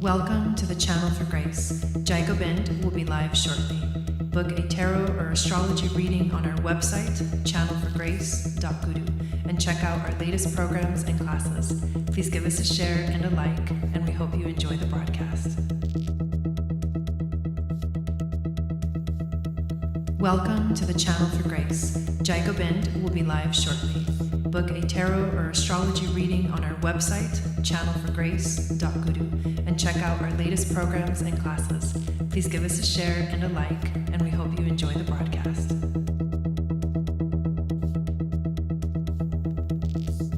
Welcome to the Channel for Grace. Gobind will be live shortly. Book a tarot or astrology reading on our website, channelforgrace.guru, and check out our latest programs and classes. Please give us a share and a like, and we hope you enjoy the broadcast. Welcome to the Channel for Grace. Gobind will be live shortly. Book a tarot or astrology reading on our website, channelforgrace.guru, and check out our latest programs and classes. Please give us a share and a like, and we hope you enjoy the broadcast.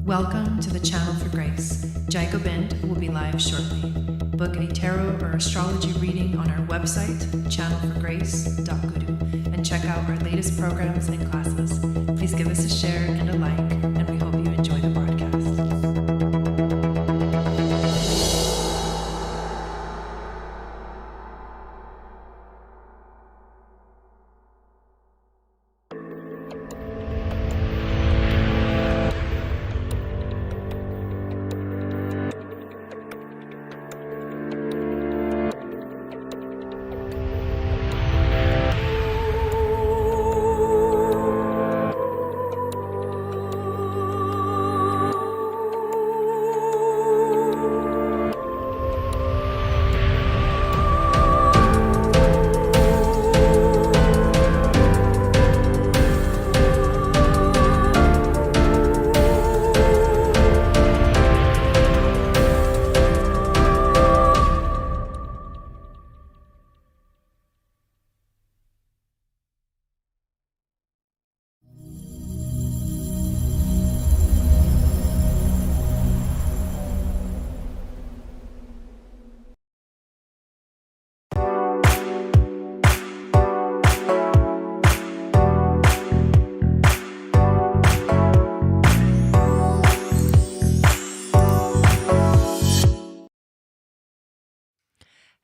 Welcome to the Channel for Grace. Gobind will be live shortly. Book a tarot or astrology reading on our website, channelforgrace.guru, and check out our latest programs and classes. Please give us a share and a like, and we hope you enjoy the broadcast.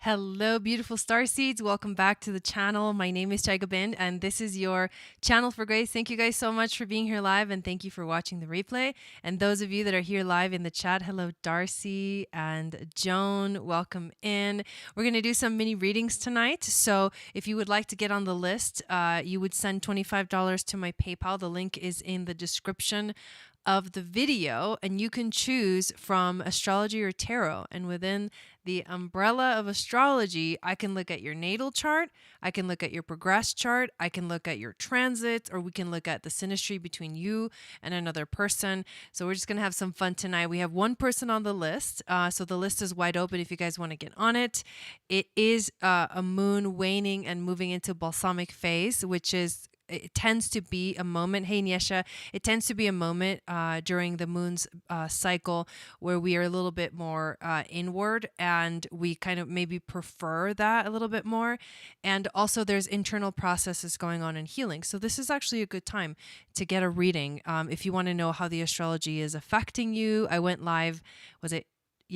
Hello, beautiful starseeds. Welcome back to the channel. My name is Gobind, and this is your Channel for Grace. Thank you guys so much for being here live, and thank you for watching the replay. And those of you that are here live in the chat, hello, Darcy and Joan. Welcome in. We're going to do some mini readings tonight. So if you would like to get on the list, you would send $25 to my PayPal. The link is in the description of the video, and you can choose from astrology or tarot. And within the umbrella of astrology, I can look at your natal chart, I can look at your progress chart, I can look at your transits, or we can look at the synastry between you and another person. So we're just gonna have some fun tonight. We have one person on the list, so the list is wide open if you guys want to get on it. It is a moon waning and moving into balsamic phase, which is it tends to be a moment, hey Nyesha, it tends to be a moment during the moon's cycle where we are a little bit more inward, and we kind of maybe prefer that a little bit more. And also there's internal processes going on in healing. So this is actually a good time to get a reading. If you want to know how the astrology is affecting you, I went live,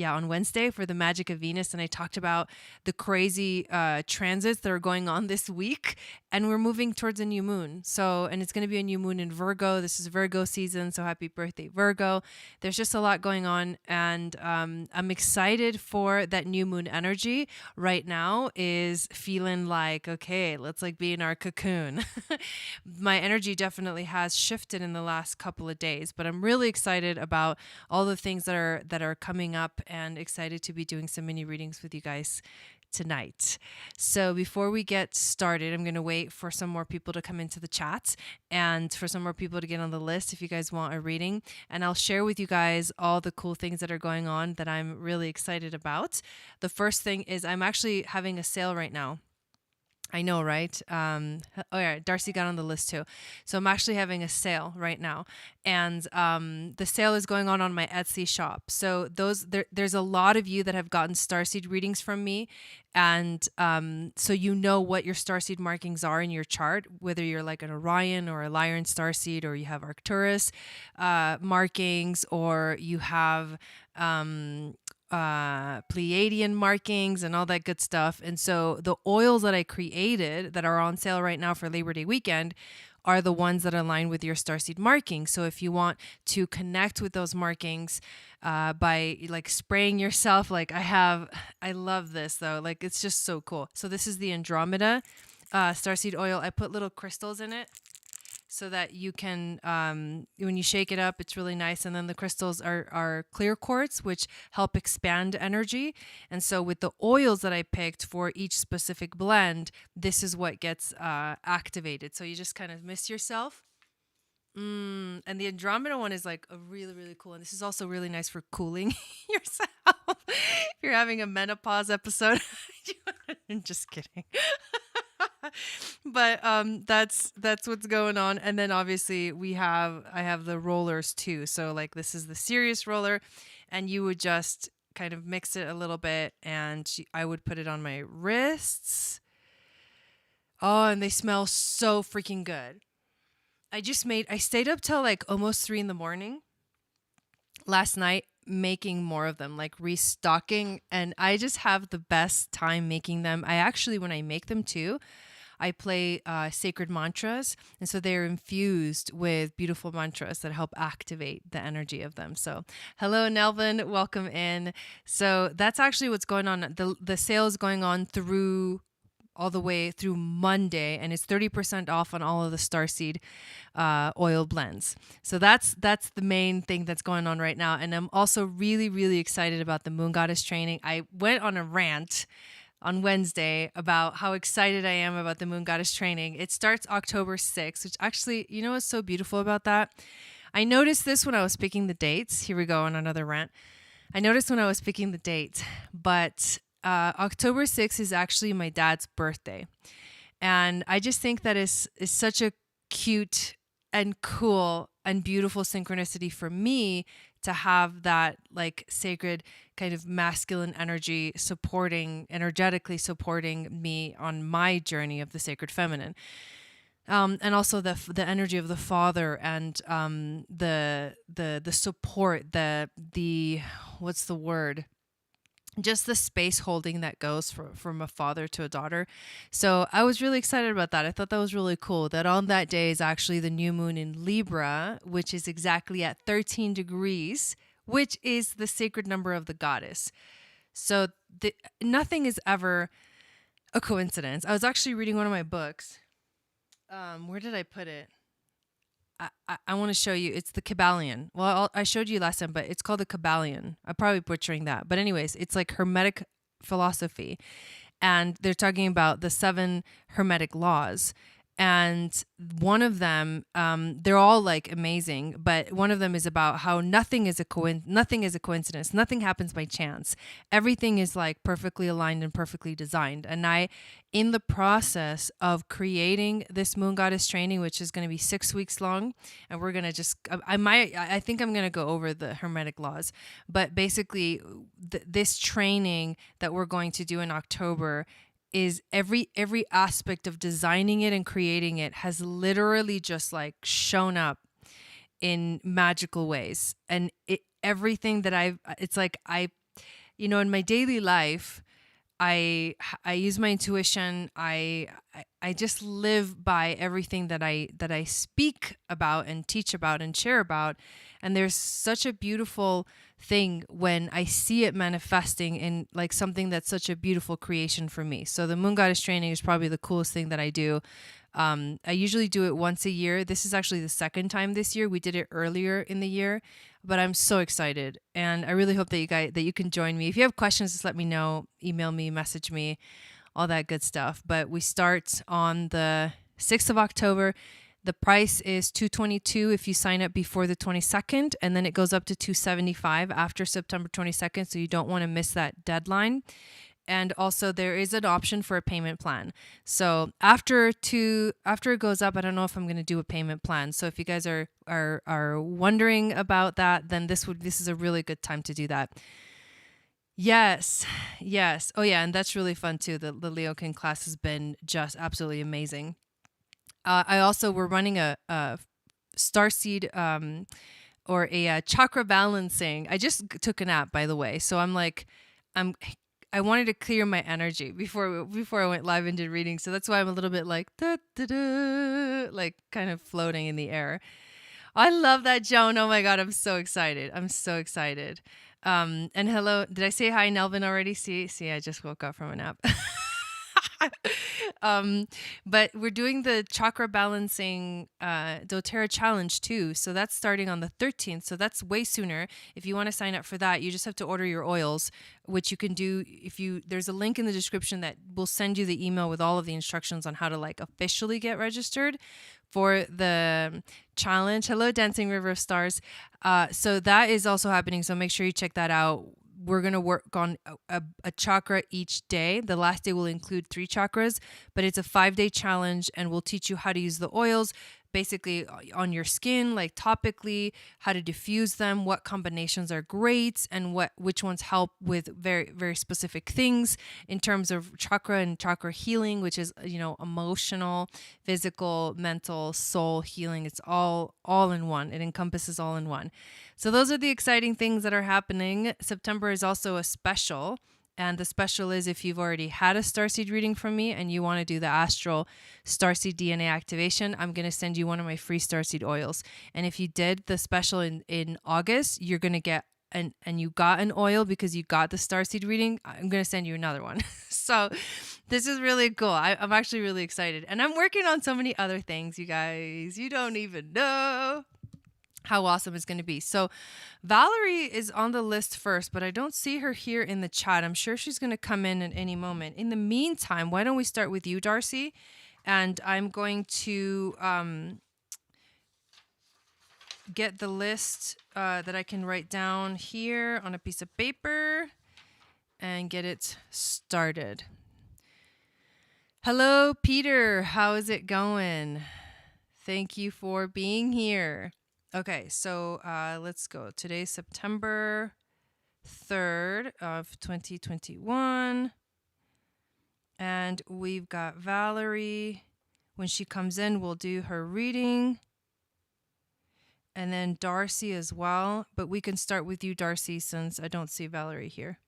on Wednesday for the Magic of Venus, and I talked about the crazy transits that are going on this week, and we're moving towards a new moon. So, and it's going to be a new moon in Virgo. This is Virgo season, so happy birthday, Virgo. There's just a lot going on, and I'm excited for that new moon energy. Right now is feeling like, okay, let's like be in our cocoon. My energy definitely has shifted in the last couple of days, but I'm really excited about all the things that are coming up, and excited to be doing some mini readings with you guys tonight. So before we get started, I'm going to wait for some more people to come into the chat and for some more people to get on the list if you guys want a reading. And I'll share with you guys all the cool things that are going on that I'm really excited about. The first thing is I'm actually having a sale right now. I know, right? Oh yeah, Darcy got on the list too. So I'm actually having a sale right now, and the sale is going on my Etsy shop. So there's a lot of you that have gotten starseed readings from me, and so you know what your starseed markings are in your chart, whether you're like an Orion or a Lyran starseed, or you have Arcturus markings, or you have Pleiadian markings and all that good stuff. And so the oils that I created that are on sale right now for Labor Day weekend are the ones that align with your starseed marking. So if you want to connect with those markings by like spraying yourself, like I love this though. Like it's just so cool. So this is the Andromeda starseed oil. I put little crystals in it so that you can, when you shake it up, it's really nice. And then the crystals are clear quartz, which help expand energy. And so with the oils that I picked for each specific blend, this is what gets activated. So you just kind of miss yourself. And the Andromeda one is like a really, really cool. And this is also really nice for cooling yourself. If you're having a menopause episode. I'm just kidding. But that's what's going on. And then obviously I have the rollers too. So like this is the Sirius roller, and you would just kind of mix it a little bit, and I would put it on my wrists. Oh, and they smell so freaking good. I stayed up till like almost 3 a.m. last night making more of them, like restocking, and I just have the best time making them. I actually, when I make them too, I play sacred mantras, and so they're infused with beautiful mantras that help activate the energy of them. So hello, Nelvin, welcome in. So that's actually what's going on. The sale is going on through all the way through Monday, and it's 30% off on all of the Starseed oil blends. So that's the main thing that's going on right now. And I'm also really, really excited about the Moon Goddess training. I went on a rant on Wednesday about how excited I am about the Moon Goddess training. It starts October 6th, which actually, you know what's so beautiful about that? I noticed this when I was picking the dates. Here we go on another rant. I noticed when I was picking the dates, but October 6th is actually my dad's birthday. And I just think that is such a cute and cool and beautiful synchronicity for me to have that like sacred kind of masculine energy energetically supporting me on my journey of the sacred feminine. And also the energy of the father, and the support, the what's the word? Just the space holding that goes from a father to a daughter. So I was really excited about that. I thought that was really cool that on that day is actually the new moon in Libra, which is exactly at 13 degrees, which is the sacred number of the goddess. So nothing is ever a coincidence. I was actually reading one of my books. Where did I put it? I want to show you. It's the Kabbalion. Well, I showed you last time, but it's called the Kabbalion. I'm probably butchering that. But anyways, it's like Hermetic philosophy. And they're talking about the 7 Hermetic laws. And one of them, they're all like amazing, but one of them is about how nothing is a coincidence. Nothing happens by chance. Everything is like perfectly aligned and perfectly designed. And in the process of creating this Moon Goddess training, which is going to be 6 weeks long, and we're going to I think I'm going to go over the Hermetic laws, but basically this training that we're going to do in October is every aspect of designing it and creating it has literally just like shown up in magical ways. And everything that it's like in my daily life, I use my intuition. I just live by everything that I speak about and teach about and share about. And there's such a beautiful thing when I see it manifesting in like something that's such a beautiful creation for me. So the Moon Goddess training is probably the coolest thing that I do. I usually do it once a year. This is actually the second time this year. We did it earlier in the year, but I'm so excited, and I really hope that you can join me. If you have questions, just let me know. Email me, message me, all that good stuff. But we start on the 6th of October. The price is $222 if you sign up before the 22nd, and then it goes up to $275 after September 22nd, so you don't want to miss that deadline. And also there is an option for a payment plan. So after it goes up, I don't know if I'm going to do a payment plan. So if you guys are wondering about that, then this is a really good time to do that. Yes. Oh yeah, and that's really fun too. The Leokin class has been just absolutely amazing. We're running a Starseed or a chakra balancing. I just took a nap, by the way. So I'm I wanted to clear my energy before I went live and did reading. So that's why I'm a little bit like da, da, da, like kind of floating in the air. I love that, Joan. Oh my god, I'm so excited. I'm so excited. And hello, did I say hi, Nelvin already? See, I just woke up from a nap. um, but we're doing the chakra balancing doTERRA challenge too. So that's starting on the 13th. So that's way sooner. If you want to sign up for that, you just have to order your oils, which you can do if you, there's a link in the description that will send you the email with all of the instructions on how to like officially get registered for the challenge. Hello, Dancing River of Stars. So that is also happening. So make sure you check that out. We're going to work on a chakra each day. The last day will include 3 chakras, but it's a 5-day challenge, and we'll teach you how to use the oils basically on your skin, like topically, how to diffuse them, what combinations are great, and which ones help with very, very specific things in terms of chakra and chakra healing, which is, you know, emotional, physical, mental, soul healing. It's all in one. It encompasses all in one. So those are the exciting things that are happening. September is also a special. And the special is if you've already had a Starseed reading from me and you want to do the Astral Starseed DNA activation, I'm going to send you one of my free Starseed oils. And if you did the special in August, you're going to get and you got an oil because you got the Starseed reading, I'm going to send you another one. So this is really cool. I'm actually really excited. And I'm working on so many other things, you guys. You don't even know how awesome it's going to be. So Valerie is on the list first, but I don't see her here in the chat. I'm sure she's going to come in at any moment. In the meantime, why don't we start with you, Darcy? And I'm going to get the list that I can write down here on a piece of paper and get it started. Hello, Peter. How is it going? Thank you for being here. Okay, so let's go. Today's September 3rd of 2021. And we've got Valerie. When she comes in, we'll do her reading. And then Darcy as well. But we can start with you, Darcy, since I don't see Valerie here.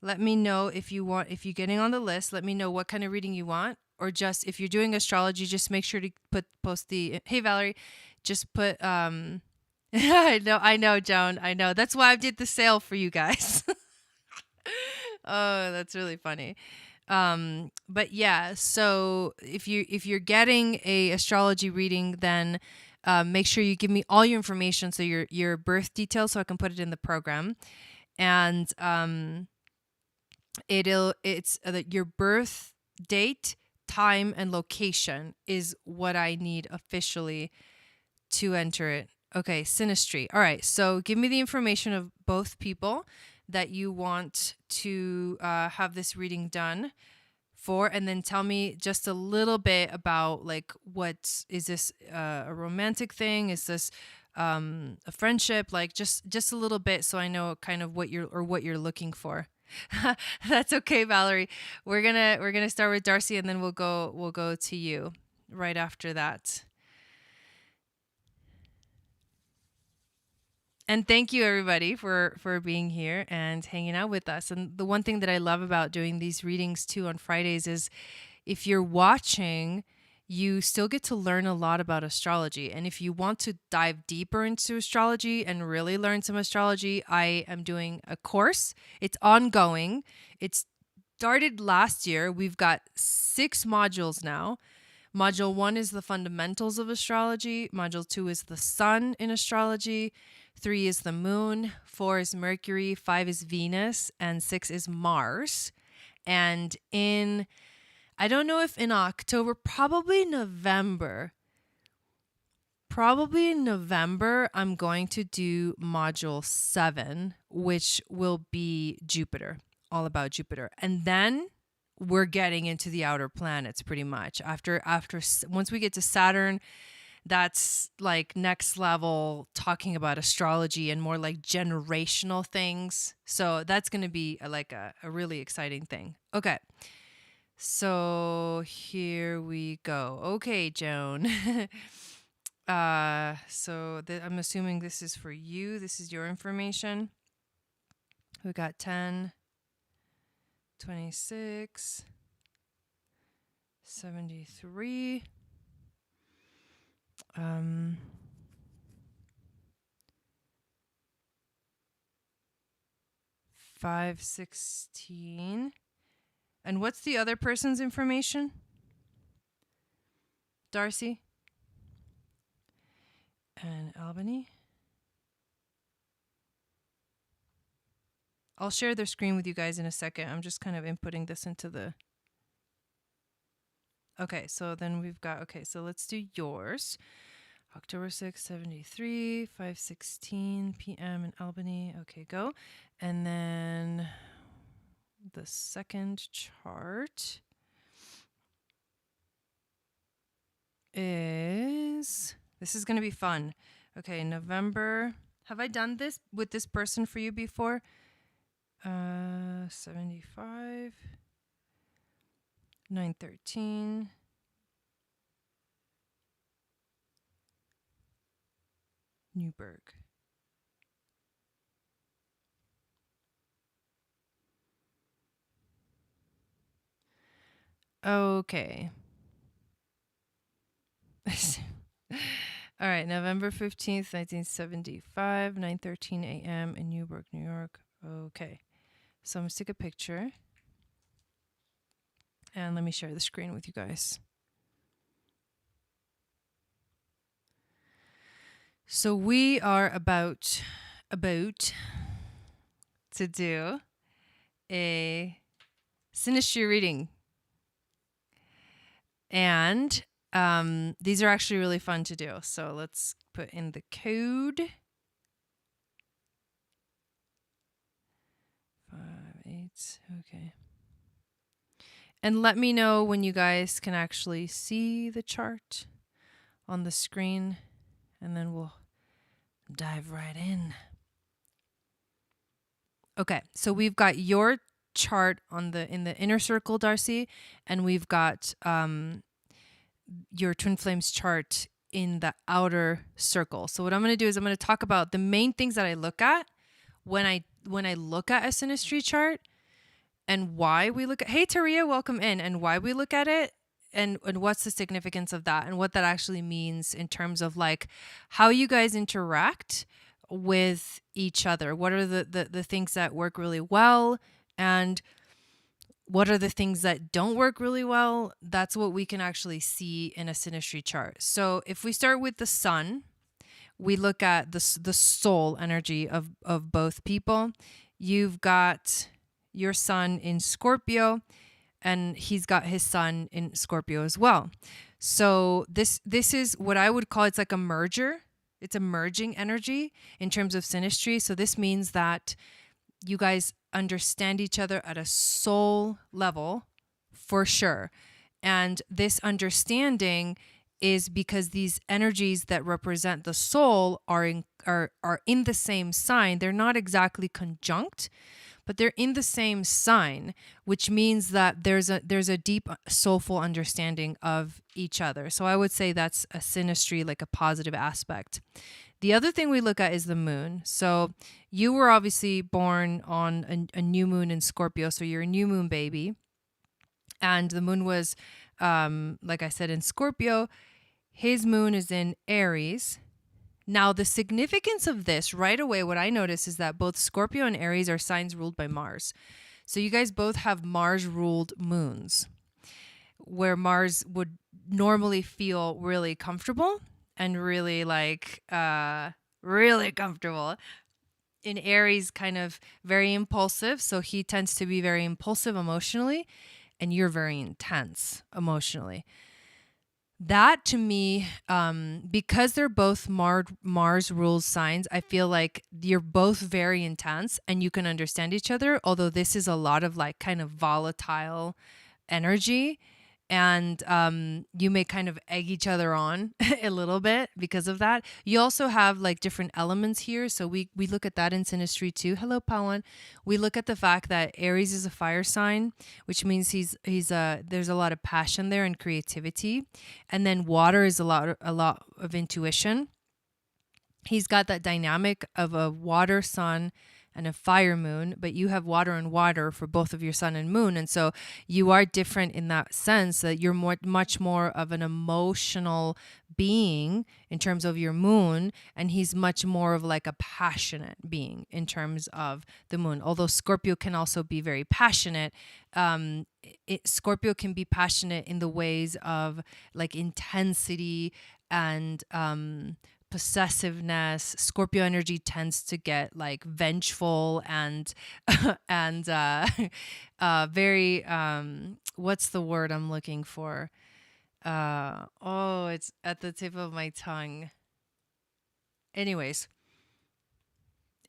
Let me know if you want, if you're getting on the list, let me know what kind of reading you want. Or just, if you're doing astrology, just make sure to post the, hey, Valerie, just put, I know, Joan, I know. That's why I did the sale for you guys. Oh, that's really funny. But yeah, so if you're getting a astrology reading, then make sure you give me all your information, so your birth details, so I can put it in the program. And it's your birth date, time, and location is what I need officially to enter it. Okay, synastry. All right, so give me the information of both people that you want to have this reading done for, and then tell me just a little bit about, like, what is this, a romantic thing? Is this a friendship? Like, just a little bit, so I know kind of what you're looking for. That's okay, Valerie. We're gonna start with Darcy, and then we'll go to you right after that. And thank you, everybody, for being here and hanging out with us. And the one thing that I love about doing these readings too on Fridays is, if you're watching, you still get to learn a lot about astrology. And if you want to dive deeper into astrology and really learn some astrology, I am doing a course. It's ongoing. It started last year. We've got 6 modules now. Module 1 is the fundamentals of astrology. Module 2 is the sun in astrology. 3 is the moon. 4 is Mercury. 5 is Venus. And 6 is Mars. And I don't know if in October, probably in November, I'm going to do module 7, which will be Jupiter, all about Jupiter. And then we're getting into the outer planets pretty much. Once we get to Saturn, that's like next level, talking about astrology and more like generational things. So that's going to be like a really exciting thing. Okay. So here we go. Okay, Joan. I'm assuming this is for you. This is your information. We got 10, 26, 73, 516. And what's the other person's information? Darcy and Albany. I'll share their screen with you guys in a second. I'm just kind of inputting this into the... Okay, so then we've got... Okay, so let's do yours. October 6, 73, 5:16 p.m. in Albany. Okay, go. And then the second chart is... This is going to be fun. Okay, November... Have I done this with this person for you before? 75, 913, Newburgh. Okay. All right, November 15th, 1975, 9:13 a.m. in Newburgh, New York. Okay. So I'm going to take a picture. And let me share the screen with you guys. So we are about to do a synastry reading. And these are actually really fun to do. So let's put in the code. 5, 8, okay. And let me know when you guys can actually see the chart on the screen, and then we'll dive right in. Okay, so we've got your chart on in the inner circle, Darcy, and we've got your twin flames chart in the outer circle. So what I'm going to do is I'm going to talk about the main things that I look at when I look at a synastry chart, and why we look at... Hey, Taria, welcome in. And why we look at it, and what's the significance of that, and what that actually means in terms of like how you guys interact with each other. What are the things that work really well, and what are the things that don't work really well? That's what we can actually see in a synastry chart. So if we start with the sun, we look at the soul energy of both people. You've got your sun in Scorpio, and he's got his sun in Scorpio as well. So this is what I would call, it's like a merger. It's a merging energy in terms of synastry. So this means that you guys understand each other at a soul level for sure. And this understanding is because these energies that represent the soul are in the same sign. They're not exactly conjunct, but they're in the same sign, which means that there's a deep soulful understanding of each other. So I would say that's a synastry, like a positive aspect. The other thing we look at is the moon. So you were obviously born on a new moon in Scorpio, so you're a new moon baby. And the moon was, like I said, in Scorpio. His moon is in Aries. Now, the significance of this, right away, what I notice is that both Scorpio and Aries are signs ruled by Mars. So you guys both have Mars-ruled moons, where Mars would normally feel really comfortable and really really comfortable. In Aries, kind of very impulsive. So he tends to be very impulsive emotionally, and you're very intense emotionally. That to me, because they're both Mars rules signs, I feel like you're both very intense and you can understand each other. Although this is a lot of like kind of volatile energy, and you may kind of egg each other on a little bit because of that. You also have like different elements here. So we look at that in synastry too. Hello, Pawan. We look at the fact that Aries is a fire sign, which means there's a lot of passion there and creativity. And then water is a lot of intuition. He's got that dynamic of a water sun and a fire moon, but you have water and water for both of your sun and moon. And so you are different in that sense, that you're much more of an emotional being in terms of your moon, and he's much more of like a passionate being in terms of the moon. Although Scorpio can also be very passionate, Scorpio can be passionate in the ways of like intensity and possessiveness. Scorpio energy tends to get like vengeful and and very what's the word I'm looking for? Oh, it's at the tip of my tongue. Anyways,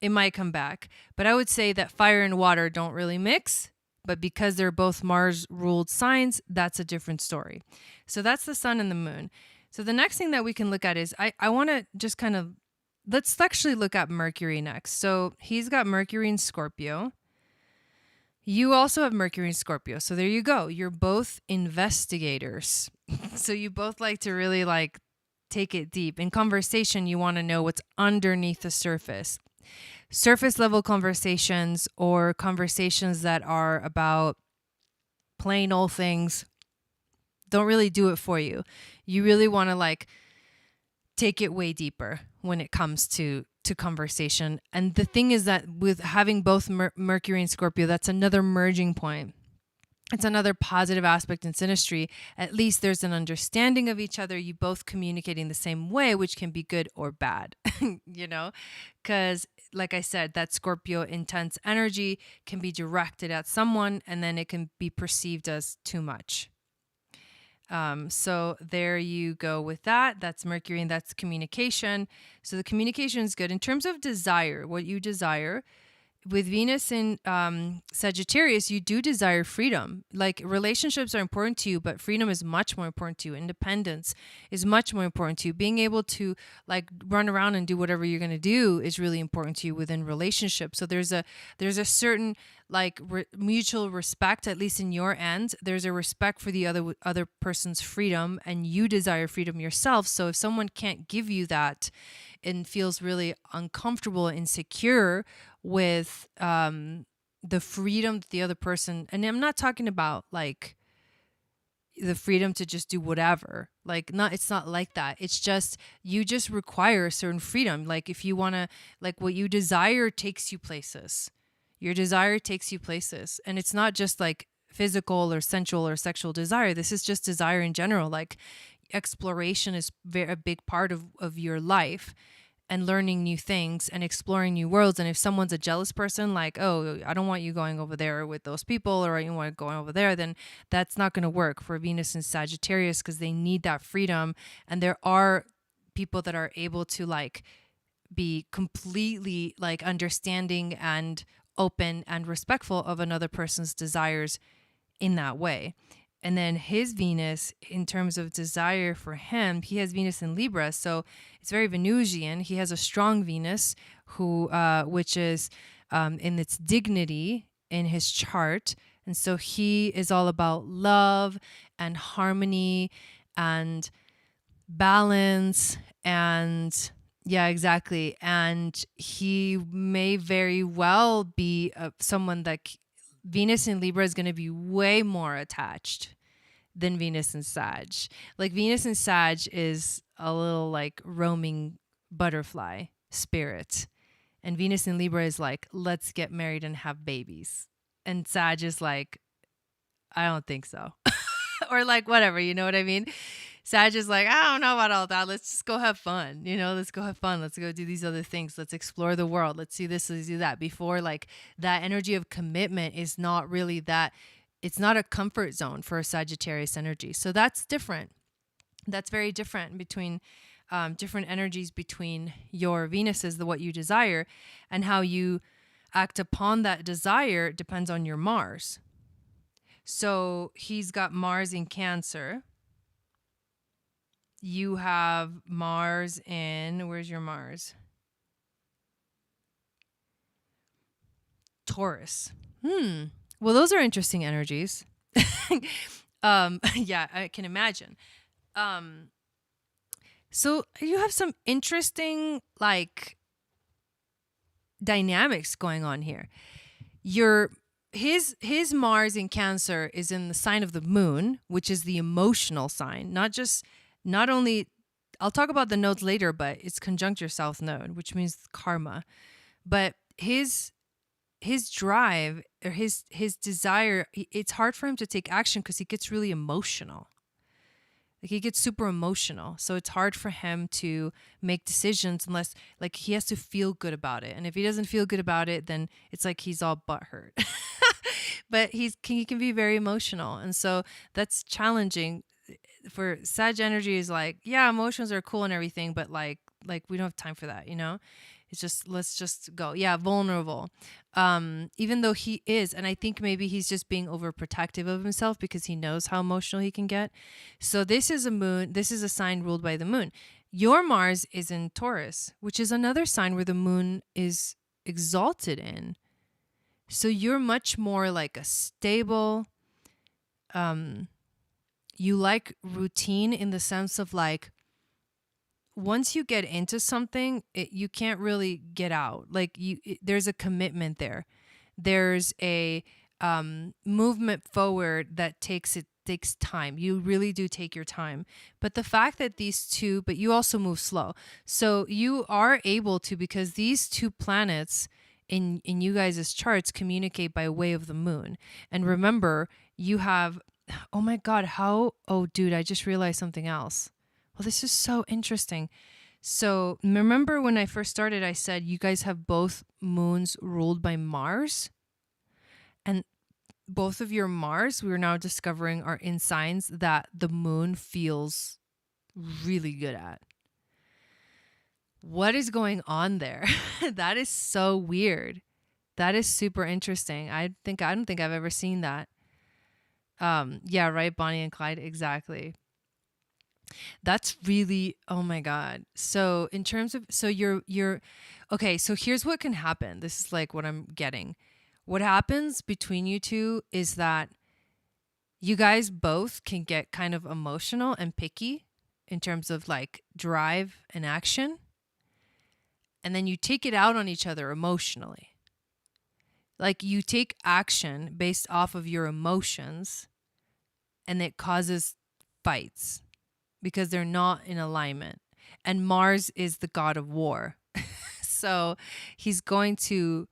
it might come back. But I would say that fire and water don't really mix. But because they're both Mars ruled signs, that's a different story. So that's the sun and the moon. So the next thing that we can look at is I want to just kind of, let's actually look at Mercury next. So he's got Mercury in Scorpio. You also have Mercury in Scorpio. So there you go. You're both investigators. So you both like to really like take it deep. In conversation, you want to know what's underneath the surface. Surface level conversations or conversations that are about plain old things don't really do it for you. You really want to like take it way deeper when it comes to conversation. And the thing is that with having both Mercury and Scorpio, that's another merging point. It's another positive aspect in synastry. At least there's an understanding of each other. You both communicating the same way, which can be good or bad, you know, because like I said, that Scorpio intense energy can be directed at someone and then it can be perceived as too much. So there you go with that. That's Mercury and that's communication. So the communication is good. In terms of desire, what you desire, with Venus in Sagittarius, you do desire freedom. Like relationships are important to you, but freedom is much more important to you. Independence is much more important to you. Being able to like run around and do whatever you're going to do is really important to you within relationships. So there's a certain like mutual respect, at least in your end. There's a respect for the other person's freedom, and you desire freedom yourself. So if someone can't give you that and feels really uncomfortable, insecure with the freedom that the other person, and I'm not talking about like the freedom to just do whatever, like it's not like that. It's just, you just require a certain freedom. Like if you want to, like what you desire takes you places. Your desire takes you places. And it's not just like physical or sensual or sexual desire. This is just desire in general. Like exploration is a big part of your life, and learning new things and exploring new worlds. And if someone's a jealous person, like, oh, I don't want you going over there with those people, or you want to go over there, then that's not going to work for Venus and Sagittarius, because they need that freedom. And there are people that are able to like be completely like understanding and open and respectful of another person's desires in that way. And then his Venus, in terms of desire for him, he has Venus in Libra. So it's very Venusian. He has a strong Venus, which is in its dignity in his chart. And so he is all about love and harmony and balance. And yeah, exactly. And he may very well be someone that Venus in Libra is going to be way more attached than Venus in Sag. Like Venus in Sag is a little like roaming butterfly spirit. And Venus in Libra is like, let's get married and have babies. And Sag is like, I don't think so. Or like, whatever, you know what I mean? Sag is like, I don't know about all that. Let's just go have fun. You know, let's go have fun. Let's go do these other things. Let's explore the world. Let's see this, let's do that. Before, like, that energy of commitment is not really that, it's not a comfort zone for a Sagittarius energy. So that's different. That's very different between different energies between your Venuses, what you desire, and how you act upon that desire depends on your Mars. So he's got Mars in Cancer. You have Mars in, where's your Mars? Taurus. Well, those are interesting energies. Yeah, I can imagine. So you have some interesting, like, dynamics going on here. Your his Mars in Cancer is in the sign of the moon, which is the emotional sign, not only I'll talk about the nodes later, but it's conjunct your south node, which means karma. But his drive or his desire, it's hard for him to take action because he gets really emotional. Like he gets super emotional. So it's hard for him to make decisions unless like he has to feel good about it. And if he doesn't feel good about it, then it's like he's all butthurt. But he can be very emotional. And so that's challenging for Sag energy is like, yeah, emotions are cool and everything, but like we don't have time for that, you know? It's just, let's just go. Yeah, vulnerable. Even though he is, and I think maybe he's just being overprotective of himself because he knows how emotional he can get. So this is a sign ruled by the moon. Your Mars is in Taurus, which is another sign where the moon is exalted in. So you're much more like a stable, you like routine in the sense of like, once you get into something, you can't really get out. Like there's a commitment there. There's a movement forward that takes time. You really do take your time. But the fact that these two, but you also move slow. So you are able to, because these two planets in you guys' charts communicate by way of the moon. And remember, you have, oh my God, oh dude, I just realized something else. Well, this is so interesting. So remember when I first started, I said you guys have both moons ruled by Mars? And both of your Mars, we're now discovering, are in signs that the moon feels really good at. What is going on there? That is so weird. That is super interesting. I don't think I've ever seen that. Yeah, right, Bonnie and Clyde, exactly. That's really, oh my God. So in terms of, so you're, okay, so here's what can happen. This is like what I'm getting. What happens between you two is that you guys both can get kind of emotional and picky in terms of like drive and action. And then you take it out on each other emotionally. Like you take action based off of your emotions and it causes fights, because they're not in alignment. And Mars is the god of war. So he's going to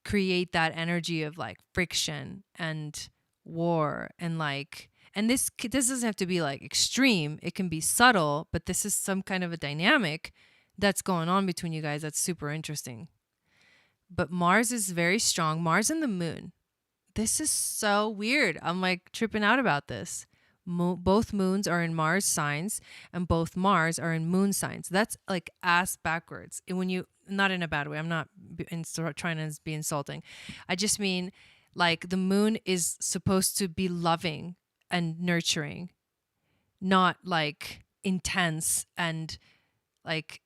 create that energy of like friction and war and like, and this doesn't have to be like extreme. It can be subtle, but this is some kind of a dynamic that's going on between you guys that's super interesting. But Mars is very strong. Mars and the moon. This is so weird. I'm like tripping out about this. Both moons are in Mars signs and both Mars are in moon signs. That's like ass backwards. And when you, not in a bad way, I'm not trying to be insulting. I just mean like the moon is supposed to be loving and nurturing, not like intense and like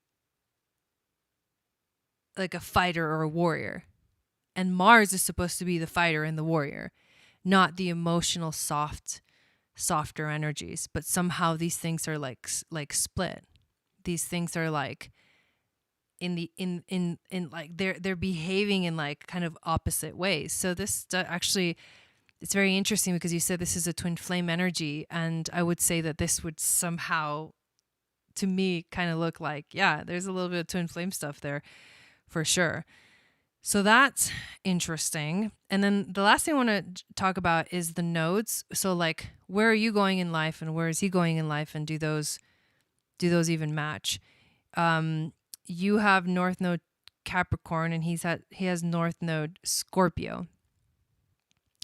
a fighter or a warrior. And Mars is supposed to be the fighter and the warrior, not the emotional softer energies. But somehow these things are like split. These things are like in like they're behaving in like kind of opposite ways. So this actually, it's very interesting because you said this is a twin flame energy, and I would say that this would somehow, to me, kind of look like, yeah, there's a little bit of twin flame stuff there for sure. So that's interesting. And then the last thing I want to talk about is the nodes. So like, where are you going in life and where is he going in life, and do those even match? You have North Node Capricorn and he has North Node Scorpio.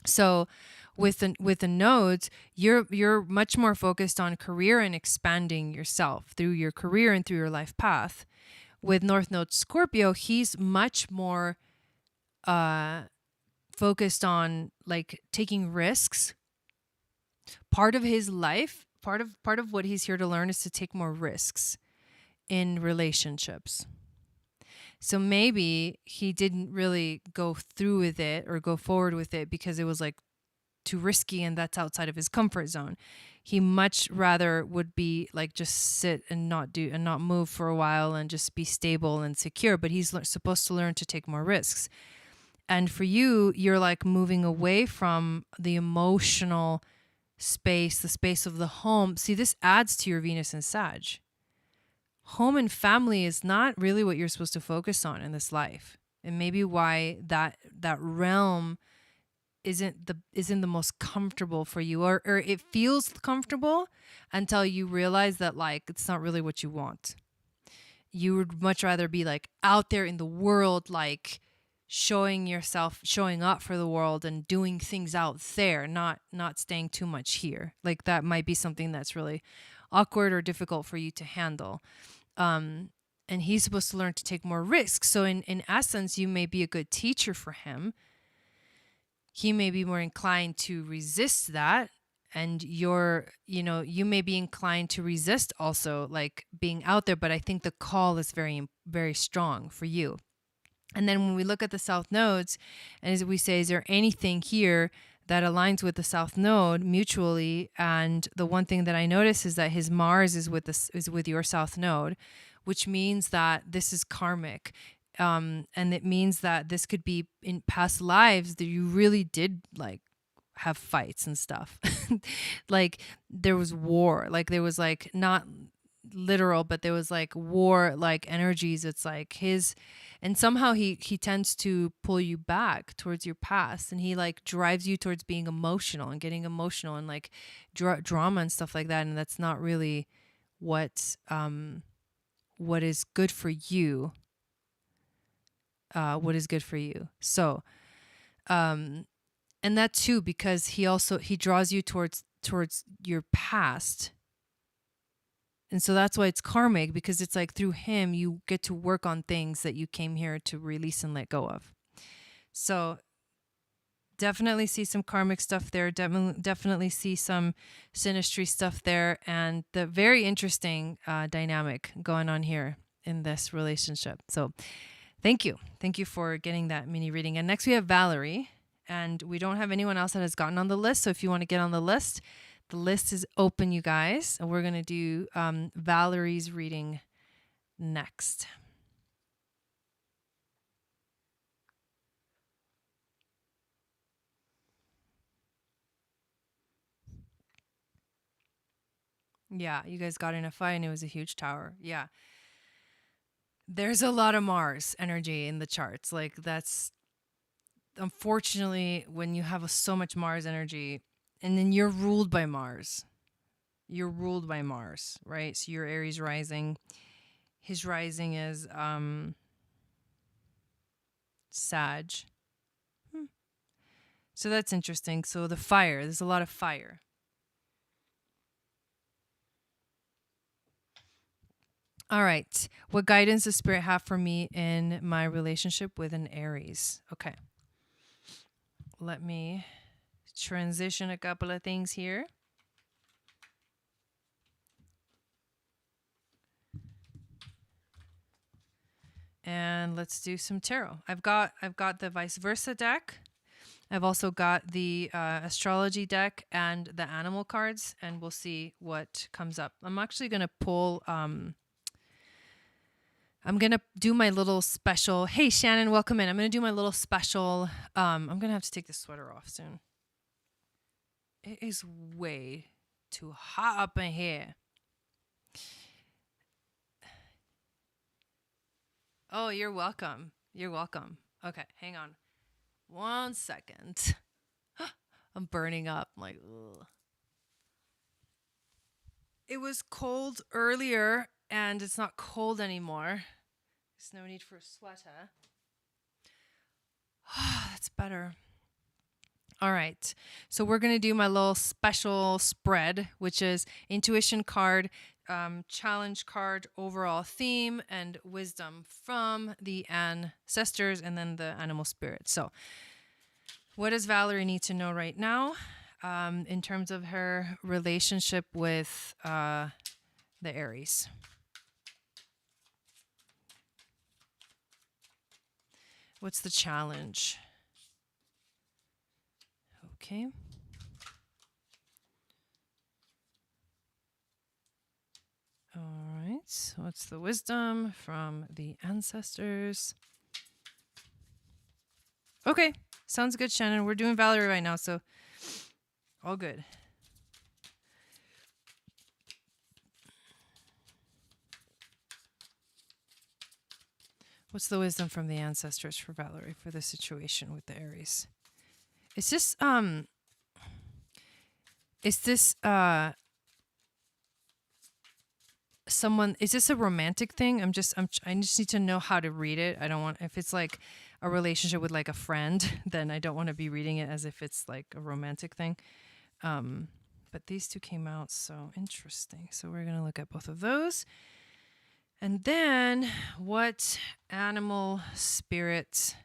So with the nodes, you're much more focused on career and expanding yourself through your career and through your life path. With North Node Scorpio, he's much more focused on like taking risks. Part of his life, part of what he's here to learn is to take more risks in relationships. So maybe he didn't really go through with it or go forward with it because it was like too risky and that's outside of his comfort zone. he much rather would be like just sit and not move for a while and just be stable and secure, but he's supposed to learn to take more risks. And for you, you're like moving away from the emotional space, the space of the home. See, this adds to your Venus and Sag. Home and family is not really what you're supposed to focus on in this life. And maybe why that realm isn't the most comfortable for you, or it feels comfortable until you realize that like it's not really what you want. You would much rather be like out there in the world, like showing up for the world and doing things out there, not staying too much here. Like that might be something that's really awkward or difficult for you to handle. And he's supposed to learn to take more risks. So in essence, you may be a good teacher for him. He may be more inclined to resist that. And you may be inclined to resist also like being out there. But I think the call is very, very strong for you. And then when we look at the South nodes, and as we say, is there anything here that aligns with the South node mutually? And the one thing that I notice is that his Mars is with your South node, which means that this is karmic. And it means that this could be in past lives that you really did like have fights and stuff. Like there was war, like there was like not literal, but there was like war like energies. It's like and somehow he tends to pull you back towards your past, and he like drives you towards being emotional and getting emotional and like drama and stuff like that. And that's not really what is good for you. What is good for you. So, and that too, because he draws you towards your past. And so that's why it's karmic, because it's like through him, you get to work on things that you came here to release and let go of. So definitely see some karmic stuff there. Definitely see some synastry stuff there. And the very interesting dynamic going on here in this relationship. So thank you. Thank you for getting that mini reading. And next we have Valerie. And we don't have anyone else that has gotten on the list. So if you want to get on the list is open, you guys. And we're going to do Valerie's reading next. Yeah, you guys got in a fight and it was a huge tower. Yeah. There's a lot of Mars energy in the charts. Like that's, unfortunately, when you have so much Mars energy and then you're ruled by Mars. You're ruled by Mars, right? So your Aries rising. His rising is Sag. So that's interesting. So the fire, there's a lot of fire. All right. What guidance does Spirit have for me in my relationship with an Aries? Okay. Let me transition a couple of things here. And let's do some tarot. I've got the vice versa deck. I've also got the astrology deck and the animal cards, and we'll see what comes up. I'm actually going to pull, I'm going to do my little special. Hey, Shannon, welcome in. I'm going to do my little special. I'm going to have to take this sweater off soon. It is way too hot up in here. Oh, you're welcome. You're welcome. Okay, hang on. 1 second. I'm burning up. I'm like, ugh. It was cold earlier, and it's not cold anymore. There's no need for a sweater. That's better. All right. So we're going to do my little special spread, which is intuition card, challenge card, overall theme, and wisdom from the ancestors and then the animal spirit. So what does Valerie need to know right now in terms of her relationship with the Aries? What's the challenge? Okay. All right. So what's the wisdom from the ancestors? Okay. Sounds good, Shannon. We're doing Valerie right now, so all good. What's the wisdom from the ancestors for Valerie for the situation with the Aries? Is this someone, is this a romantic thing? I just need to know how to read it. I don't want, if it's like a relationship with like a friend, then I don't want to be reading it as if it's like a romantic thing. But these two came out, so interesting. So we're going to look at both of those. And then what animal spirit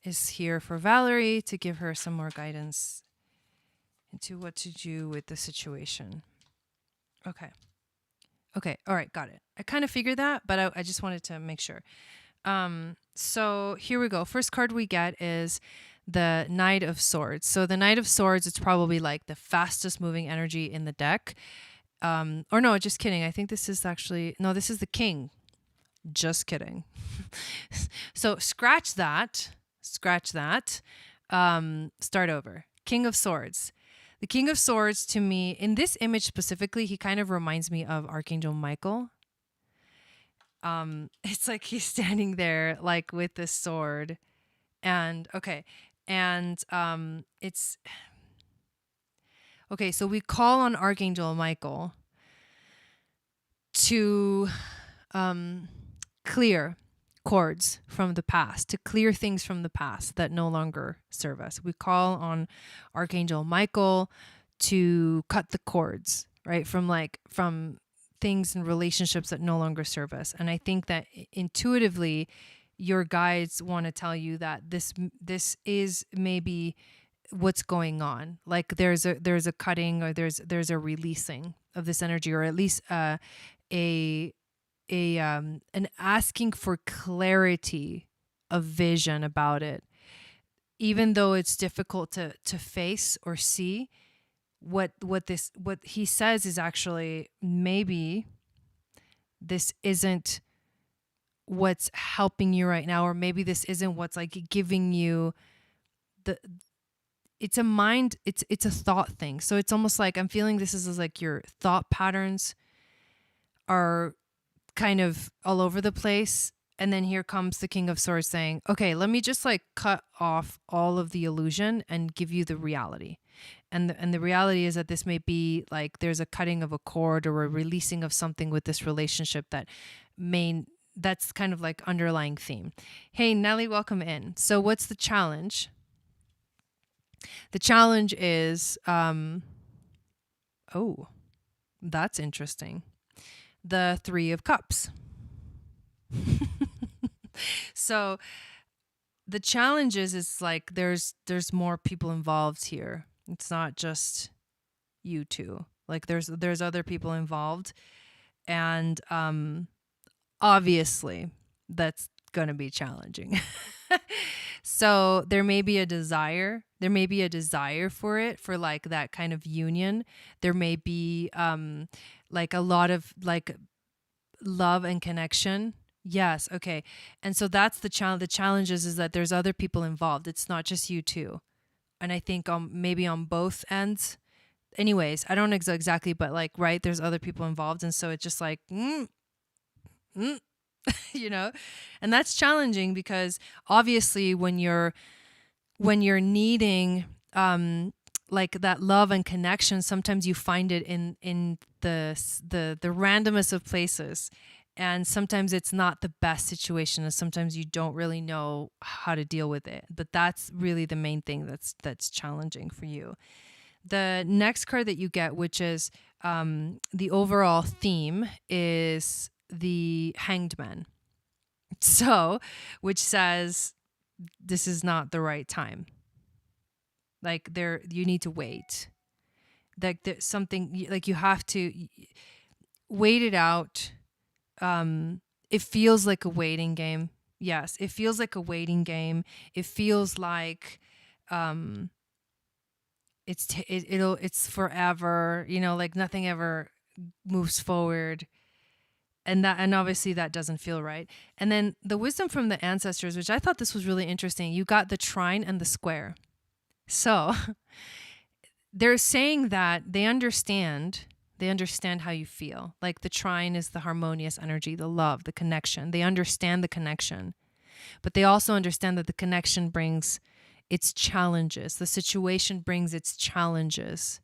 is here for Valerie to give her some more guidance into what to do with the situation. Okay. All right. Got it. I kind of figured that, but I just wanted to make sure. So here we go. First card we get is the Knight of Swords. So the Knight of Swords, it's probably like the fastest moving energy in the deck. Or no, just kidding. I think this is actually, no, this is the King. Just kidding. So scratch that. Start over. King of Swords. The King of Swords, to me, in this image specifically, he kind of reminds me of Archangel Michael. It's like he's standing there like with this sword. And it's okay, so we call on Archangel Michael to clear cords from the past, to clear things from the past that no longer serve us. We call on Archangel Michael to cut the cords, right? From things and relationships that no longer serve us. And I think that intuitively your guides want to tell you that this is maybe what's going on. Like there's a cutting, or there's a releasing of this energy, or at least an asking for clarity of vision about it, even though it's difficult to face or see. What he says is actually, maybe this isn't what's helping you right now, or maybe this isn't what's like giving you it's a thought thing. So it's almost like I'm feeling this is like your thought patterns are kind of all over the place. And then here comes the King of Swords saying, okay, let me just like cut off all of the illusion and give you the reality. And the reality is that this may be like there's a cutting of a cord or a releasing of something with this relationship that's kind of like underlying theme. Hey, Nelly, welcome in. So what's the challenge? The challenge is, oh, that's interesting. The Three of Cups. So the challenge is like there's more people involved here. It's not just you two. Like there's other people involved, and obviously that's gonna be challenging. So there may be a desire for it, for like that kind of union. There may be like a lot of like love and connection. Yes. Okay. And so that's the challenge. The challenge is that there's other people involved. It's not just you two. And I think maybe on both ends. Anyways, I don't know exactly, but like, right, there's other people involved. And so it's just like, you know, and that's challenging because obviously when you're needing like that love and connection, sometimes you find it in the randomest of places, and sometimes it's not the best situation, and sometimes you don't really know how to deal with it. But that's really the main thing that's challenging for you. The next card that you get, which is the overall theme, is the Hanged Man. So, which says this is not the right time. Like you need to wait. Like there's something, like you have to wait it out. It feels like a waiting game. Yes, it feels like a waiting game. It feels like it's forever. You know, like nothing ever moves forward. And obviously that doesn't feel right. And then the wisdom from the ancestors, which I thought this was really interesting. You got the trine and the square. So they're saying that they understand how you feel. Like the trine is the harmonious energy, the love, the connection. They understand the connection, but they also understand that the connection brings its challenges. The situation brings its challenges.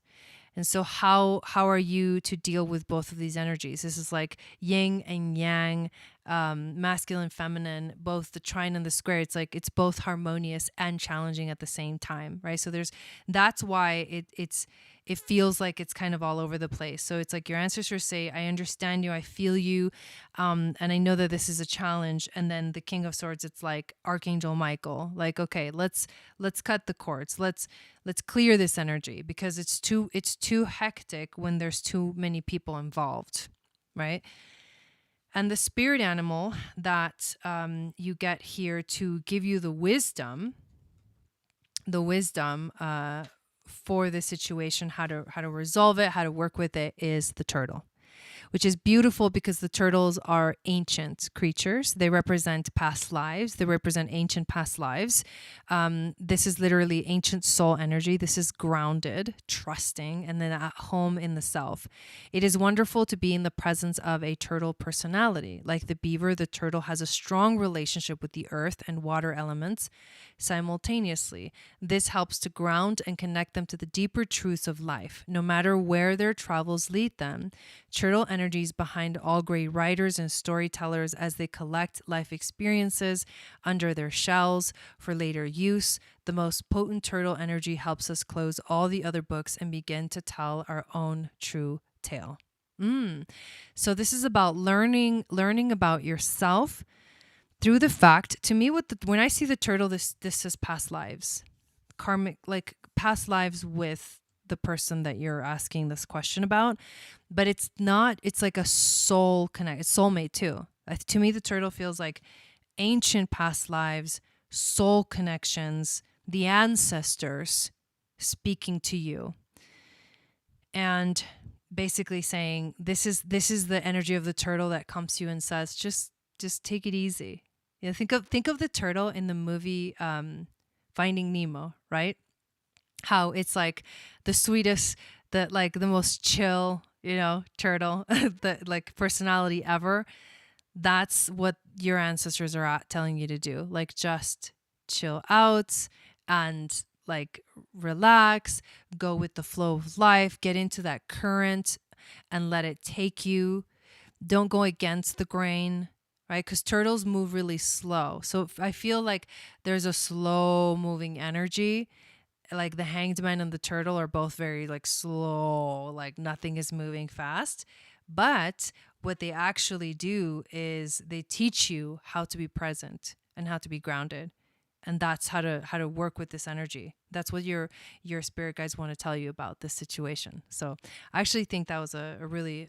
And so how are you to deal with both of these energies? This is like yin and yang, masculine, feminine, both the trine and the square. It's like it's both harmonious and challenging at the same time, right? So that's why it feels like it's kind of all over the place. So it's like your ancestors say, I understand you, I feel you, and I know that this is a challenge. And then the King of Swords, it's like Archangel Michael, like, okay, let's cut the cords. Let's clear this energy, because it's too hectic when there's too many people involved, right? And the spirit animal that you get here to give you the wisdom for the situation, how to resolve it, how to work with it, is the turtle, which is beautiful because the turtles are ancient creatures. They represent past lives. They represent ancient past lives. This is literally ancient soul energy. This is grounded, trusting, and then at home in the self. It is wonderful to be in the presence of a turtle personality. Like the beaver, the turtle has a strong relationship with the earth and water elements simultaneously. This helps to ground and connect them to the deeper truths of life, no matter where their travels lead them. Turtle energies behind all great writers and storytellers as they collect life experiences under their shells for later use. The most potent turtle energy helps us close all the other books and begin to tell our own true tale. So this is about learning about yourself through the fact. To me, when I see the turtle, this is past lives, karmic, like past lives with the person that you're asking this question about. But it's not, it's like a soul connect, it's soulmate too. To me, the turtle feels like ancient past lives, soul connections, the ancestors speaking to you and basically saying, this is the energy of the turtle that comes to you and says, just take it easy. You know, think of the turtle in the movie Finding Nemo, right? How it's like the sweetest, the most chill, turtle, the like personality ever. That's what your ancestors are telling you to do. Like, just chill out and like relax, go with the flow of life, get into that current and let it take you. Don't go against the grain, right? Because turtles move really slow. So I feel like there's a slow moving energy. Like the hanged man and the turtle are both very like slow, like nothing is moving fast. But what they actually do is they teach you how to be present and how to be grounded. And that's how to work with this energy. That's what your spirit guides want to tell you about this situation. So I actually think that was a really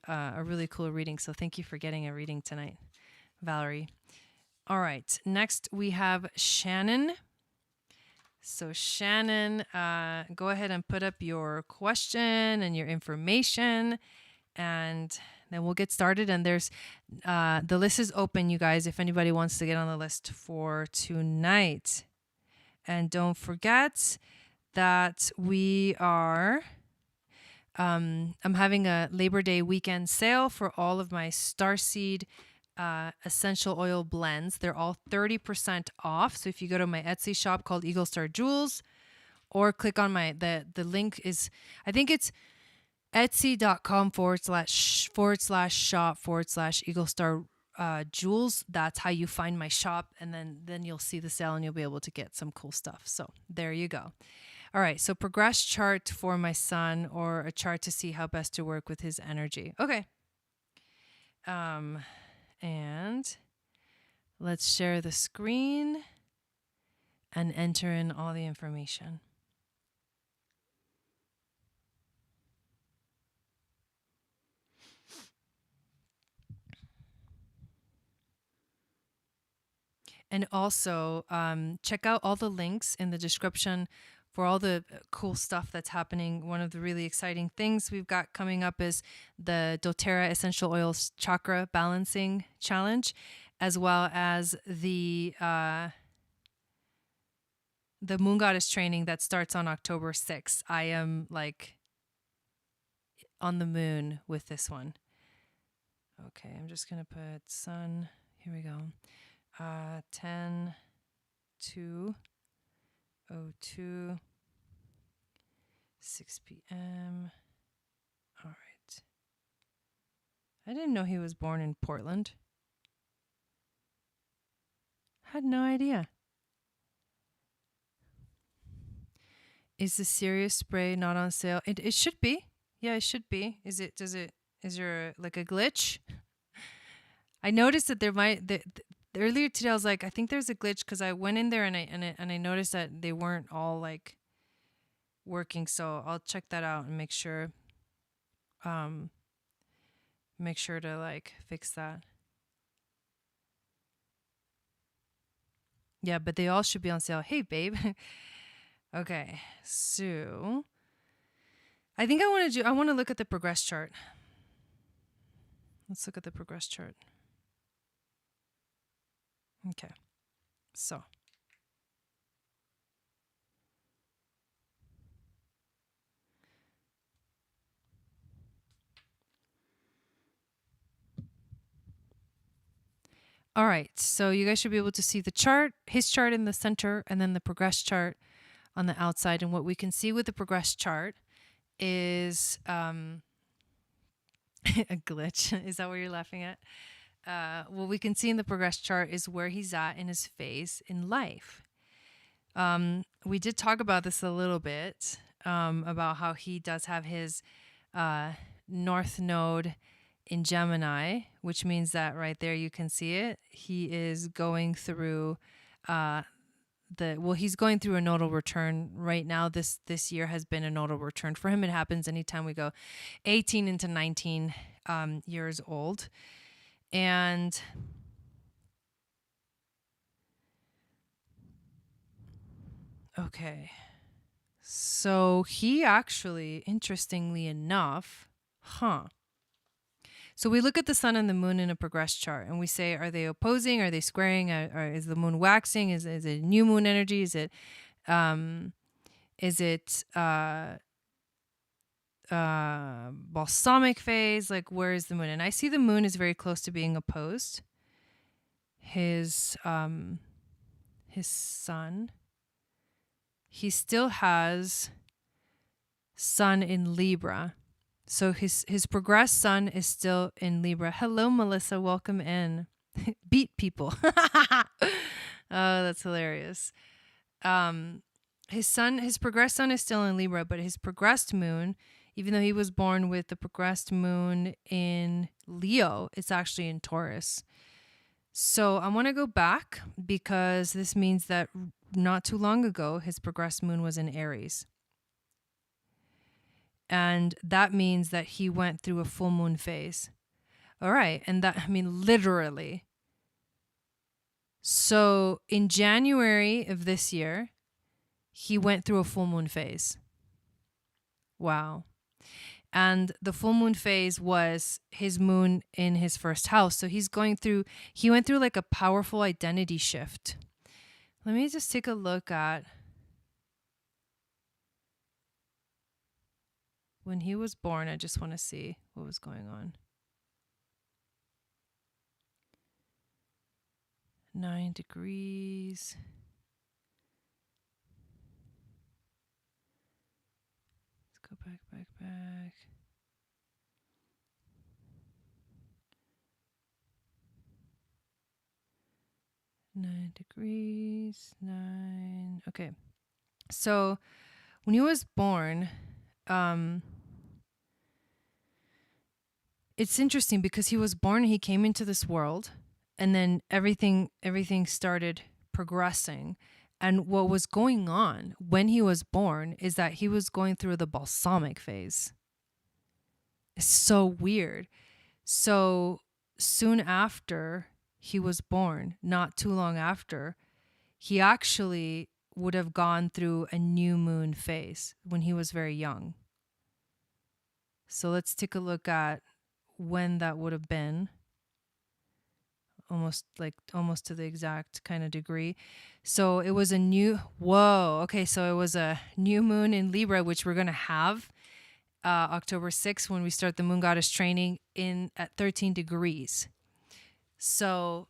cool reading. So thank you for getting a reading tonight, Valerie. All right. Next we have Shannon. So Shannon, go ahead and put up your question and your information, and then we'll get started. And there's the list is open, you guys, if anybody wants to get on the list for tonight. And don't forget that we are I'm having a Labor Day weekend sale for all of my Starseed essential oil blends. They're all 30% off. So if you go to my Etsy shop called Eagle Star Jewels, or click on the link is, I think it's etsy.com/shop/Eagle Star Jewels. That's how you find my shop. And then you'll see the sale and you'll be able to get some cool stuff. So there you go. All right. So progress chart for my son, or a chart to see how best to work with his energy. Okay. And let's share the screen and enter in all the information. And also check out all the links in the description for all the cool stuff that's happening. One of the really exciting things we've got coming up is the doTERRA Essential Oils Chakra Balancing Challenge, as well as the Moon Goddess training that starts on October 6th. I am like on the moon with this one. Okay, I'm just going to put sun. Here we go. 10 2 02 6 p.m. All right. I didn't know he was born in Portland. Had no idea. Is the serious spray not on sale? It should be. Yeah, it should be. Is there like a glitch? I noticed that there might earlier today I was like, I think there's a glitch because I went in there and I noticed that they weren't all like working, so I'll check that out and make sure to like fix that. Yeah, but they all should be on sale. Hey, babe. Okay, so I think I want to look at the progress chart. Let's look at the progress chart. Okay, so all right, so you guys should be able to see the chart, his chart in the center, and then the progress chart on the outside. And what we can see with the progress chart is a glitch. Is that what you're laughing at? What we can see in the progress chart is where he's at in his phase in life. We did talk about this a little bit, about how he does have his North Node in Gemini, which means that right there you can see it. He is going through he's going through a nodal return right now. This year has been a nodal return for him. It happens anytime we go 18 into 19 years old. And okay, so he actually, interestingly enough, so we look at the sun and the moon in a progress chart and we say, are they opposing? Are they squaring? Or is the moon waxing? Is it new moon energy? Is it balsamic phase? Like, where is the moon? And I see the moon is very close to being opposed. His sun, he still has sun in Libra. So his progressed sun is still in Libra. Hello, Melissa. Welcome in. Beat people. Oh, that's hilarious. His progressed sun is still in Libra, but his progressed moon, even though he was born with the progressed moon in Leo, it's actually in Taurus. So I want to go back because this means that not too long ago, his progressed moon was in Aries. And that means that he went through a full moon phase. All right. And that, I mean, literally. So in January of this year, he went through a full moon phase. Wow. And the full moon phase was his moon in his first house. So he went through like a powerful identity shift. Let me just take a look at when he was born. I just want to see what was going on. 9 degrees. Let's go back. 9 degrees, 9. Okay. So when he was born, it's interesting because he was born, he came into this world, and then everything started progressing. And what was going on when he was born is that he was going through the balsamic phase. It's so weird. So soon after he was born, not too long after, he actually would have gone through a new moon phase when he was very young. So let's take a look at when that would have been. Almost to the exact kind of degree. So it was a new, okay, so it was a new moon in Libra, which we're going to have October 6th when we start the moon goddess training at 13 degrees. So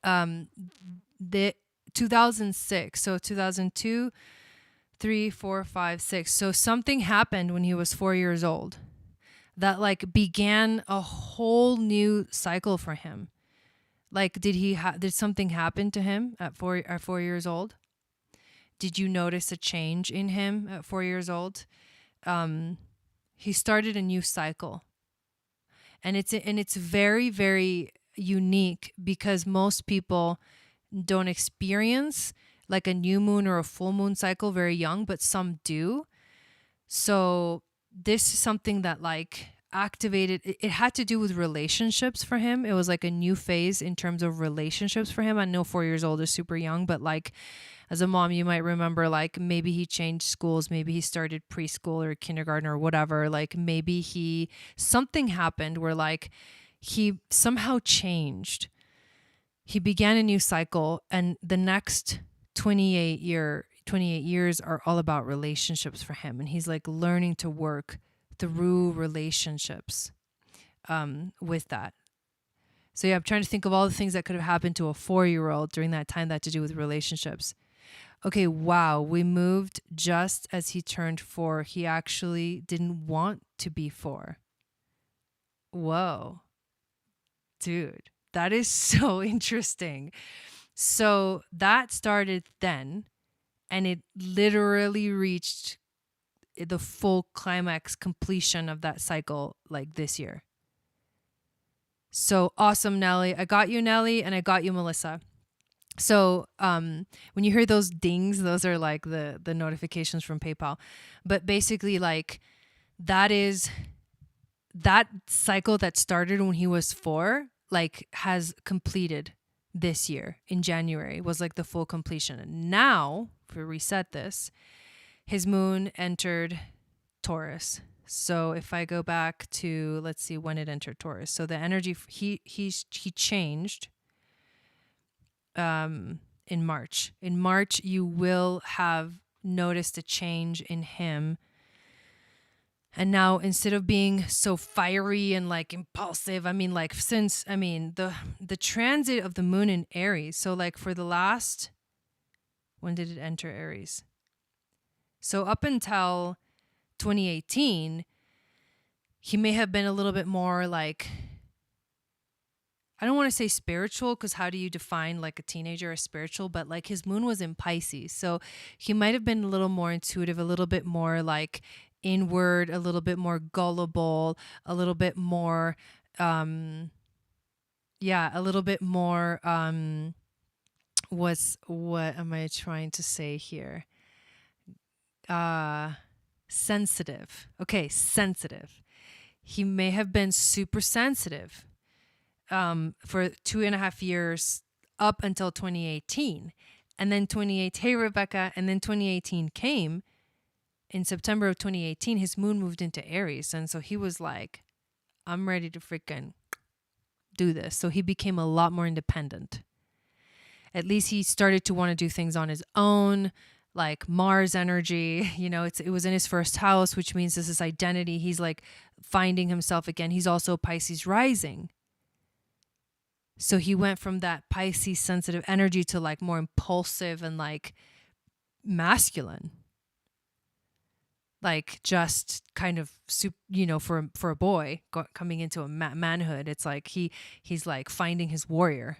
the 2006, so 2002, 3, 4, 5, 6. So something happened when he was 4 years old that like began a whole new cycle for him. Like, did something happen to him at 4 years old? Did you notice a change in him at 4 years old? He started a new cycle, and it's very, very unique because most people don't experience like a new moon or a full moon cycle very young, but some do. So this is something that like activated, it had to do with relationships for him. It was like a new phase in terms of relationships for him. I know 4 years old is super young, but like as a mom, you might remember like maybe he changed schools, maybe he started preschool or kindergarten or whatever. Like maybe something happened where like he somehow changed. He began a new cycle, and the next 28 years are all about relationships for him. And he's like learning to work through relationships with that. So yeah, I'm trying to think of all the things that could have happened to a 4-year-old during that time that had to do with relationships. Okay, wow, we moved just as he turned 4. He actually didn't want to be 4. Whoa, dude, that is so interesting. So that started then, and it literally reached the full climax completion of that cycle like this year. So awesome, Nelly. I got you, Nelly, and I got you, Melissa. So when you hear those dings, those are like the notifications from PayPal. But basically like that cycle that started when he was 4, like has completed this year in January, was like the full completion. And now, if we reset this, his moon entered Taurus. So if I go back to, let's see when it entered Taurus. So the energy, he changed in March. In March, you will have noticed a change in him. And now instead of being so fiery and like impulsive, I mean, like since, I mean, the transit of the moon in Aries. So like for the last, when did it enter Aries? So up until 2018, he may have been a little bit more like, I don't want to say spiritual, because how do you define like a teenager as spiritual? But like his moon was in Pisces. So he might have been a little more intuitive, a little bit more like inward, a little bit more gullible, a little bit more, a little bit more, what am I trying to say here? Sensitive. Okay, sensitive. He may have been super sensitive for 2.5 years up until 2018. And then hey, Rebecca, and then 2018 came. In September of 2018, his moon moved into Aries. And so he was like, I'm ready to freaking do this. So he became a lot more independent. At least he started to want to do things on his own, like Mars energy. You know, it was in his first house, which means this is identity. He's like finding himself again. He's also Pisces rising. So he went from that Pisces sensitive energy to like more impulsive and like masculine. Like just kind of, you know, for a boy coming into a manhood, it's like he's like finding his warrior.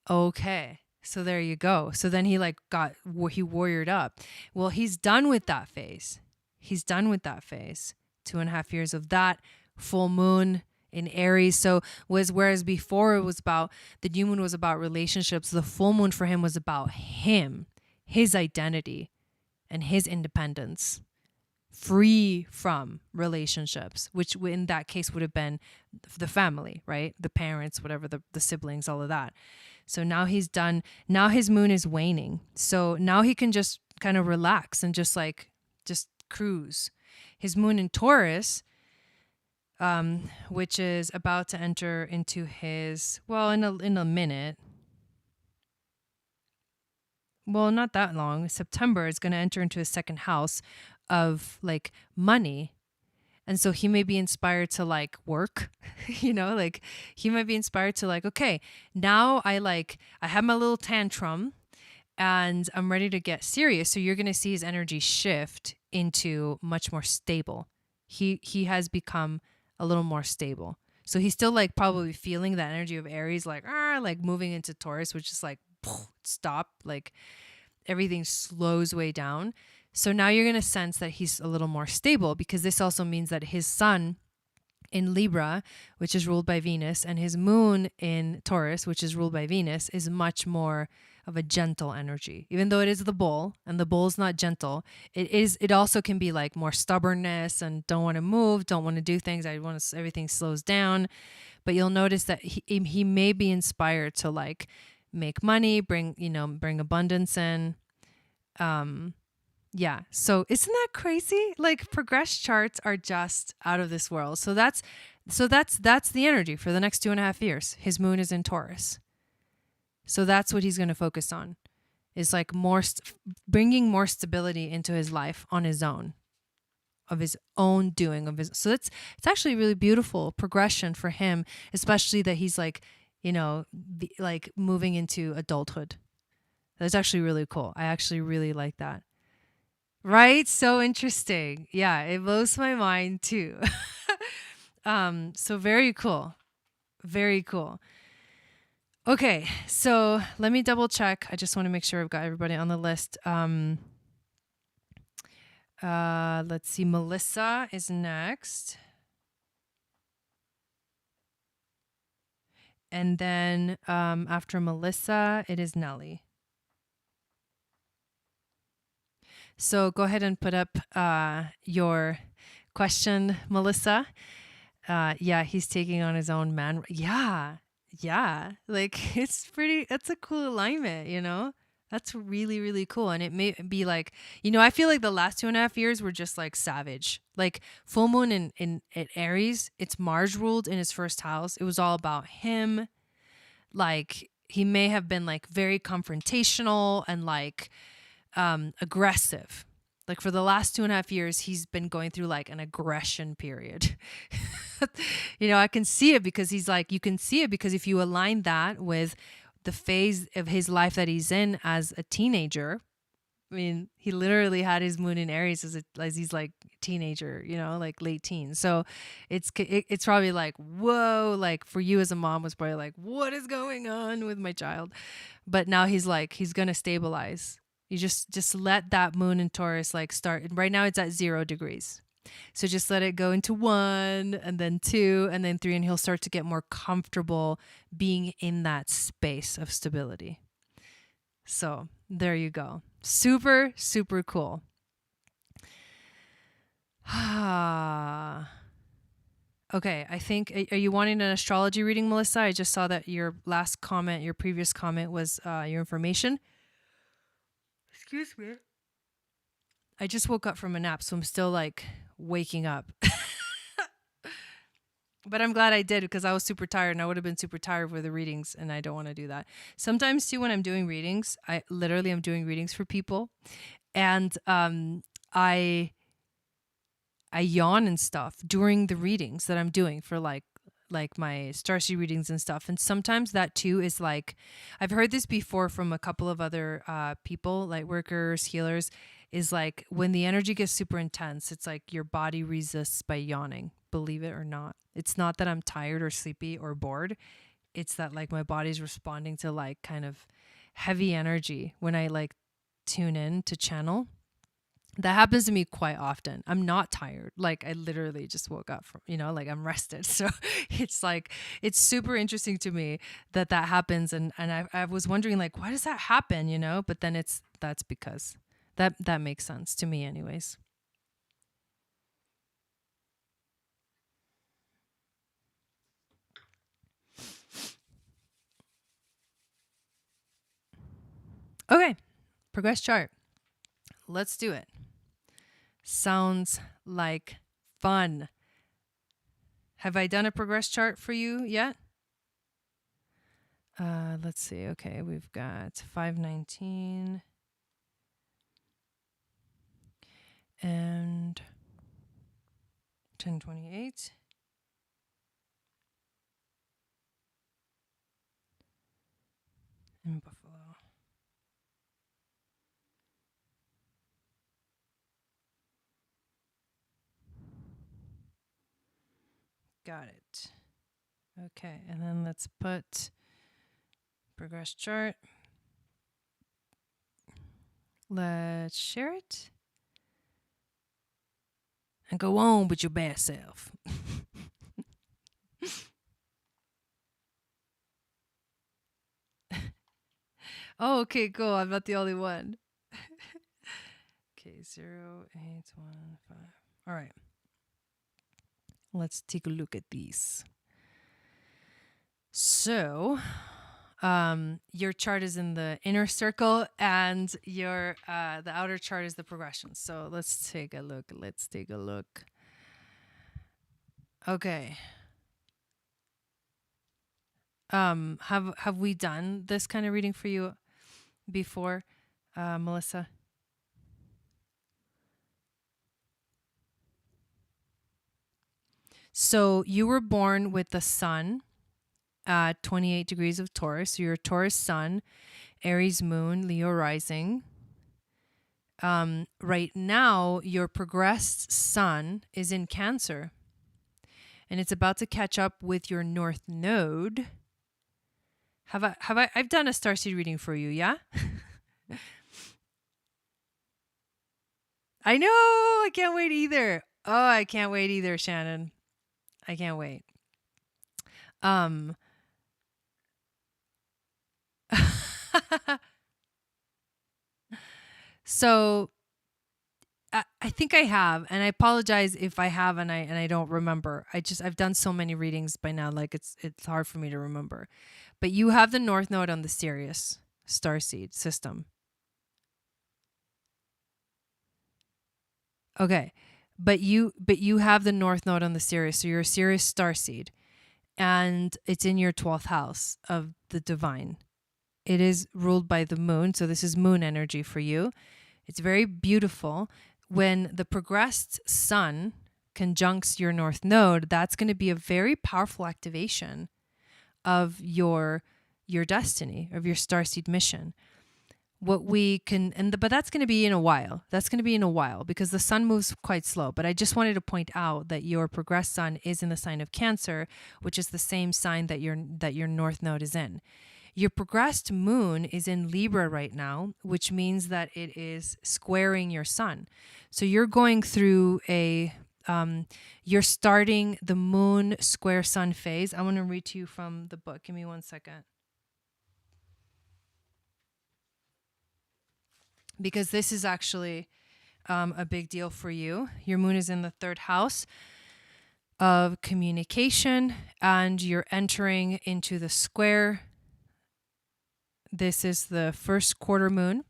Okay, so there you go. So then he warriored up. Well, he's done with that phase. 2.5 years of that full moon in Aries. So whereas before it was about, the new moon was about relationships, the full moon for him was about him, his identity, and his independence, free from relationships, which in that case would have been the family, right? The parents, whatever, the siblings, all of that. So now he's done. Now his moon is waning. So now he can just kind of relax and just cruise. His moon in Taurus, which is about to enter into his, well, in a minute. Well, not that long. September is going to enter into his second house of like money. And so he may be inspired to like work, like he might be inspired to like, okay, now I have my little tantrum and I'm ready to get serious. So you're going to see his energy shift into much more stable. He has become a little more stable. So he's still like probably feeling that energy of Aries, like moving into Taurus, which is like stop, like everything slows way down. So now you're going to sense that he's a little more stable, because this also means that his sun in Libra, which is ruled by Venus, and his moon in Taurus, which is ruled by Venus, is much more of a gentle energy. Even though it is the bull, and the bull is not gentle, it also can be like more stubbornness and don't want to move, don't want to do things. Everything slows down. But you'll notice that he may be inspired to like make money, bring abundance in. Yeah. So isn't that crazy? Like progress charts are just out of this world. So that's the energy for the next 2.5 years. His moon is in Taurus. So that's what he's going to focus on, is like bringing more stability into his life on his own, of his own doing, so it's actually a really beautiful progression for him, especially that he's like, like moving into adulthood. That's actually really cool. I actually really like that. Right? So interesting. Yeah, it blows my mind too. So very cool. Very cool. Okay, so let me double check. I just want to make sure I've got everybody on the list. Let's see. Melissa is next. And then after Melissa, it is Nelly. So go ahead and put up your question, Melissa. Yeah, he's taking on his own man. Yeah. Like it's a cool alignment, That's really, really cool. And it may be like, I feel like the last 2.5 years were just like savage. Like full moon in Aries, it's Mars ruled in his first house. It was all about him. Like he may have been like very confrontational and like aggressive. Like for the last 2.5 years, he's been going through like an aggression period. I can see it because you can see it because if you align that with the phase of his life that he's in as a teenager, I mean, he literally had his moon in Aries as he's like a teenager, like late teens. So it's probably like, whoa, like for you as a mom was probably like, what is going on with my child? But now he's going to stabilize. You just let that moon in Taurus like start. Right now it's at 0 degrees. So just let it go into 1 and then 2 and then 3, and he'll start to get more comfortable being in that space of stability. So there you go. Super, super cool. Okay, I think, are you wanting an astrology reading, Melissa? I just saw that your previous comment was your information. Excuse me. I just woke up from a nap, so I'm still like waking up. But I'm glad I did, because I was super tired and I would have been super tired with the readings, and I don't want to do that. Sometimes too, when I'm doing readings, I'm doing readings for people, and I yawn and stuff during the readings that I'm doing for like my STARSEED readings and stuff. And sometimes that too is like, I've heard this before from a couple of other people, light workers, healers, is like when the energy gets super intense, it's like your body resists by yawning, believe it or not. It's not that I'm tired or sleepy or bored. It's that like my body's responding to like kind of heavy energy when I like tune in to channel. That happens to me quite often. I'm not tired. Like I literally just woke up from, like I'm rested. So it's like, it's super interesting to me that happens. And I was wondering like, why does that happen? But then that's because that makes sense to me anyways. Okay, progress chart. Let's do it. Sounds like fun. Have I done a progress chart for you yet? Let's see. Okay, we've got 519 and 1028. In Buffalo. Got it. Okay, and then let's put progress chart. Let's share it. And go on with your bad self. Oh, okay, cool. I'm not the only one. Okay, 0815. All right. Let's take a look at these. So, your chart is in the inner circle, and your the outer chart is the progression. So let's take a look. Okay. Have we done this kind of reading for you before, Melissa? So you were born with the sun at 28 degrees of Taurus. So you're a Taurus sun, Aries moon, Leo rising. Right now, your progressed sun is in Cancer, and it's about to catch up with your North Node. I've done a starseed reading for you, yeah? I know. I can't wait either. Oh, I can't wait either, Shannon. I can't wait. So I think I have, and I apologize if I have and I don't remember. I've done so many readings by now, like it's hard for me to remember. But you have the North Node on the Sirius starseed system. Okay. But you have the North Node on the Sirius, so you're a Sirius starseed, and it's in your 12th house of the divine. It is ruled by the moon, so this is moon energy for you. It's very beautiful. When the progressed sun conjuncts your North Node, that's going to be a very powerful activation of your destiny, of your starseed mission. What we can, but that's going to be in a while. That's going to be in a while because the sun moves quite slow. But I just wanted to point out that your progressed sun is in the sign of Cancer, which is the same sign that your North Node is in. Your progressed moon is in Libra right now, which means that it is squaring your sun. So you're going through you're starting the moon square sun phase. I want to read to you from the book. Give me 1 second. Because this is actually a big deal for you. Your moon is in the 3rd house of communication, and you're entering into the square. This is the first quarter moon.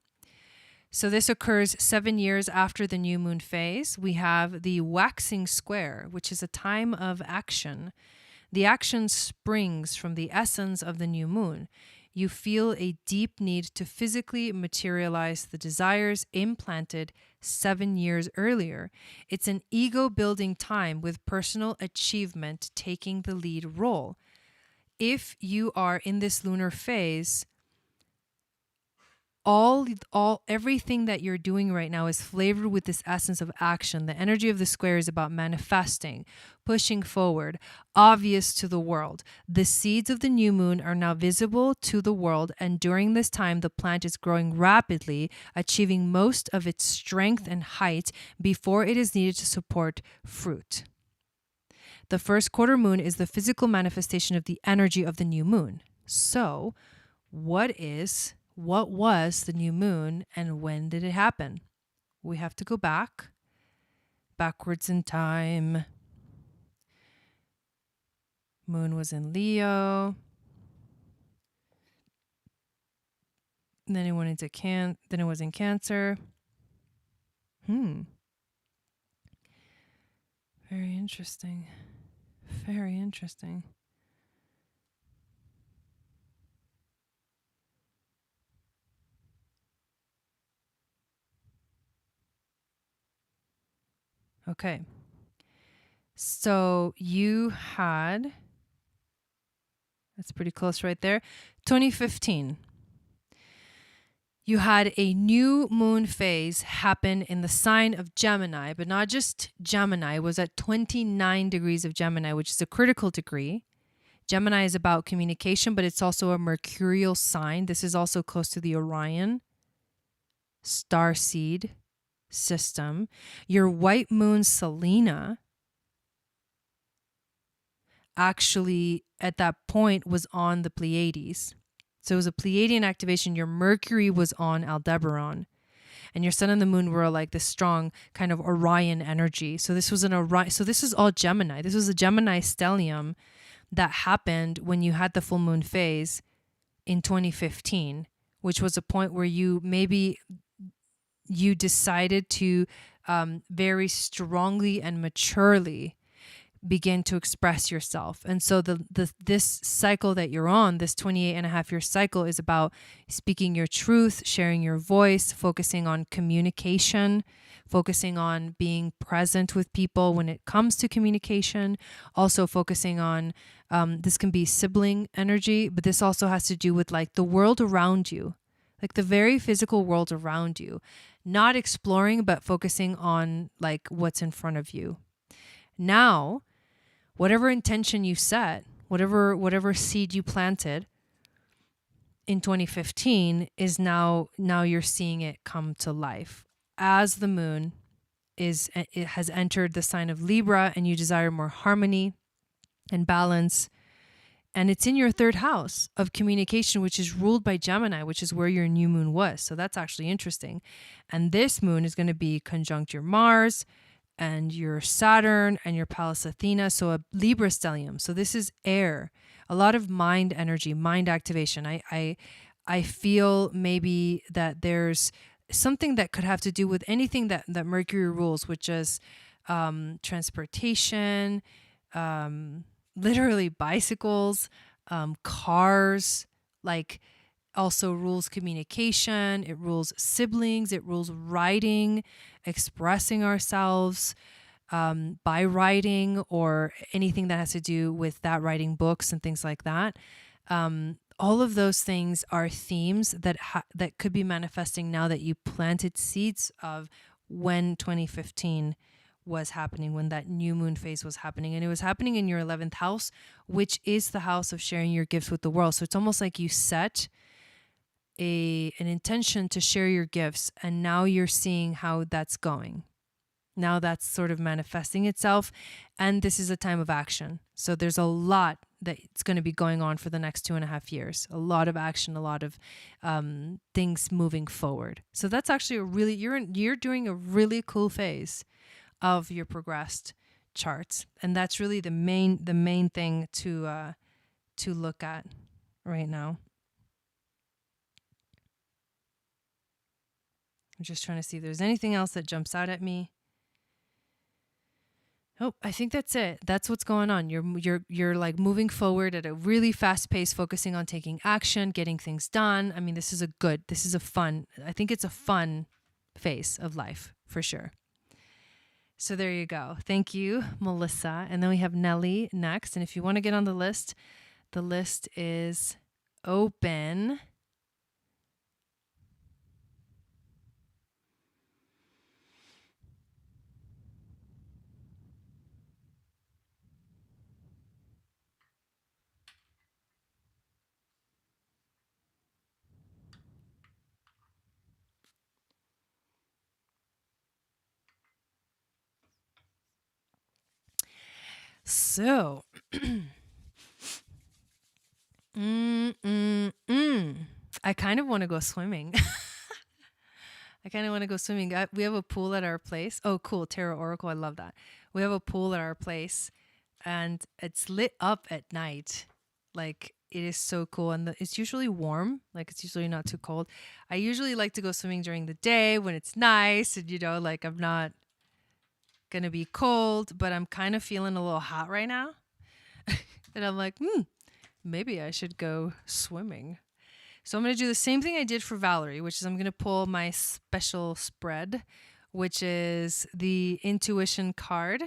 So this occurs 7 years after the new moon phase. We have the waxing square, which is a time of action. The action springs from the essence of the new moon. You feel a deep need to physically materialize the desires implanted 7 years earlier. It's an ego-building time with personal achievement taking the lead role. If you are in this lunar phase, everything that you're doing right now is flavored with this essence of action. The energy of the square is about manifesting, pushing forward, obvious to the world. The seeds of the new moon are now visible to the world, and during this time, the plant is growing rapidly, achieving most of its strength and height before it is needed to support fruit. The first quarter moon is the physical manifestation of the energy of the new moon. So, what was the new moon, and when did it happen? We have to go backwards in time. Moon was in Leo. Then it went into then it was in Cancer. Very interesting. Very interesting. Okay. So you had, that's pretty close right there, 2015. You had a new moon phase happen in the sign of Gemini, but not just Gemini. It was at 29 degrees of Gemini, which is a critical degree. Gemini is about communication, but it's also a mercurial sign. This is also close to the Orion STARSEED system. Your white moon Selena actually at that point was on the Pleiades. So it was a Pleiadian activation. Your Mercury was on Aldebaran, and your sun and the moon were like this strong kind of Orion energy. So this was an Orion. So this is all Gemini. This was a Gemini stellium that happened when you had the full moon phase in 2015, which was a point where you decided to very strongly and maturely begin to express yourself. And so this cycle that you're on, this 28.5-year cycle, is about speaking your truth, sharing your voice, focusing on communication, focusing on being present with people when it comes to communication, also focusing on, this can be sibling energy, but this also has to do with like the world around you, like the very physical world around you, not exploring, but focusing on like what's in front of you. Now, whatever intention you set, whatever seed you planted in 2015 is now you're seeing it come to life as the moon it has entered the sign of Libra, and you desire more harmony and balance. And it's in your third house of communication, which is ruled by Gemini, which is where your new moon was. So that's actually interesting. And this moon is going to be conjunct your Mars and your Saturn and your Pallas Athena. So a Libra stellium. So this is air, a lot of mind energy, mind activation. I feel maybe that there's something that could have to do with anything that Mercury rules, which is transportation, literally bicycles, cars, like also rules communication, it rules siblings, it rules writing, expressing ourselves by writing, or anything that has to do with that, writing books and things like that. All of those things are themes that that could be manifesting now that you planted seeds of when 2015 was happening, when that new moon phase was happening. And it was happening in your 11th house, which is the house of sharing your gifts with the world. So it's almost like you set an intention to share your gifts, and now you're seeing how that's going. Now that's sort of manifesting itself, and this is a time of action. So there's a lot that's going to be going on for the next 2.5 years. A lot of action, a lot of things moving forward. So that's actually you're doing a really cool phase of your progressed charts, and that's really the main thing to look at right now. I'm just trying to see if there's anything else that jumps out at me. Oh, I think that's it. That's what's going on. You're like moving forward at a really fast pace, focusing on taking action, getting things done. I mean, I think it's a fun phase of life for sure. So there you go. Thank you, Melissa. And then we have Nelly next. And if you want to get on the list is open. So, I kind of want to go swimming. We have a pool at our place. Oh, cool. Tarot Oracle. I love that. We have a pool at our place, and it's lit up at night. Like, it is so cool. And it's usually warm, like it's usually not too cold. I usually like to go swimming during the day when it's nice and, like I'm not going to be cold, but I'm kind of feeling a little hot right now. And I'm like, maybe I should go swimming. So I'm going to do the same thing I did for Valerie, which is I'm going to pull my special spread, which is the intuition card,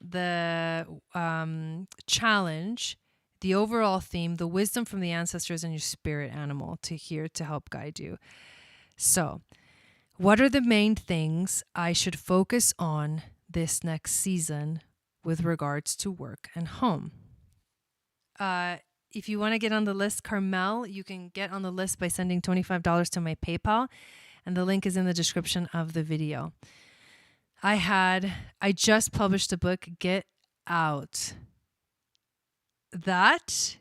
the challenge, the overall theme, the wisdom from the ancestors, and your spirit animal to help guide you. So what are the main things I should focus on this next season with regards to work and home? If you want to get on the list, Carmel, you can get on the list by sending $25 to my PayPal, and the link is in the description of the video. I just published a book, Get Out. That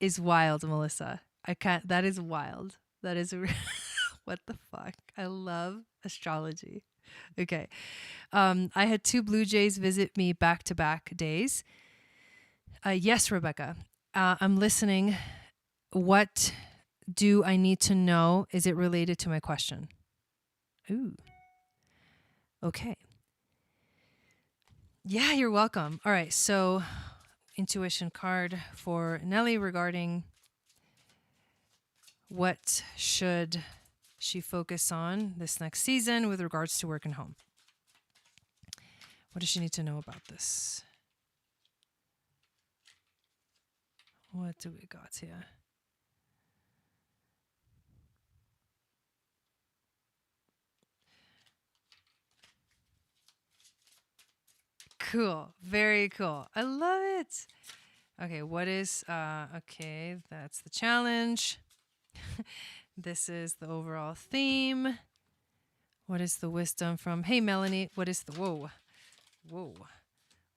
is wild, Melissa. That is wild. That is, what the fuck? I love astrology. Okay. I had 2 Blue Jays visit me back-to-back days. Yes, Rebecca. I'm listening. What do I need to know? Is it related to my question? Ooh. Okay. Yeah, you're welcome. All right. So, intuition card for Nelly regarding what should she focus on this next season with regards to work and home. What does she need to know about this? What do we got here? Cool. Very cool. I love it. Okay, what is, okay, that's the challenge. This is the overall theme. What is the wisdom from, hey, Melanie, what is the, whoa.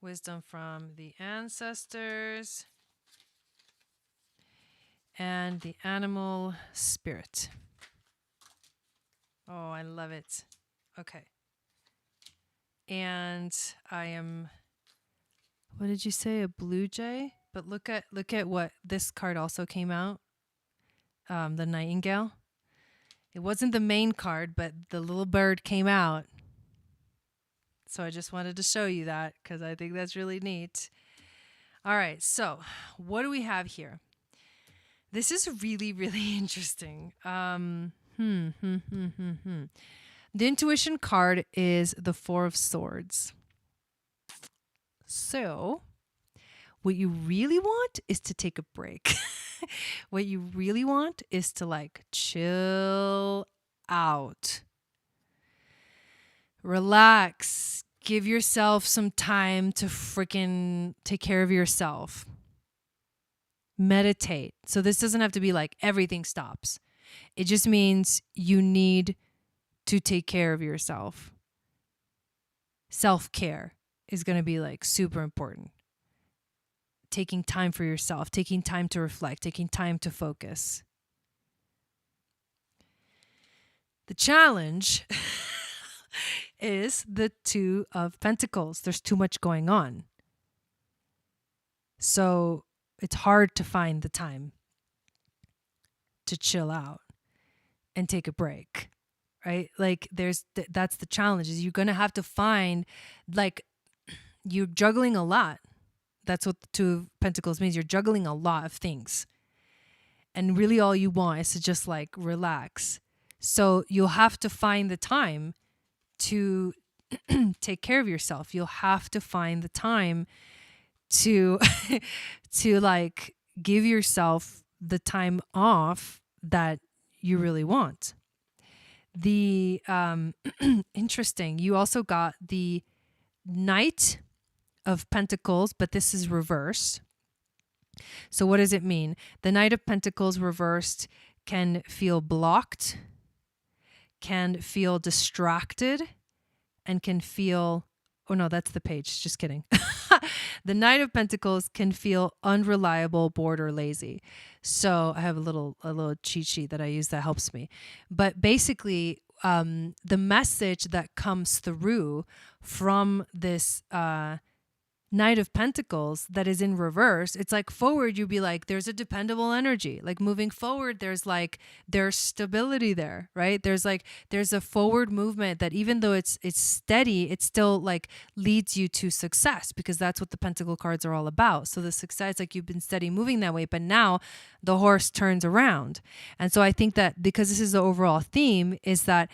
Wisdom from the ancestors and the animal spirit. Oh, I love it. Okay. And I am, what did you say? A blue jay? But look at what this card also came out. The nightingale. It wasn't the main card, but the little bird came out. So I just wanted to show you that because I think that's really neat. All right. So what do we have here? This is really, really interesting. The intuition card is the 4 of Swords. So what you really want is to take a break. What you really want is to like chill out. Relax. Give yourself some time to freaking take care of yourself. Meditate. So this doesn't have to be like everything stops. It just means you need to take care of yourself. Self-care is going to be like super important. Taking time for yourself, taking time to reflect, taking time to focus. The challenge is the 2 of Pentacles. There's too much going on. So it's hard to find the time to chill out and take a break, right? Like that's the challenge is you're going to have to find, like, you're juggling a lot. That's what the 2 of Pentacles means. You're juggling a lot of things. And really all you want is to just like relax. So you'll have to find the time to take care of yourself. You'll have to find the time to like give yourself the time off that you really want. The interesting, you also got the Knight of Pentacles, but this is reversed. So what does it mean? The Knight of Pentacles reversed can feel blocked, can feel distracted, and can feel, oh no, that's the page, just kidding. The Knight of Pentacles can feel unreliable, bored, or lazy. So I have a little cheat sheet that I use that helps me. But basically, the message that comes through from this Knight of Pentacles that is in reverse, it's like forward, you'd be like, there's a dependable energy. Like moving forward, there's stability there, right? There's a forward movement that even though it's steady, it still like leads you to success, because that's what the Pentacle cards are all about. So the success, like you've been steady moving that way, but now the horse turns around. And so I think that because this is the overall theme, is that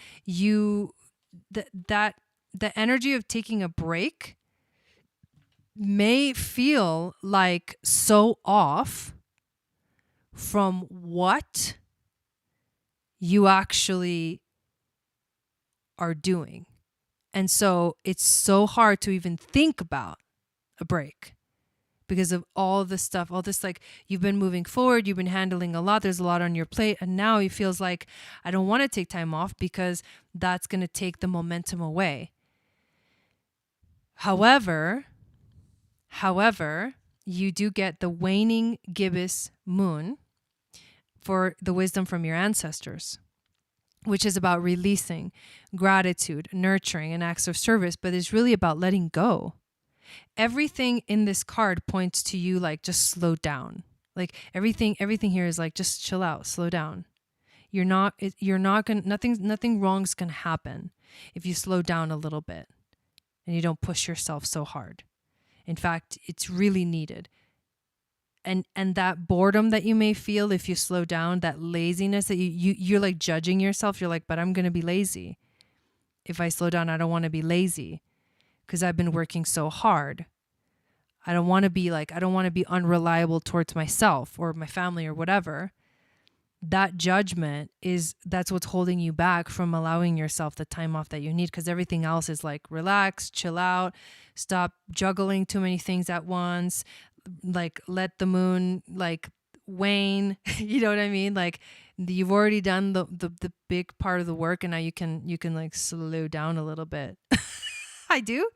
that the energy of taking a break may feel like so off from what you actually are doing. And so it's so hard to even think about a break because of all this stuff, all this, like you've been moving forward, you've been handling a lot, there's a lot on your plate. And now it feels like I don't want to take time off because that's going to take the momentum away. However, you do get the waning gibbous moon for the wisdom from your ancestors, which is about releasing, gratitude, nurturing, and acts of service, but it's really about letting go. Everything in this card points to you like just slow down. Like everything here is like just chill out, slow down. Nothing wrong's gonna happen if you slow down a little bit and you don't push yourself so hard. In fact, it's really needed. And that boredom that you may feel if you slow down, that laziness that you're like judging yourself. You're like, but I'm going to be lazy. If I slow down, I don't want to be lazy because I've been working so hard. I don't want to be unreliable towards myself or my family or whatever. That judgment that's what's holding you back from allowing yourself the time off that you need, because everything else is like relax, chill out, stop juggling too many things at once, like let the moon like wane. You know what I mean? Like you've already done the big part of the work, and now you can like slow down a little bit. I do.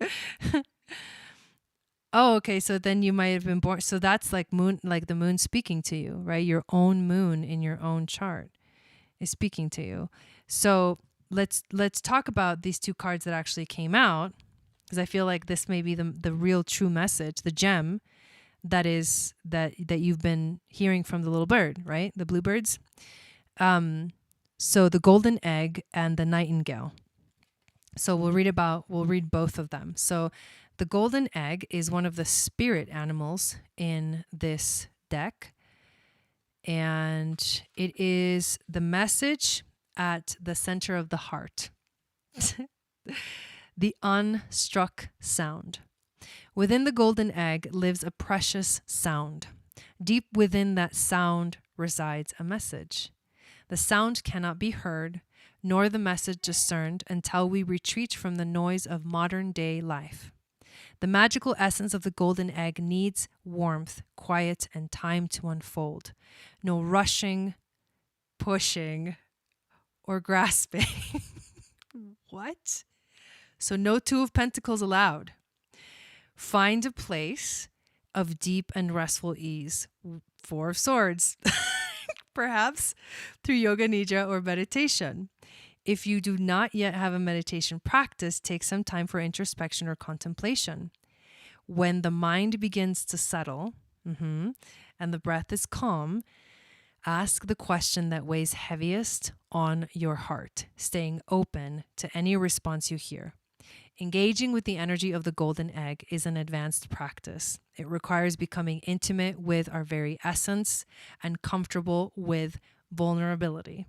Oh, okay. So then you might have been born. So that's like moon, like the moon speaking to you, right? Your own moon in your own chart is speaking to you. So let's talk about these two cards that actually came out, because I feel like this may be the real true message, the gem that you've been hearing from the little bird, right? The bluebirds. So the golden egg and the nightingale. So we'll read both of them. So the golden egg is one of the spirit animals in this deck, and it is the message at the center of the heart. The unstruck sound. Within the golden egg lives a precious sound. Deep within that sound resides a message. The sound cannot be heard, nor the message discerned until we retreat from the noise of modern day life. The magical essence of the golden egg needs warmth, quiet, and time to unfold. No rushing, pushing, or grasping. What? So no Two of Pentacles allowed. Find a place of deep and restful ease. Four of Swords. Perhaps through yoga nidra or meditation. If you do not yet have a meditation practice, take some time for introspection or contemplation. When the mind begins to settle, and the breath is calm, ask the question that weighs heaviest on your heart, staying open to any response you hear. Engaging with the energy of the golden egg is an advanced practice. It requires becoming intimate with our very essence and comfortable with vulnerability.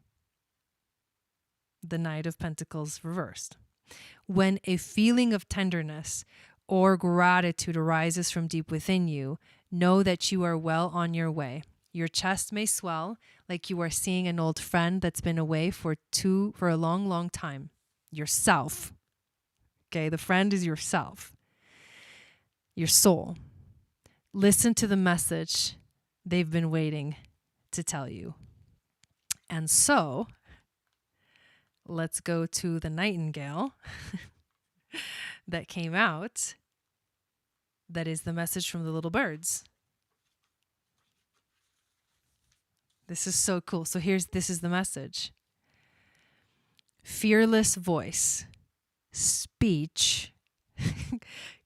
The Knight of Pentacles reversed. When a feeling of tenderness or gratitude arises from deep within you, know that you are well on your way. Your chest may swell like you are seeing an old friend that's been away for a long, long time. Yourself. Okay, the friend is yourself. Your soul. Listen to the message they've been waiting to tell you. And so, let's go to the nightingale that came out. That is the message from the little birds. This is so cool. So this is the message. Fearless voice, speech,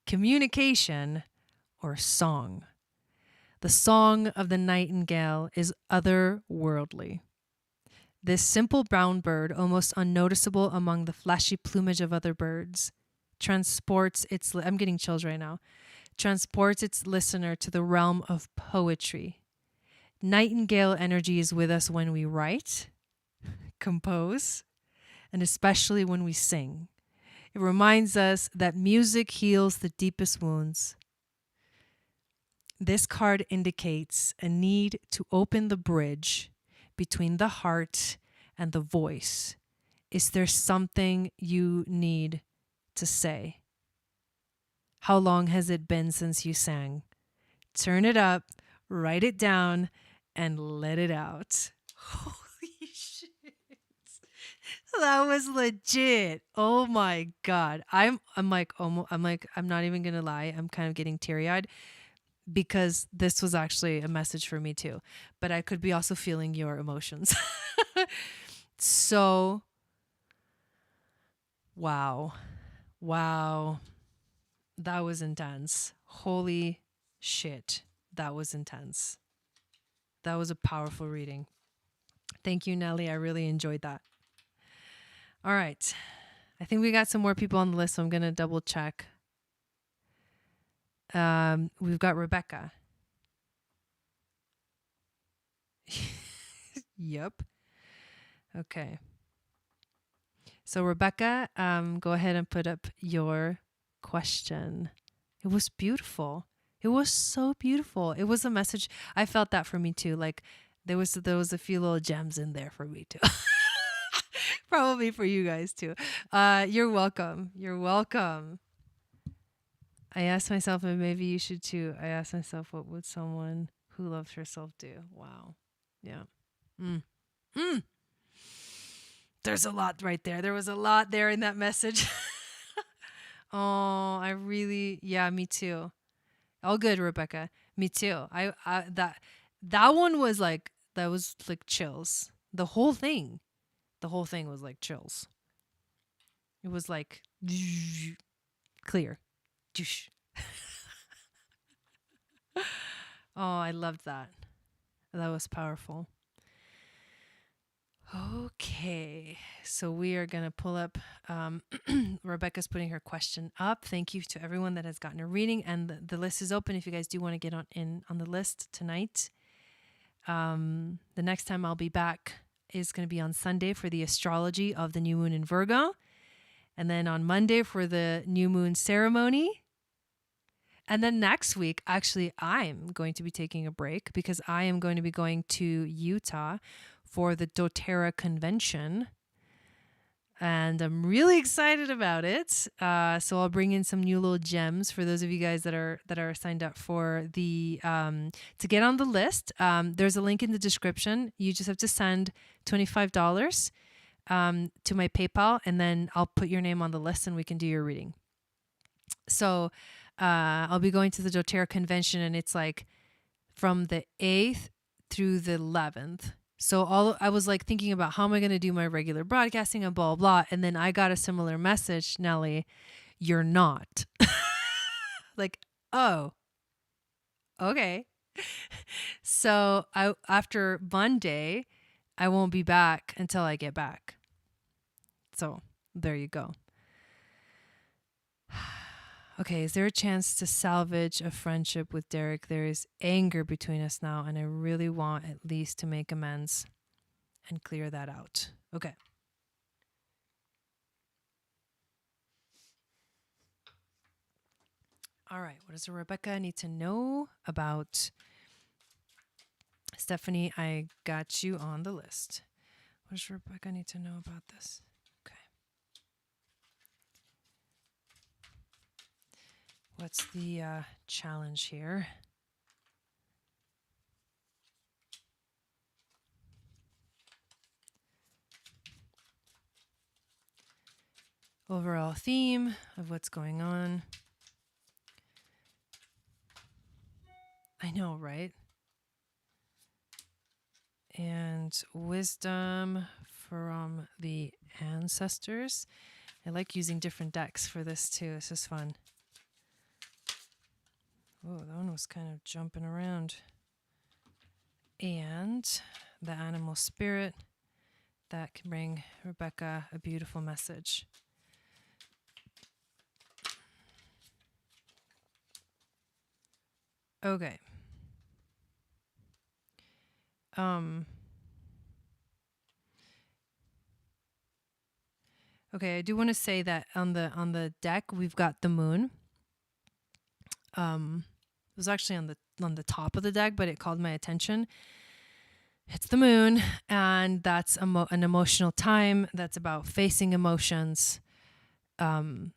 communication, or song. The song of the nightingale is otherworldly. This simple brown bird, almost unnoticeable among the flashy plumage of other birds, transports its, I'm getting chills right now, transports its listener to the realm of poetry. Nightingale energy is with us when we write, compose, and especially when we sing. It reminds us that music heals the deepest wounds. This card indicates a need to open the bridge between the heart and the voice. Is there something you need to say? How long has it been since you sang? Turn it up, write it down, and let it out. Holy shit. That was legit. Oh my God. I'm not even gonna lie. I'm kind of getting teary-eyed because this was actually a message for me too. But I could be also feeling your emotions. So, wow. Wow. That was intense. Holy shit. That was intense. That was a powerful reading. Thank you, Nelly. I really enjoyed that. All right. I think we got some more people on the list, so I'm going to double check. We've got Rebecca. Yep. Okay. So Rebecca, go ahead and put up your question. It was beautiful. It was so beautiful. It was a message. I felt that for me too. Like there was a few little gems in there for me too. Probably for you guys too. You're welcome. You're welcome. I asked myself, and maybe you should too. I asked myself, what would someone who loves herself do? Wow. Yeah. There's a lot right there. There was a lot there in that message. Oh, yeah, me too. All good, Rebecca. Me too. That one was like, that was like chills. The whole thing was like chills. It was like clear. Oh, I loved that. That was powerful. Okay, so we are going to pull up, Rebecca's putting her question up. Thank you to everyone that has gotten a reading, and the list is open if you guys do want to get on the list tonight. The next time I'll be back is going to be on Sunday for the astrology of the new moon in Virgo, and then on Monday for the new moon ceremony. And then next week, actually, I'm going to be taking a break because I am going to be going to Utah for the DOTERRA convention. And I'm really excited about it. So I'll bring in some new little gems for those of you guys that are signed up for the to get on the list. There's a link in the description. You just have to send $25 to my PayPal, and then I'll put your name on the list and we can do your reading. So I'll be going to the DOTERRA convention, and it's like from the 8th through the 11th. So I was like thinking about how am I going to do my regular broadcasting and blah, blah. And then I got a similar message, Nelly, you're not. Like, oh, okay. So after Monday, I won't be back until I get back. So there you go. Okay, is there a chance to salvage a friendship with Derek? There is anger between us now, and I really want at least to make amends and clear that out. Okay. All right, what does Rebecca need to know about Stephanie? I got you on the list. What does Rebecca need to know about this? What's the challenge here? Overall theme of what's going on. I know, right? And wisdom from the ancestors. I like using different decks for this too. This is fun. Oh, that one was kind of jumping around. And the animal spirit that can bring Rebecca a beautiful message. Okay. Okay, I do want to say that on the deck we've got the moon. It was actually on the top of the deck, but it called my attention. It's the moon, and that's an emotional time. That's about facing emotions, and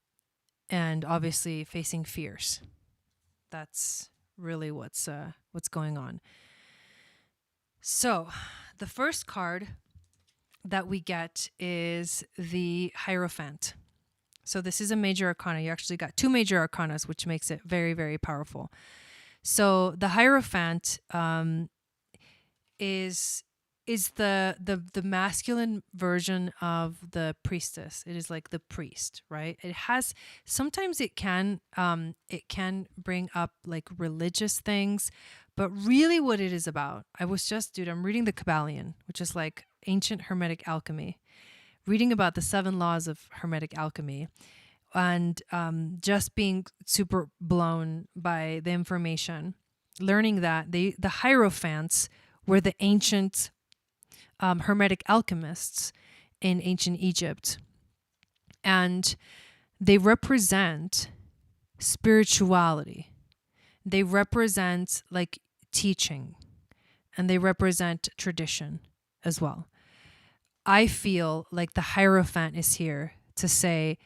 obviously facing fears. That's really what's going on. So, the first card that we get is the Hierophant. So this is a major arcana. You actually got two major arcanas, which makes it very, very powerful. So the Hierophant is the masculine version of the priestess. It is like the priest, right? It has sometimes it can bring up like religious things, but really what it is about. I'm reading the Kabbalion, which is like ancient Hermetic alchemy, reading about the 7 laws of Hermetic alchemy, and just being super blown by the information, learning that the Hierophants were the ancient Hermetic alchemists in ancient Egypt. And they represent spirituality. They represent like teaching, and they represent tradition as well. I feel like the Hierophant is here to say,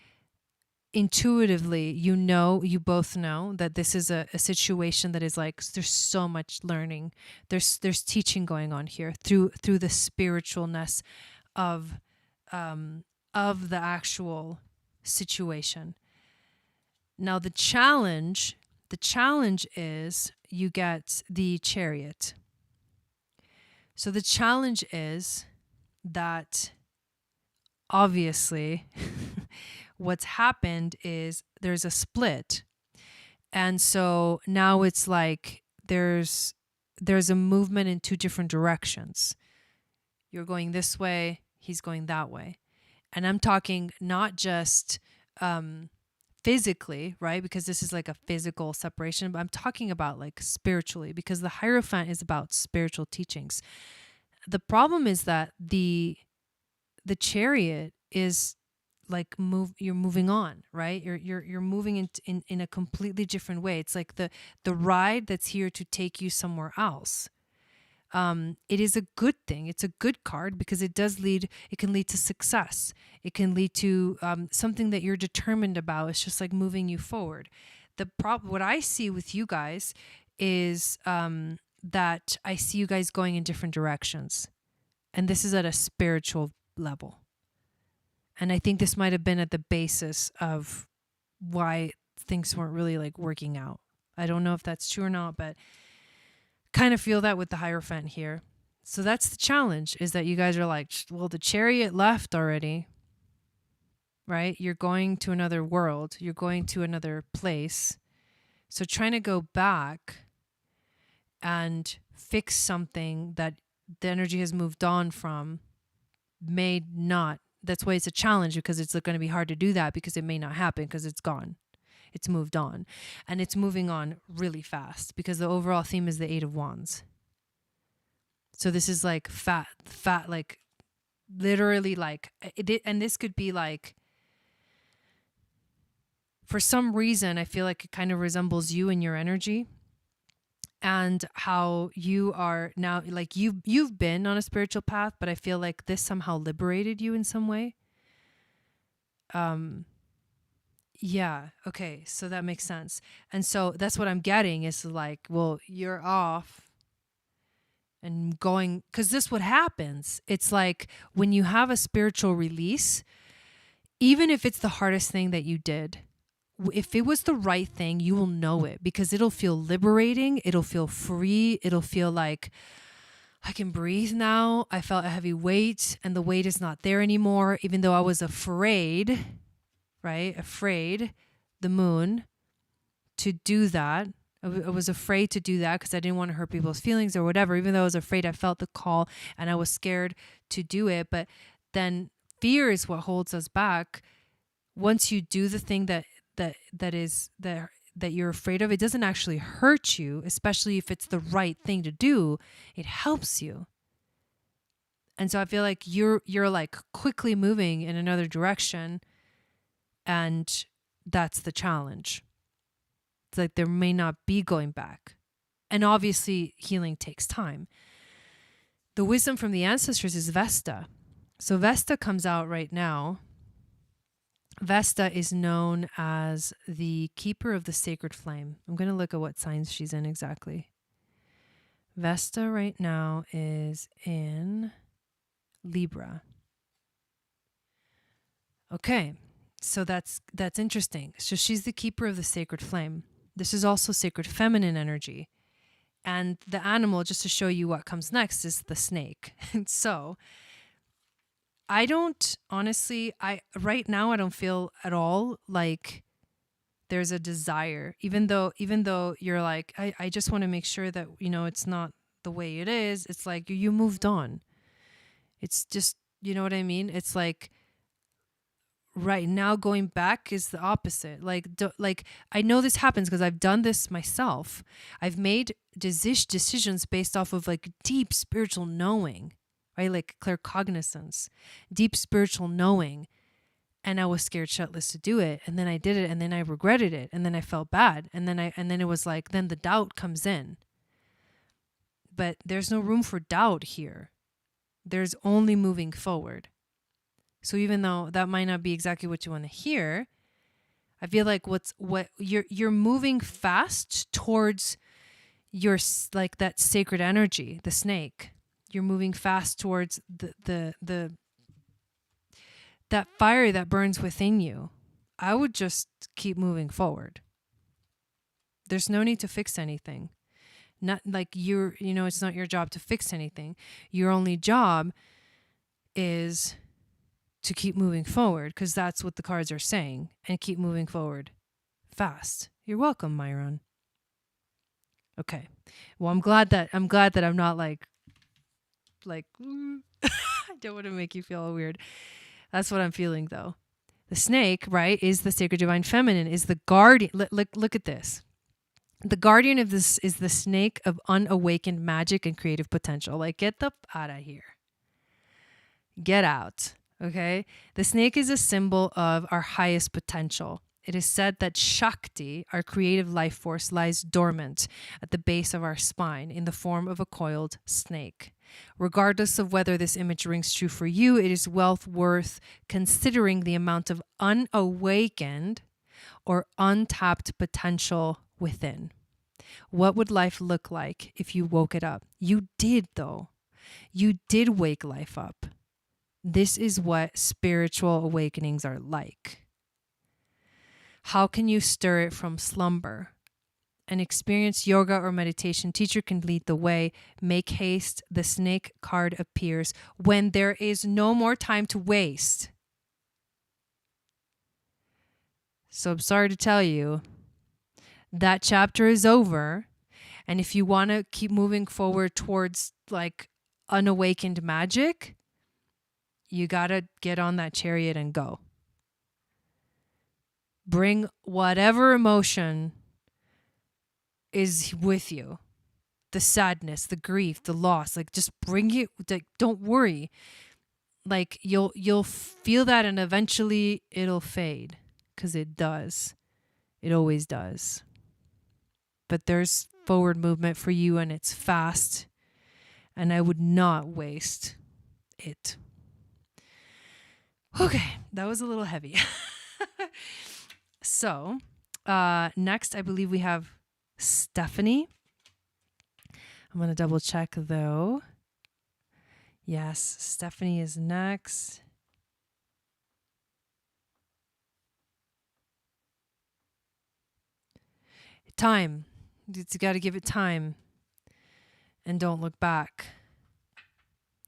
intuitively, you both know that this is a situation that is like, there's so much learning. There's teaching going on here through the spiritualness of the actual situation. Now the challenge is you get the Chariot. So the challenge is that obviously what's happened is there's a split. And so now it's like there's a movement in two different directions. You're going this way, he's going that way. And I'm talking not just physically, right? Because this is like a physical separation, but I'm talking about like spiritually, because the Hierophant is about spiritual teachings. The problem is that the Chariot is like you're moving on, right? You're moving in a completely different way. It's like the ride that's here to take you somewhere else. It is a good thing. It's a good card because it can lead to success. It can lead to something that you're determined about. It's just like moving you forward. What I see with you guys is that I see you guys going in different directions. And this is at a spiritual level. And I think this might have been at the basis of why things weren't really like working out. I don't know if that's true or not, but kind of feel that with the Hierophant here. So that's the challenge, is that you guys are like, well, the Chariot left already, right? You're going to another world. You're going to another place. So trying to go back and fix something that the energy has moved on from may not. That's why it's a challenge, because it's going to be hard to do that, because it may not happen because it's gone. It's moved on, and it's moving on really fast, because the overall theme is the 8 of Wands. So this is like fat, like literally like it, and this could be like, for some reason, I feel like it kind of resembles you and your energy, and how you are now, like you've been on a spiritual path, but I feel like this somehow liberated you in some way. Yeah. Okay. So that makes sense. And so that's what I'm getting is like, well, you're off and going, because this what happens. It's like when you have a spiritual release, even if it's the hardest thing that you did, if it was the right thing, you will know it, because it'll feel liberating. It'll feel free. It'll feel like I can breathe now. I felt a heavy weight, and the weight is not there anymore, even though I was afraid, right? Afraid, the moon, to do that. I was afraid to do that because I didn't want to hurt people's feelings or whatever. Even though I was afraid, I felt the call and I was scared to do it. But then fear is what holds us back. Once you do the thing that you're afraid of, it doesn't actually hurt you, especially if it's the right thing to do. It helps you. And so I feel like you're like quickly moving in another direction, and that's the challenge. It's like there may not be going back. And obviously healing takes time. The wisdom from the ancestors is Vesta. So Vesta comes out right now. Vesta is known as the keeper of the sacred flame. I'm going to look at what signs she's in exactly. Vesta right now is in Libra. Okay, so that's interesting. So she's the keeper of the sacred flame. This is also sacred feminine energy. And the animal, just to show you what comes next, is the snake. And so I don't, honestly, right now I don't feel at all like there's a desire, even though you're like, I just want to make sure that, it's not the way it is. It's like you moved on. It's just, you know what I mean? It's like right now going back is the opposite. Like I know this happens because I've done this myself. I've made decisions based off of like deep spiritual knowing, right? Like claircognizance, deep spiritual knowing. And I was scared shitless to do it. And then I did it, and then I regretted it. And then I felt bad. And then it was like, then the doubt comes in. But there's no room for doubt here. There's only moving forward. So even though that might not be exactly what you want to hear, I feel like you're moving fast towards your, like, that sacred energy, the snake. You're moving fast towards the that fire that burns within you. I would just keep moving forward. There's no need to fix anything. Not like it's not your job to fix anything. Your only job is to keep moving forward, because that's what the cards are saying, and keep moving forward fast. You're welcome, Myron. Okay. Well, I'm glad that I'm not like I don't want to make you feel weird. That's what I'm feeling though. The snake, right, is the sacred divine feminine, is the guardian. Look at this. The guardian of this is the snake of unawakened magic and creative potential. Like, get the out of here. Get out. Okay. The snake is a symbol of our highest potential. It is said that Shakti, our creative life force, lies dormant at the base of our spine in the form of a coiled snake. Regardless of whether this image rings true for you, it is well worth considering the amount of unawakened or untapped potential within. What would life look like if you woke it up? You did, though. You did wake life up. This is what spiritual awakenings are like. How can you stir it from slumber? An experienced yoga or meditation teacher can lead the way. Make haste. The snake card appears when there is no more time to waste. So I'm sorry to tell you, that chapter is over. And if you want to keep moving forward towards like unawakened magic, you got to get on that chariot and go. Bring whatever emotion is with you. The sadness, the grief, the loss, like just bring it, like, don't worry. Like you'll feel that, and eventually it'll fade, because it does. It always does. But there's forward movement for you, and it's fast, and I would not waste it. Okay, that was a little heavy. So, next I believe we have Stephanie. I'm going to double check though. Yes, Stephanie is next. Time. You got to give it time. And don't look back.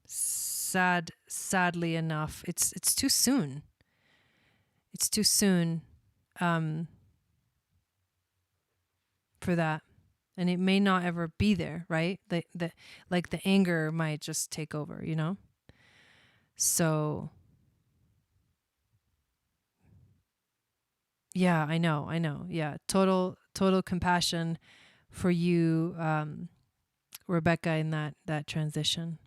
Sadly enough, it's too soon. It's too soon for that. And it may not ever be there, right? Like the anger might just take over, you know? So yeah, I know. Yeah. Total compassion for you, Rebecca, in that transition.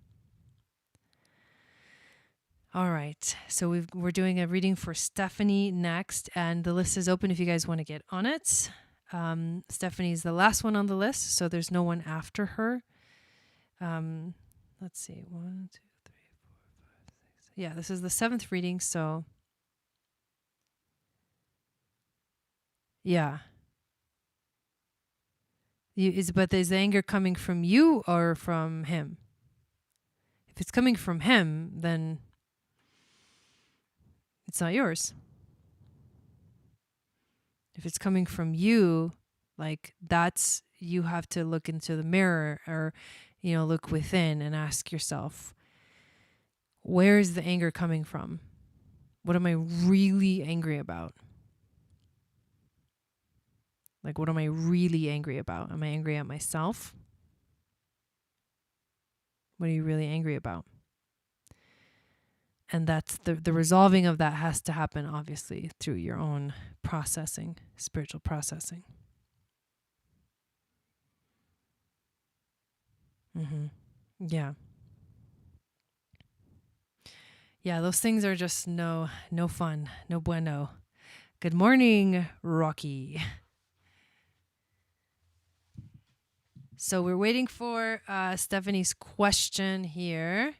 All right. So we're doing a reading for Stephanie next, and the list is open if you guys want to get on it. Stephanie's the last one on the list, so there's no one after her. Let's see. 1, 2, 3, 4, 5, 6. Yeah, this is the 7th reading, so yeah. But is the anger coming from you or from him? If it's coming from him, then it's not yours. If it's coming from you, like that's, you have to look into the mirror or, look within and ask yourself, where is the anger coming from? What am I really angry about? Like, what am I really angry about? Am I angry at myself? What are you really angry about? And that's the resolving of that has to happen, obviously, through your own processing, spiritual processing. Yeah. Yeah, those things are just no fun, no bueno. Good morning, Rocky. So we're waiting for Stephanie's question here.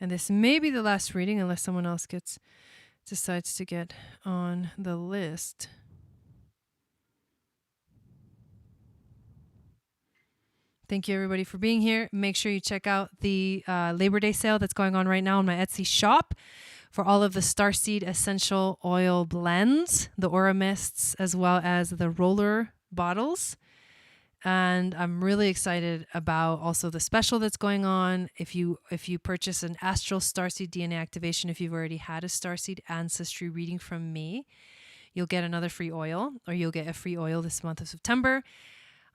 And this may be the last reading unless someone else decides to get on the list. Thank you, everybody, for being here. Make sure you check out the Labor Day sale that's going on right now on my Etsy shop for all of the Starseed essential oil blends, the aura mists, as well as the roller bottles. And I'm really excited about also the special that's going on. If you purchase an Astral Starseed DNA activation, if you've already had a Starseed ancestry reading from me, you'll get another free oil, or you'll get a free oil this month of September.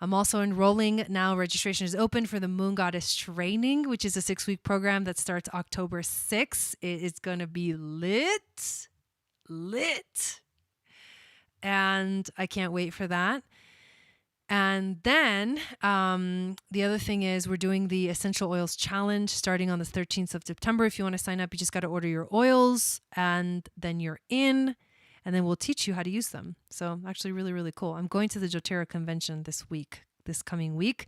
I'm also enrolling now. Registration is open for the Moon Goddess Training, which is a 6-week program that starts October 6th. It is going to be lit. And I can't wait for that. And then the other thing is we're doing the Essential Oils Challenge starting on the 13th of September. If you want to sign up, you just got to order your oils and then you're in. And then we'll teach you how to use them. So actually really, really cool. I'm going to the DOTERRA convention this coming week.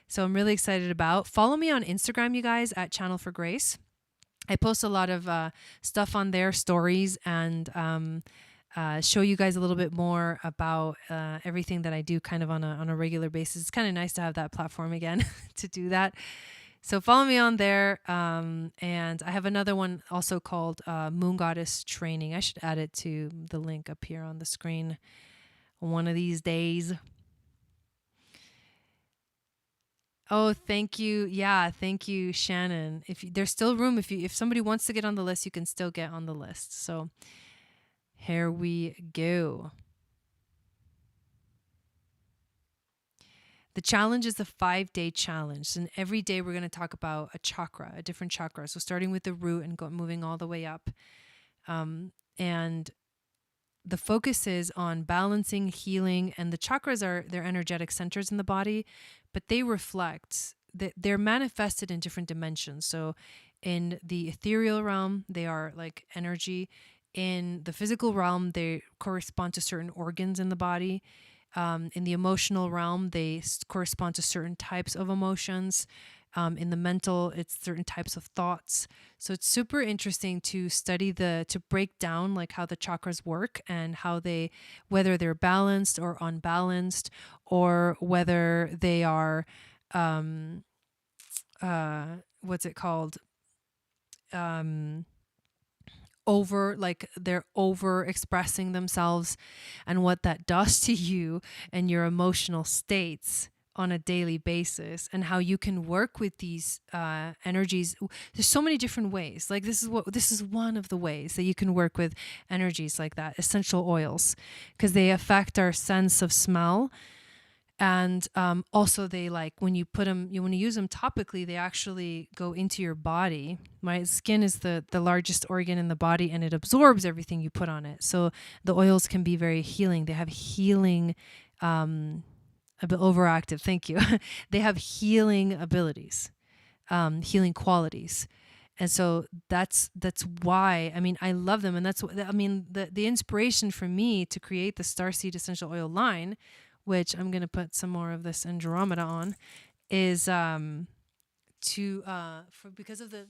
So I'm really excited about. Follow me on Instagram, you guys, at Channel for Grace. I post a lot of stuff on there, stories, and show you guys a little bit more about everything that I do kind of on a regular basis. It's kind of nice to have that platform again to do that. So follow me on there. And I have another one also called Moon Goddess Training. I should add it to the link up here on the screen one of these days. Oh, thank you. Yeah, thank you, Shannon. There's still room, if somebody wants to get on the list, you can still get on the list. So here we go. The challenge is the 5-day challenge. And every day we're going to talk about a chakra, a different chakra. So starting with the root and moving all the way up. And the focus is on balancing, healing, and the chakras they're energetic centers in the body, but they reflect, they're manifested in different dimensions. So in the ethereal realm, they are like energy. In the physical realm, they correspond to certain organs in the body. In the emotional realm, they correspond to certain types of emotions. In the mental, it's certain types of thoughts. So it's super interesting to study to break down like how the chakras work and whether they're balanced or unbalanced, or whether they are, what's it called? They're over expressing themselves, and what that does to you and your emotional states on a daily basis, and how you can work with these energies. There's so many different ways. Like this is one of the ways that you can work with energies like that, essential oils, because they affect our sense of smell. And also they, like, when you put them, when you use them topically, they actually go into your body. My skin is the largest organ in the body, and it absorbs everything you put on it. So the oils can be very healing. They have healing, a bit overactive. Thank you. They have healing abilities, healing qualities. And so that's why, I mean, I love them. And that's what, I mean, the inspiration for me to create the Starseed essential oil line, which I'm going to put some more of this Andromeda on, is because of the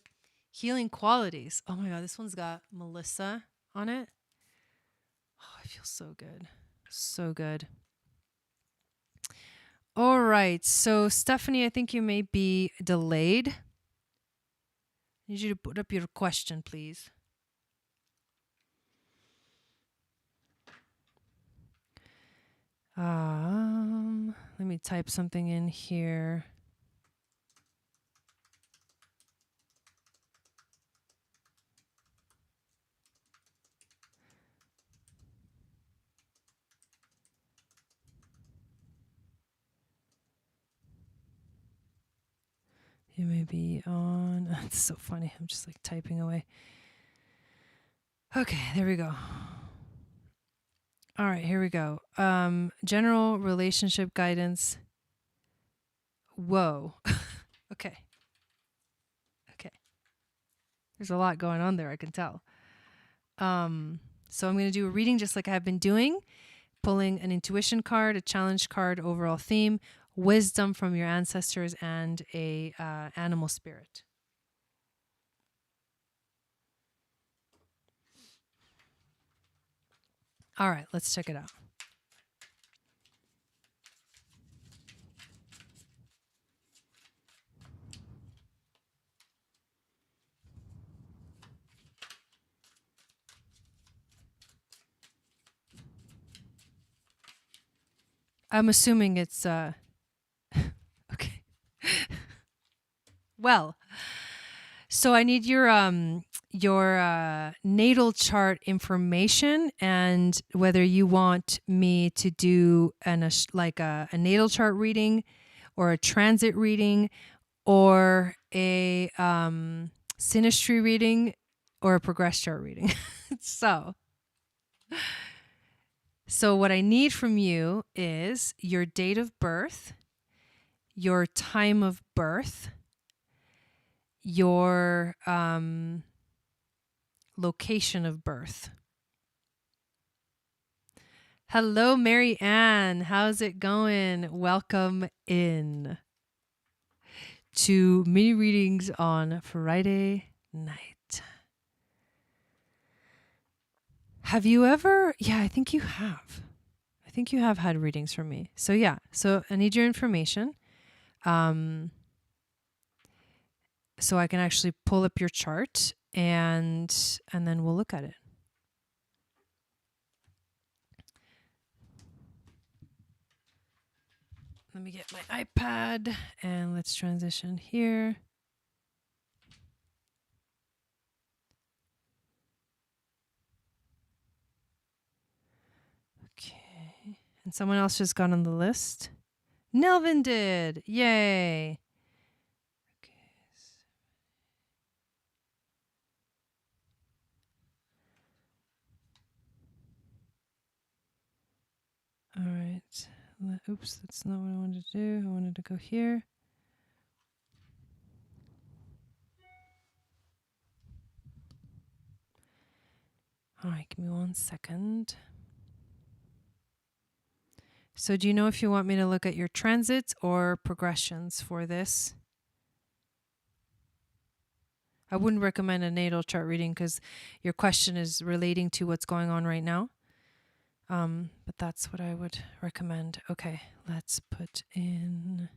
healing qualities. Oh my God, this one's got Melissa on it. Oh, I feel so good. So good. All right. So Stephanie, I think you may be delayed. I need you to put up your question, please. Let me type something in here. You may be on. It's so funny. I'm just like typing away. Okay, there we go. All right, here we go. General relationship guidance. Whoa. Okay. Okay. There's a lot going on there, I can tell. So I'm going to do a reading just like I have been doing, pulling an intuition card, a challenge card, overall theme, wisdom from your ancestors, and a animal spirit. All right, let's check it out. I'm assuming it's okay. Well, so I need your natal chart information, and whether you want me to do a natal chart reading, or a transit reading, or a synastry reading, or a progress chart reading. So what I need from you is your date of birth, your time of birth, your location of birth. Hello, Mary Ann. How's it going? Welcome in to mini readings on Friday night. Have you ever? Yeah, I think you have. I think you have had readings from me. So yeah, so I need your information. So I can actually pull up your chart, and then we'll look at it. Let me get my iPad and let's transition here. Okay. And someone else just got on the list. Nelvin did. Yay. Okay. All right. Oops, that's not what I wanted to do. I wanted to go here. All right, give me 1 second. So do you know if you want me to look at your transits or progressions for this? I wouldn't recommend a natal chart reading because your question is relating to what's going on right now. But that's what I would recommend. Okay, let's put in.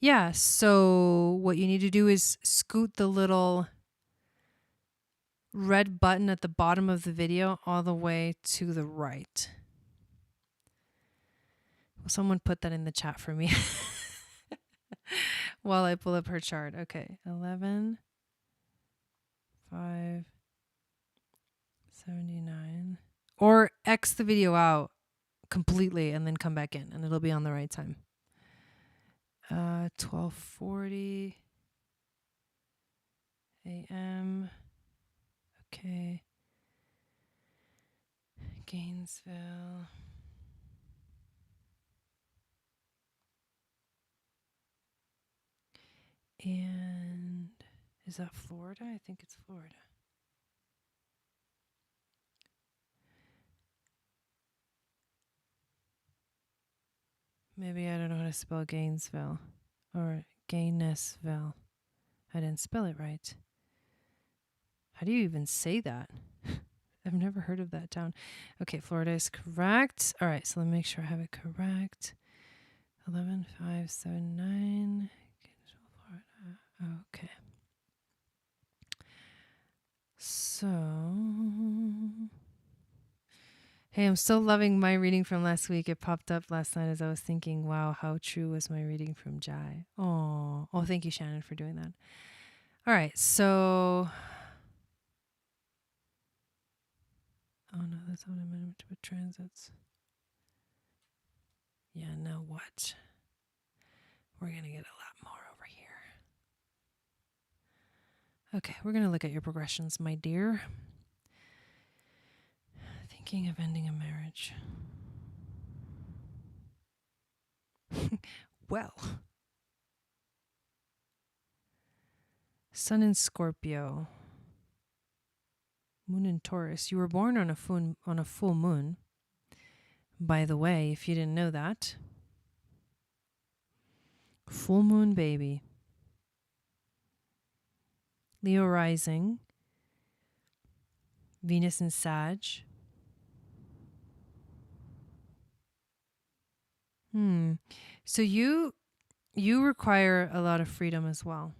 Yeah, so what you need to do is scoot the little red button at the bottom of the video all the way to the right. Someone put that in the chat for me while I pull up her chart. Okay. 11, 5, 79. Or X the video out completely and then come back in and it'll be on the right time. 12:40 a.m. Okay. Gainesville. And is that Florida? I think it's Florida. Maybe I don't know how to spell Gainesville or Gainesville. I didn't spell it right. How do you even say that? I've never heard of that town. Okay, Florida is correct. All right, so let me make sure I have it correct. 11,579. Florida. Okay. So, hey, I'm still loving my reading from last week. It popped up last night as I was thinking, wow, how true was my reading from Jai? Oh, thank you, Shannon, for doing that. All right, so, oh no, that's what I meant with transits. Yeah, now what? We're going to get a lot more over here. Okay, we're going to look at your progressions, my dear. Thinking of ending a marriage. Well, Sun in Scorpio, Moon in Taurus. You were born on a full moon. By the way, if you didn't know that, full moon baby. Leo rising, Venus in Sag. So you require a lot of freedom as well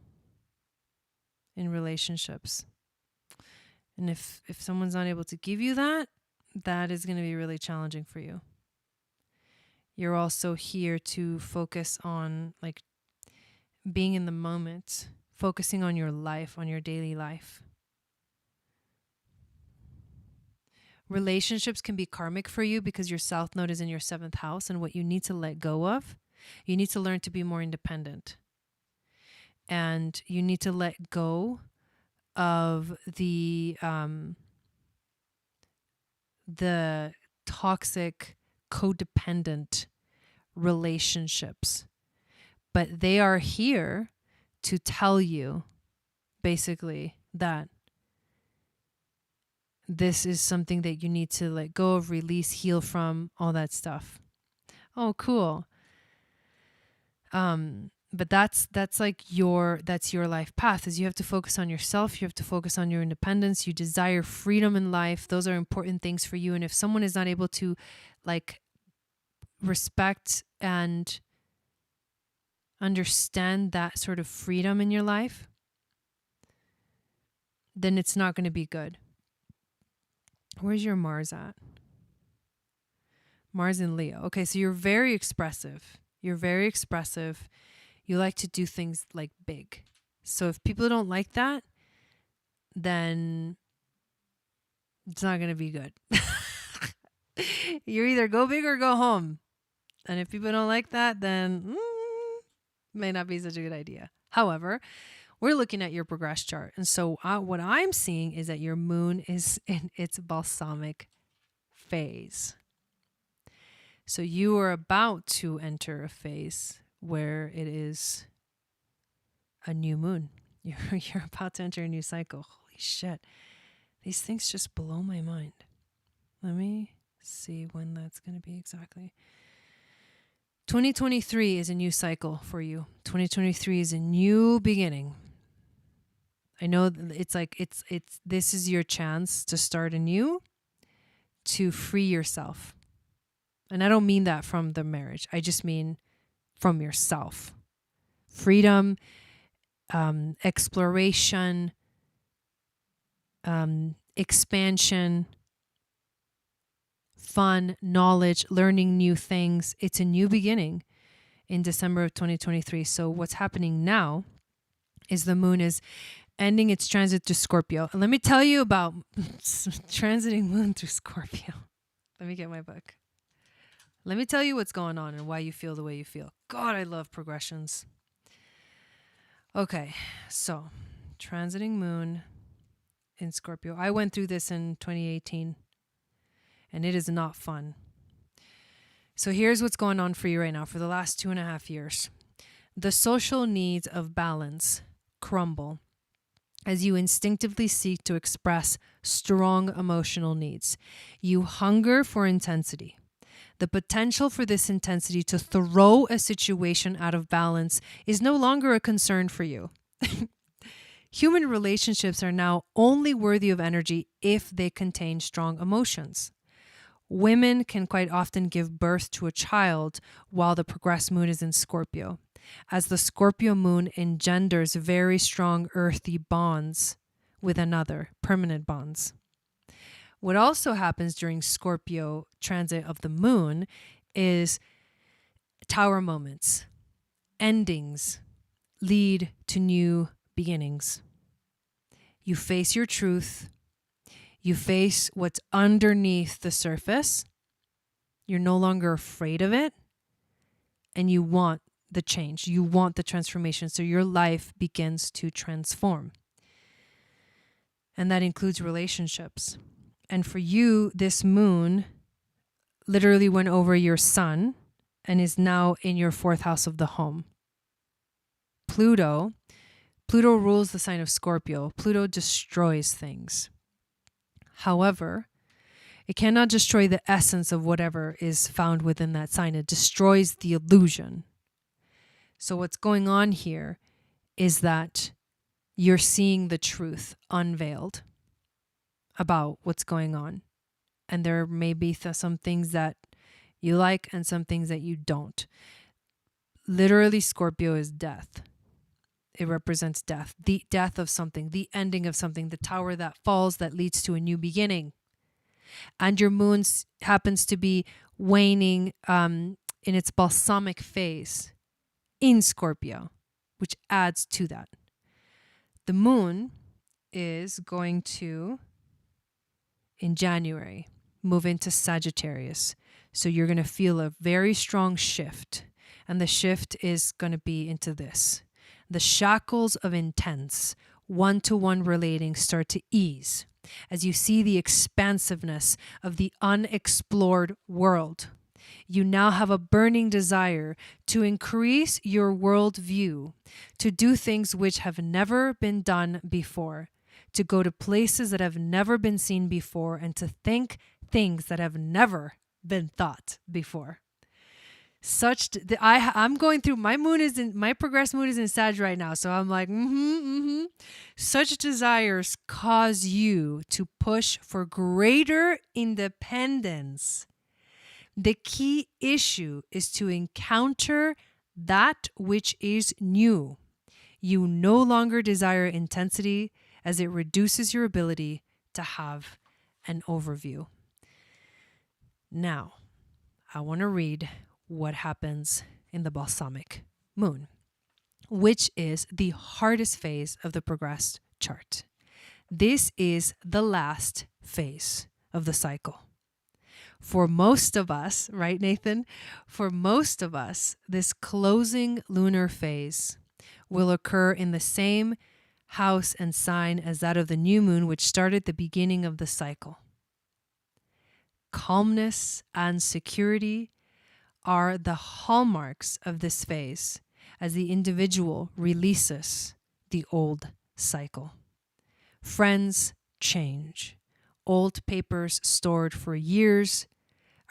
in relationships. And if someone's not able to give you that, that is going to be really challenging for you. You're also here to focus on like being in the moment, focusing on your life, on your daily life. Relationships can be karmic for you because your South Node is in your 7th house, and what you need to let go of, you need to learn to be more independent. And you need to let go of the toxic, codependent relationships. But they are here to tell you basically that this is something that you need to let go of, release, heal from, all that stuff. Oh, cool. But that's your life path, is you have to focus on yourself. You have to focus on your independence. You desire freedom in life. Those are important things for you. And if someone is not able to like respect and understand that sort of freedom in your life, then it's not going to be good. Where's your Mars at? Mars in Leo. Okay, so you're very expressive. You're very expressive. You like to do things like big. So if people don't like that, then it's not going to be good. You either go big or go home. And if people don't like that, then may not be such a good idea. However, we're looking at your progress chart. And so what I'm seeing is that your moon is in its balsamic phase. So you are about to enter a phase where it is a new moon. You're about to enter a new cycle. Holy shit. These things just blow my mind. Let me see when that's going to be exactly. 2023 is a new cycle for you. 2023 is a new beginning. I know it's like this is your chance to start anew, to free yourself. And I don't mean that from the marriage. I just mean from yourself. Freedom, exploration, expansion, fun, knowledge, learning new things. It's a new beginning in December of 2023. So what's happening now is the moon is ending its transit to Scorpio. And let me tell you about transiting moon through Scorpio. Let me get my book. Let me tell you what's going on and why you feel the way you feel. God, I love progressions. Okay, so transiting moon in Scorpio. I went through this in 2018 and it is not fun. So here's what's going on for you right now for the last 2.5 years. The social needs of balance crumble as you instinctively seek to express strong emotional needs. You hunger for intensity. The potential for this intensity to throw a situation out of balance is no longer a concern for you. Human relationships are now only worthy of energy if they contain strong emotions. Women can quite often give birth to a child while the progressed moon is in Scorpio, as the Scorpio moon engenders very strong earthy bonds with another, permanent bonds. What also happens during Scorpio transit of the moon is tower moments. Endings lead to new beginnings. You face your truth. You face what's underneath the surface. You're no longer afraid of it. And you want the change. You want the transformation. So your life begins to transform. And that includes relationships. And for you, this moon literally went over your sun and is now in your 4th house of the home. Pluto rules the sign of Scorpio. Pluto destroys things. However, it cannot destroy the essence of whatever is found within that sign. It destroys the illusion. So what's going on here is that you're seeing the truth unveiled about what's going on. And there may be some things that you like and some things that you don't. Literally, Scorpio is death. It represents death, the death of something, the ending of something, the tower that falls that leads to a new beginning. And your moon happens to be waning in its balsamic phase in Scorpio, which adds to that. The moon is going to, in January, move into Sagittarius. So you're going to feel a very strong shift. And the shift is going to be into this. The shackles of intense, one-to-one relating start to ease as you see the expansiveness of the unexplored world. You now have a burning desire to increase your worldview, to do things which have never been done before, to go to places that have never been seen before, and to think things that have never been thought before. I'm going through, my progressed moon is in Sag right now. So I'm like, Such desires cause you to push for greater independence. The key issue is to encounter that which is new. You no longer desire intensity as it reduces your ability to have an overview. Now, I want to read what happens in the balsamic moon, which is the hardest phase of the progressed chart. This is the last phase of the cycle. For most of us, right, Nathan? For most of us, this closing lunar phase will occur in the same house and sign as that of the new moon, which started the beginning of the cycle. Calmness and security are the hallmarks of this phase as the individual releases the old cycle. Friends change. Old papers stored for years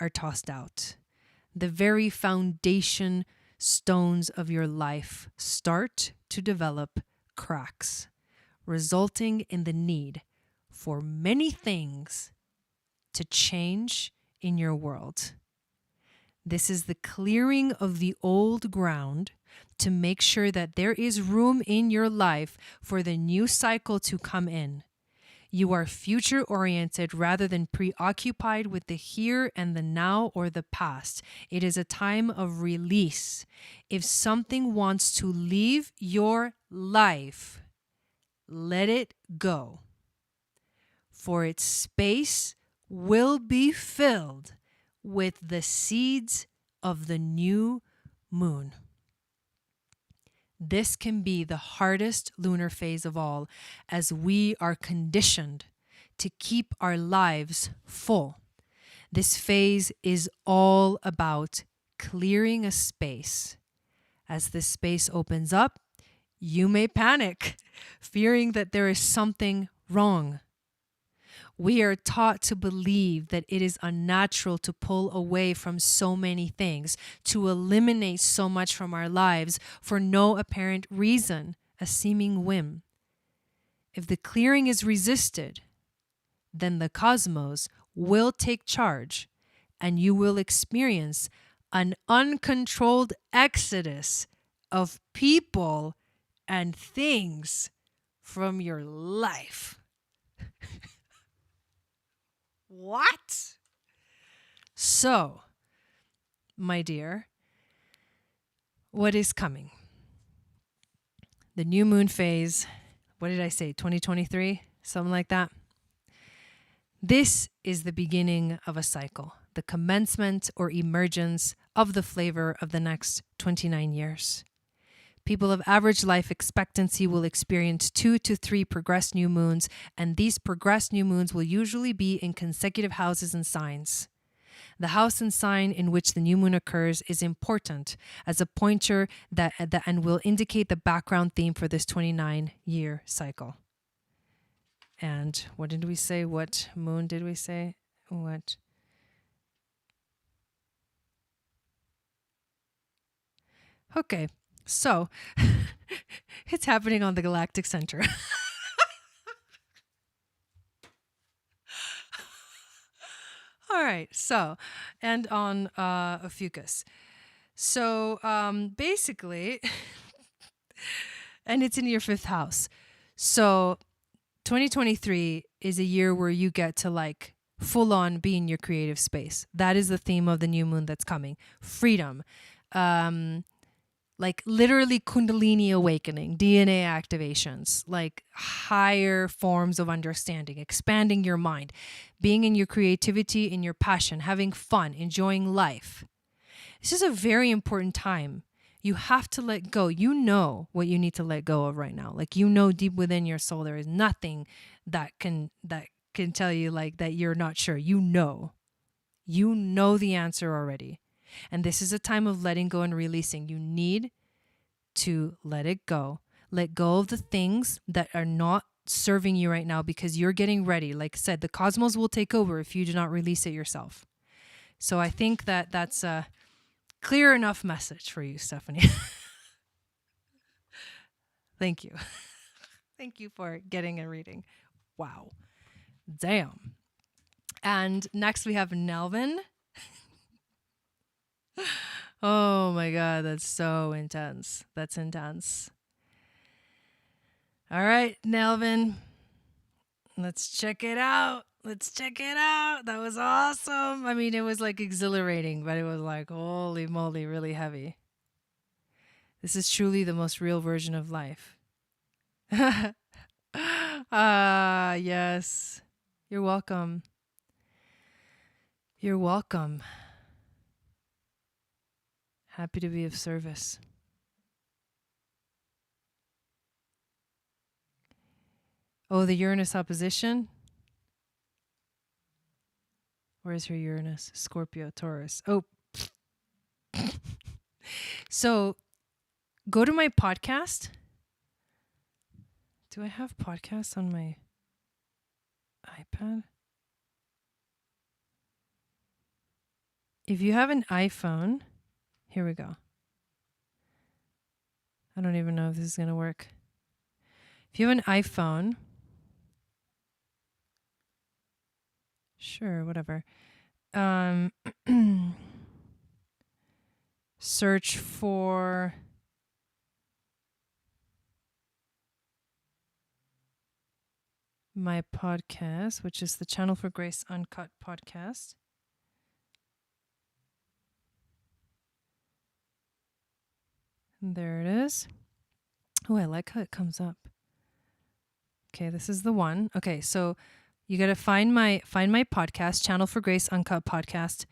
are tossed out. The very foundation stones of your life start to develop cracks, resulting in the need for many things to change in your world. This is the clearing of the old ground to make sure that there is room in your life for the new cycle to come in. You are future oriented rather than preoccupied with the here and the now or the past. It is a time of release. If something wants to leave your life, let it go. For its space will be filled with the seeds of the new moon. This can be the hardest lunar phase of all, as we are conditioned to keep our lives full. This phase is all about clearing a space. As this space opens up, you may panic, fearing that there is something wrong. We are taught to believe that it is unnatural to pull away from so many things, to eliminate so much from our lives for no apparent reason, a seeming whim. If the clearing is resisted, then the cosmos will take charge and you will experience an uncontrolled exodus of people and things from your life. What? So, my dear, what is coming? The new moon phase, what did I say, 2023? Something like that. This is the beginning of a cycle, the commencement or emergence of the flavor of the next 29 years. People of average life expectancy will experience 2 to 3 progressed new moons, and these progressed new moons will usually be in consecutive houses and signs. The house and sign in which the new moon occurs is important as a pointer that and will indicate the background theme for this 29-year cycle. And what did we say? What moon did we say? What? Okay. So, it's happening on the galactic center. All right. So, and on Ophiuchus. So, basically, and it's in your 5th house. So, 2023 is a year where you get to like full on be in your creative space. That is the theme of the new moon that's coming. Freedom. Like literally Kundalini awakening, DNA activations, like higher forms of understanding, expanding your mind, being in your creativity, in your passion, having fun, enjoying life. This is a very important time. You have to let go. You know what you need to let go of right now. Like, you know, deep within your soul, there is nothing that can tell you like that you're not sure. You know the answer already. And this is a time of letting go and releasing. You need to let it go. Let go of the things that are not serving you right now, because you're getting ready. Like I said, the cosmos will take over if you do not release it yourself. So I think that that's a clear enough message for you, Stephanie. Thank you. Thank you for getting a reading. Wow. Damn. And next we have Nelvin. Oh my God, that's so intense. That's intense. All right, Nelvin, let's check it out. That was awesome. I mean, it was like exhilarating, but it was like, holy moly, really heavy. This is truly the most real version of life. Yes. You're welcome. You're welcome. Happy to be of service. Oh, the Uranus opposition? Where's her Uranus? Scorpio, Taurus. Oh. So, go to my podcast. Do I have podcasts on my iPad? If you have an iPhone, here we go. I don't even know if this is going to work. If you have an iPhone, sure, whatever. Search for my podcast, which is the Channel for Grace Uncut podcast. And there it is. Oh, I like how it comes up. Okay, this is the one. Okay, so you got to find my podcast, Channel for Grace Uncut podcast,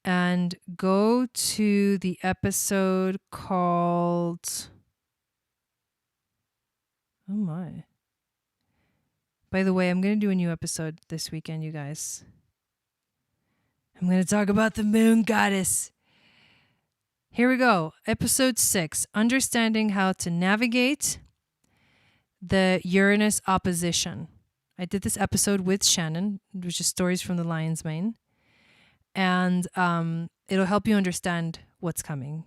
and go to the episode called, oh my. By the way, I'm going to do a new episode this weekend, you guys. I'm going to talk about the moon goddess. Here we go. Episode 6, Understanding How to Navigate the Uranus Opposition. I did this episode with Shannon, which is Stories from the Lion's Mane. And it'll help you understand what's coming.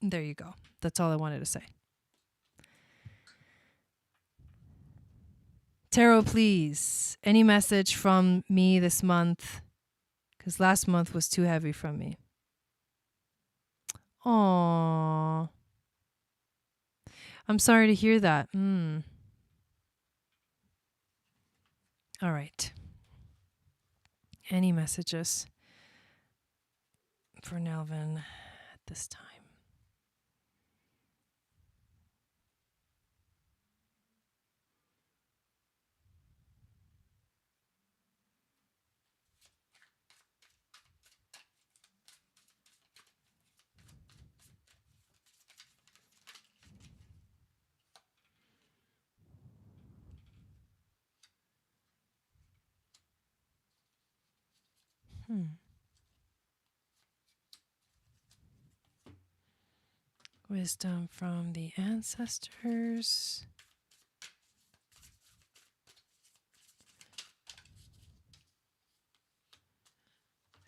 There you go. That's all I wanted to say. Tarot, please. Any message from me this month? Because last month was too heavy from me. Aww. I'm sorry to hear that. All right. Any messages for Nelvin at this time? Wisdom from the ancestors.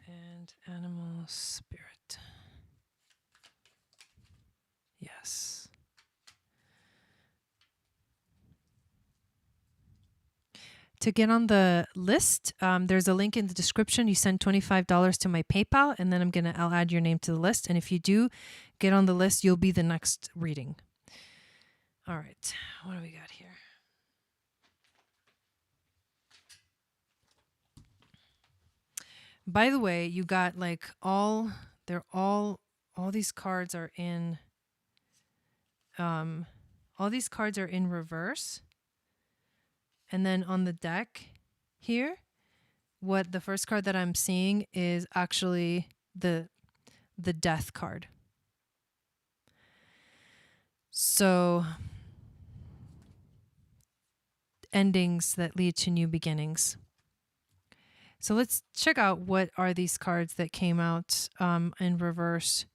And animal spirit. Yes. To get on the list, there's a link in the description. You send $25 to my PayPal, and then I'll add your name to the list. And if you do get on the list, you'll be the next reading. All right, what do we got here? By the way, you got like all these cards are in, all these cards are in reverse. And then on the deck here, what the first card that I'm seeing is actually the death card. So endings that lead to new beginnings. So let's check out what are these cards that came out in reverse.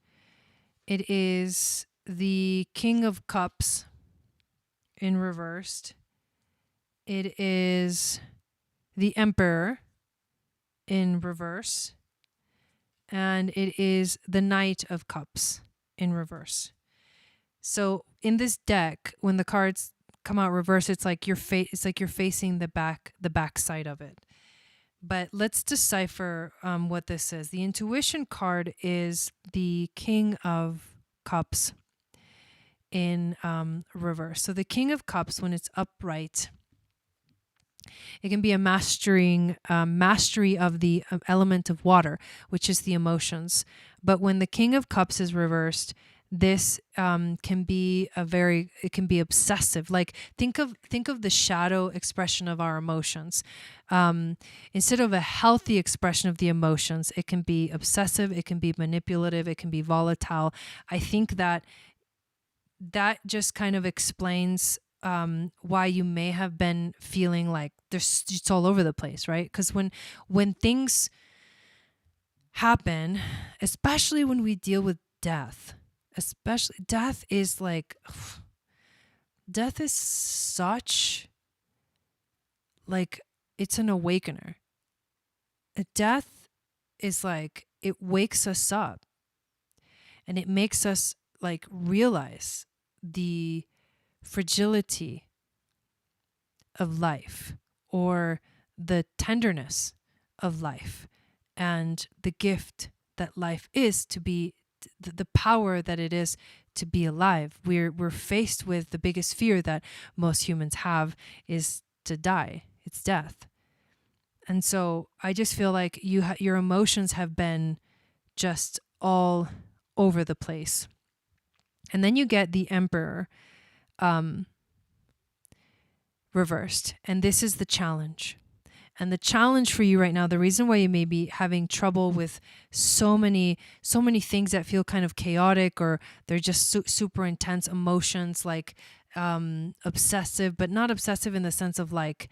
It is the King of Cups in reversed. It is the Emperor in reverse. And it is the Knight of Cups in reverse. So in this deck, when the cards come out reverse, it's like you're facing the back side of it. But let's decipher what this is. The intuition card is the King of Cups in reverse. So the King of Cups, when it's upright, it can be a mastery of the element of water, which is the emotions. But when the King of Cups is reversed, this can be obsessive. Like think of the shadow expression of our emotions. Instead of a healthy expression of the emotions, it can be obsessive, it can be manipulative, it can be volatile. I think that just kind of explains why you may have been feeling like it's all over the place, right? Because when things happen, especially when we deal with death, death is such, like, it's an awakener. Death is like, it wakes us up and it makes us like realize the fragility of life or the tenderness of life and the gift that life is, to be the power that it is to be alive. We're faced with the biggest fear that most humans have, is to die. It's death. And so I just feel like your emotions have been just all over the place. And then you get the Emperor reversed. And this is the challenge. And the challenge for you right now, the reason why you may be having trouble with so many things that feel kind of chaotic, or they're just super intense emotions, like obsessive, but not obsessive in the sense of like,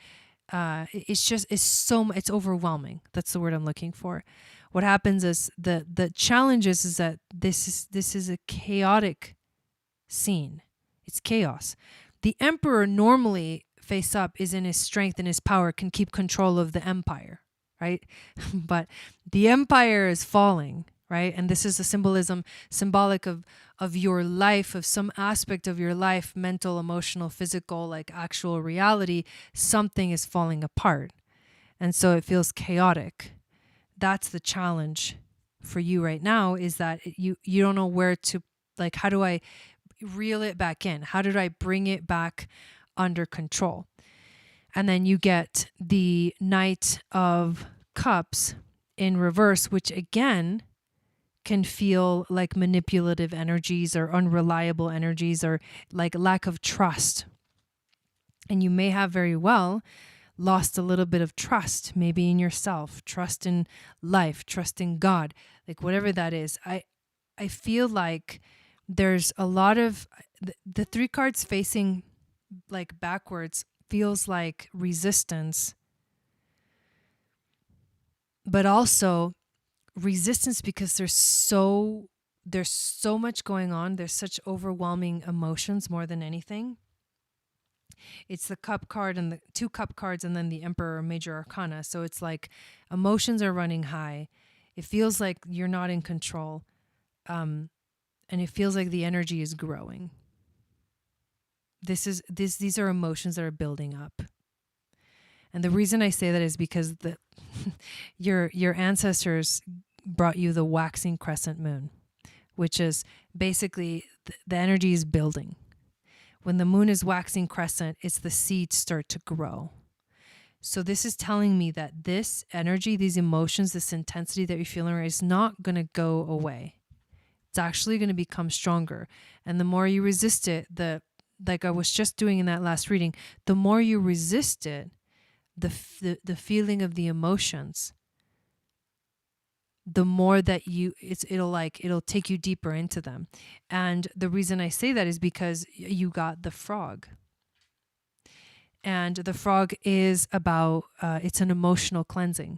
it's overwhelming. That's the word I'm looking for. What happens is the challenge is that this is a chaotic scene. It's chaos. The Emperor normally face up is in his strength and his power, can keep control of the empire, right? But the empire is falling, right? And this is a symbolic of your life, of some aspect of your life, mental, emotional, physical, like actual reality. Something is falling apart. And so it feels chaotic. That's the challenge for you right now, is that you don't know where to, like, how do I reel it back in? How did I bring it back under control? And then you get the Knight of Cups in reverse, which again can feel like manipulative energies or unreliable energies, or like lack of trust. And you may have very well lost a little bit of trust, maybe in yourself, trust in life, trust in God, like whatever that is. I feel like there's a lot of the three cards facing like backwards feels like resistance, but also resistance because there's so much going on. There's such overwhelming emotions more than anything. It's the Cup card and the two Cup cards, and then the Emperor, Major Arcana. So it's like emotions are running high. It feels like you're not in control. And it feels like the energy is growing. These are emotions that are building up. And the reason I say that is because your ancestors brought you the waxing crescent moon, which is basically the energy is building. When the moon is waxing crescent, it's the seeds start to grow. So this is telling me that this energy, these emotions, this intensity that you're feeling is not going to go away. It's actually going to become stronger. And the more you resist it, like I was just doing in that last reading, the more you resist it, the feeling of the emotions, the more that it'll take you deeper into them. And the reason I say that is because you got the Frog. And the Frog is about, it's an emotional cleansing.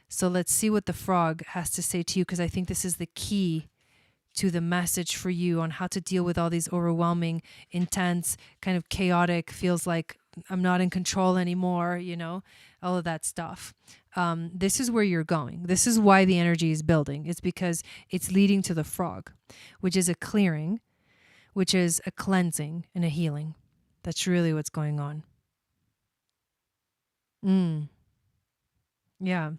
So let's see what the Frog has to say to you, because I think this is the key to the message for you on how to deal with all these overwhelming, intense, kind of chaotic, feels like I'm not in control anymore, all of that stuff. This is where you're going. This is why the energy is building. It's because it's leading to the Frog, which is a clearing, which is a cleansing and a healing. That's really what's going on. Yeah.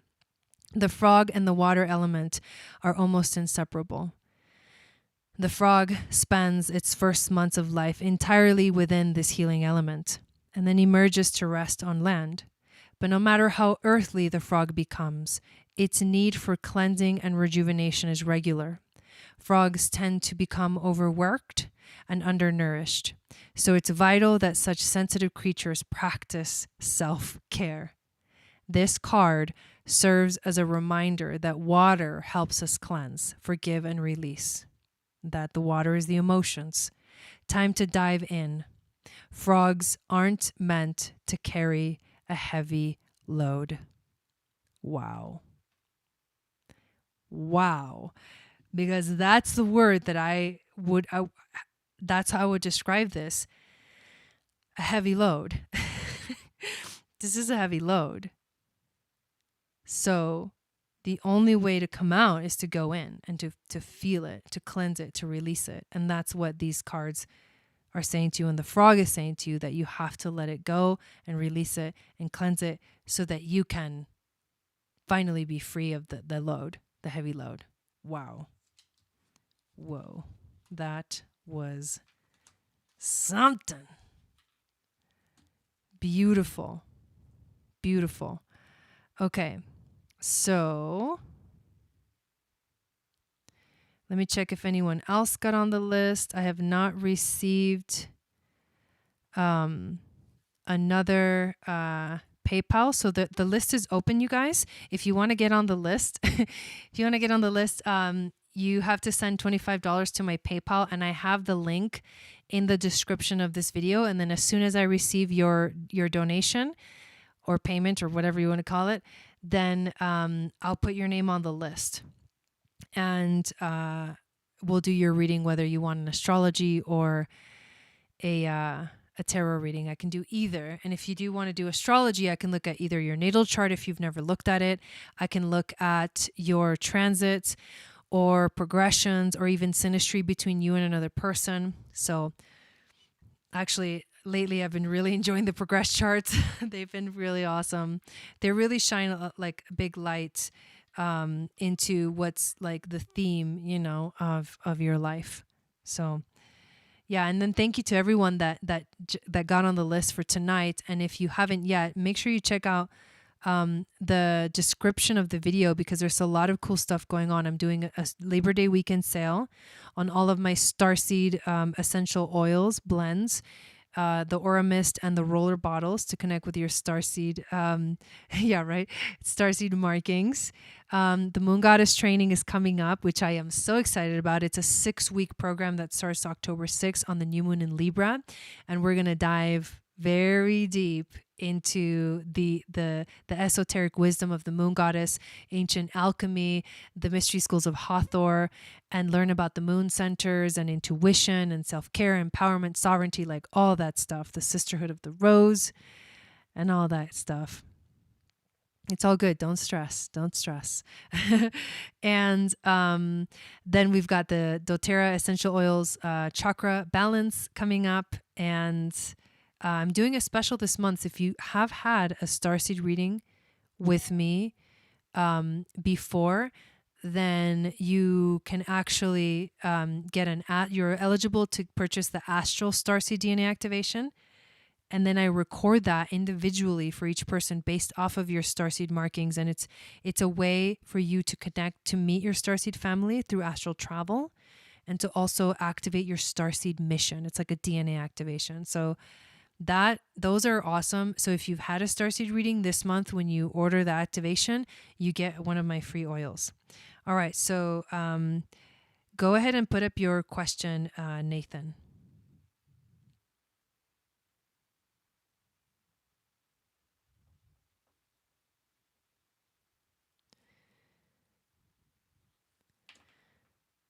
The Frog and the water element are almost inseparable. The Frog spends its first months of life entirely within this healing element, and then emerges to rest on land. But no matter how earthly the Frog becomes, its need for cleansing and rejuvenation is regular. Frogs tend to become overworked and undernourished, so it's vital that such sensitive creatures practice self-care. This card serves as a reminder that water helps us cleanse, forgive, and release. That the water is the emotions. Time to dive in. Frogs aren't meant to carry a heavy load. Wow. Because that's the word that that's how I would describe this. A heavy load. This is a heavy load. So the only way to come out is to go in and to feel it, to cleanse it, to release it. And that's what these cards are saying to you. And the Frog is saying to you that you have to let it go and release it and cleanse it so that you can finally be free of the load, the heavy load. Wow. Whoa. That was something. Beautiful. Beautiful. Okay. So let me check if anyone else got on the list. I have not received another PayPal. So the list is open, you guys. If you want to get on the list, you have to send $25 to my PayPal, and I have the link in the description of this video. And then as soon as I receive your donation or payment or whatever you want to call it, then I'll put your name on the list, and we'll do your reading, whether you want an astrology or a tarot reading. I can do either. And if you do want to do astrology, I can look at either your natal chart if you've never looked at it. I can look at your transits or progressions or even synastry between you and another person. So actually, lately I've been really enjoying the progress charts. They've been really awesome. They really shine like a big light into what's like the theme, you know, of your life. So yeah, and then thank you to everyone that got on the list for tonight. And if you haven't yet, make sure you check out the description of the video, because there's a lot of cool stuff going on. I'm doing a Labor Day weekend sale on all of my Starseed essential oils blends, the Aura Mist and the roller bottles to connect with your Starseed, Starseed markings. The Moon Goddess training is coming up, which I am so excited about. It's a 6-week program that starts October 6th on the new moon in Libra, and we're going to dive very deep into the esoteric wisdom of the Moon Goddess, ancient alchemy, the mystery schools of Hathor, and learn about the moon centers and intuition and self-care, empowerment, sovereignty, like all that stuff, the sisterhood of the rose and all that stuff. It's all good. Don't stress. Don't stress. And then we've got the doTERRA essential oils chakra balance coming up, and I'm doing a special this month. If you have had a Starseed reading with me before, then you can actually you're eligible to purchase the ASTRAL Starseed DNA activation. And then I record that individually for each person based off of your Starseed markings. And it's a way for you to connect, to meet your Starseed family through astral travel, and to also activate your Starseed mission. It's like a DNA activation. So those are awesome. So if you've had a Starseed reading this month, when you order the activation, you get one of my free oils. All right. So go ahead and put up your question, Nathan.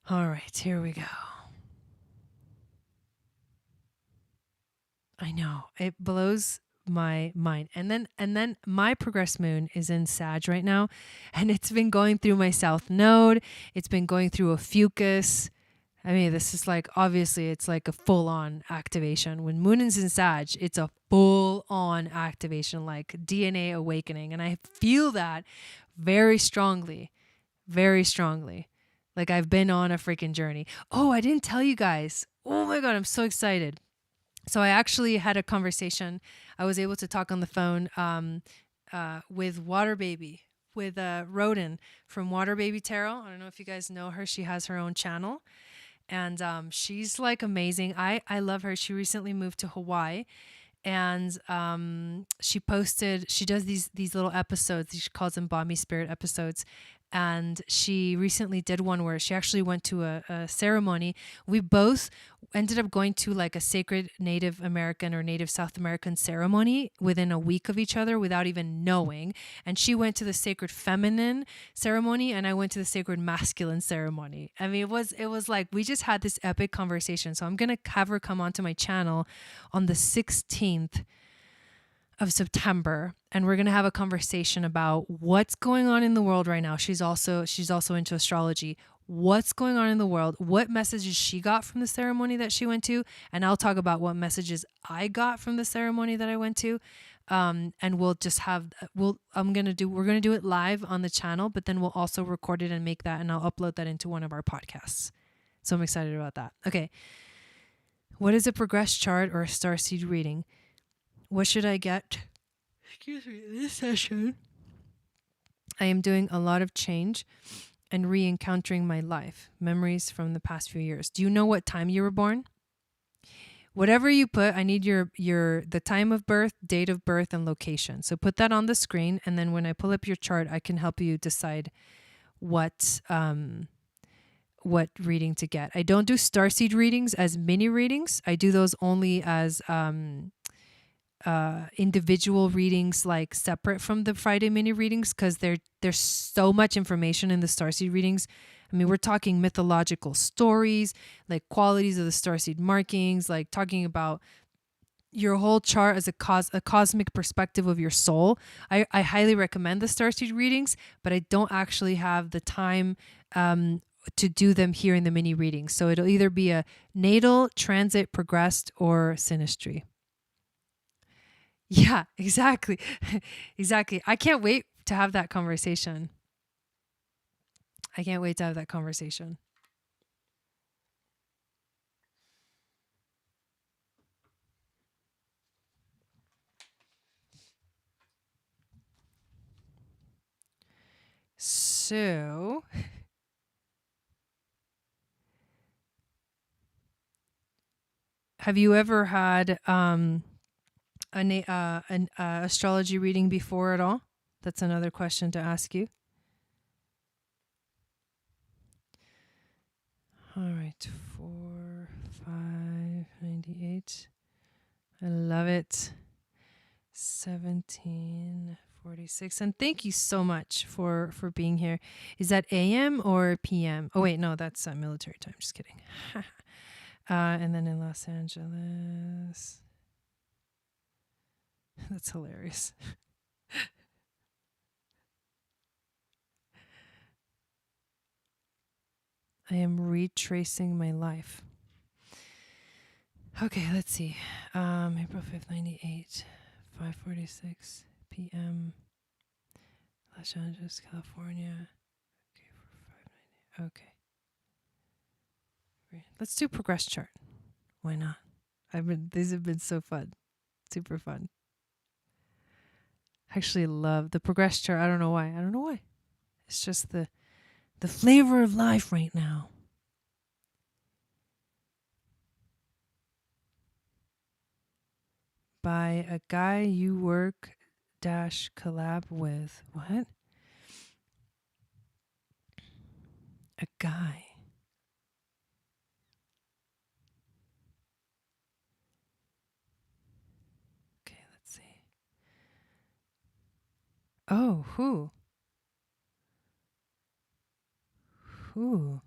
All right, here we go. I know, it blows my mind. And then my progress moon is in Sag right now, and it's been going through my south node. It's been going through a fucus. I mean, this is like, obviously it's like a full-on activation. When moon is in Sag, it's a full-on activation, like DNA awakening. And I feel that very strongly, very strongly. Like I've been on a freaking journey. Oh, I didn't tell you guys. Oh my God, I'm so excited. So I actually had a conversation. I was able to talk on the phone with Water Baby, with Rodin from Water Baby Tarot. I don't know if you guys know her. She has her own channel, and she's like amazing. I love her. She recently moved to Hawaii, and she does these little episodes. She calls them Balmy Spirit episodes. And she recently did one where she actually went to a ceremony. We both ended up going to like a sacred Native American or Native South American ceremony within a week of each other without even knowing. And she went to the sacred feminine ceremony, and I went to the sacred masculine ceremony. I mean, it was like we just had this epic conversation. So I'm going to have her come onto my channel on the 16th of September, and we're going to have a conversation about what's going on in the world right now. She's also into astrology. What's going on in the world? What messages she got from the ceremony that she went to, and I'll talk about what messages I got from the ceremony that I went to. And we'll just have we're going to do it live on the channel, but then we'll also record it and make that, and I'll upload that into one of our podcasts. So I'm excited about that. Okay. What is a progress chart or a starseed reading? What should I get? Excuse me, this session. I am doing a lot of change and re-encountering my life, memories from the past few years. Do you know what time you were born? Whatever you put, I need your the time of birth, date of birth, and location. So put that on the screen, and then when I pull up your chart, I can help you decide what reading to get. I don't do starseed readings as mini readings. I do those only as individual readings, like separate from the Friday mini readings, because there's so much information in the starseed readings. I mean, we're talking mythological stories, like qualities of the starseed markings, like talking about your whole chart as a cosmic perspective of your soul. I highly recommend the starseed readings, but I don't actually have the time to do them here in the mini readings. So it'll either be a natal, transit, progressed, or synastry. Yeah, exactly. Exactly. I can't wait to have that conversation. I can't wait to have that conversation. So, have you ever had an astrology reading before at all? That's another question to ask you. All right, 4, 5, 98. I love it. 1746. And thank you so much for being here. Is that AM or PM? Oh wait, no, that's military time. Just kidding. And then in Los Angeles. That's hilarious. I am retracing my life. Okay, let's see. April 5th, 98, 5:46 p.m. Los Angeles, California. Okay, for 590. Okay. Great. Let's do progress chart. Why not? These have been so fun. Super fun. I actually love the progress chart. I don't know why. It's just the flavor of life right now. By a guy you work - collab with. What? A guy. Okay, let's see. Oh, who? Who?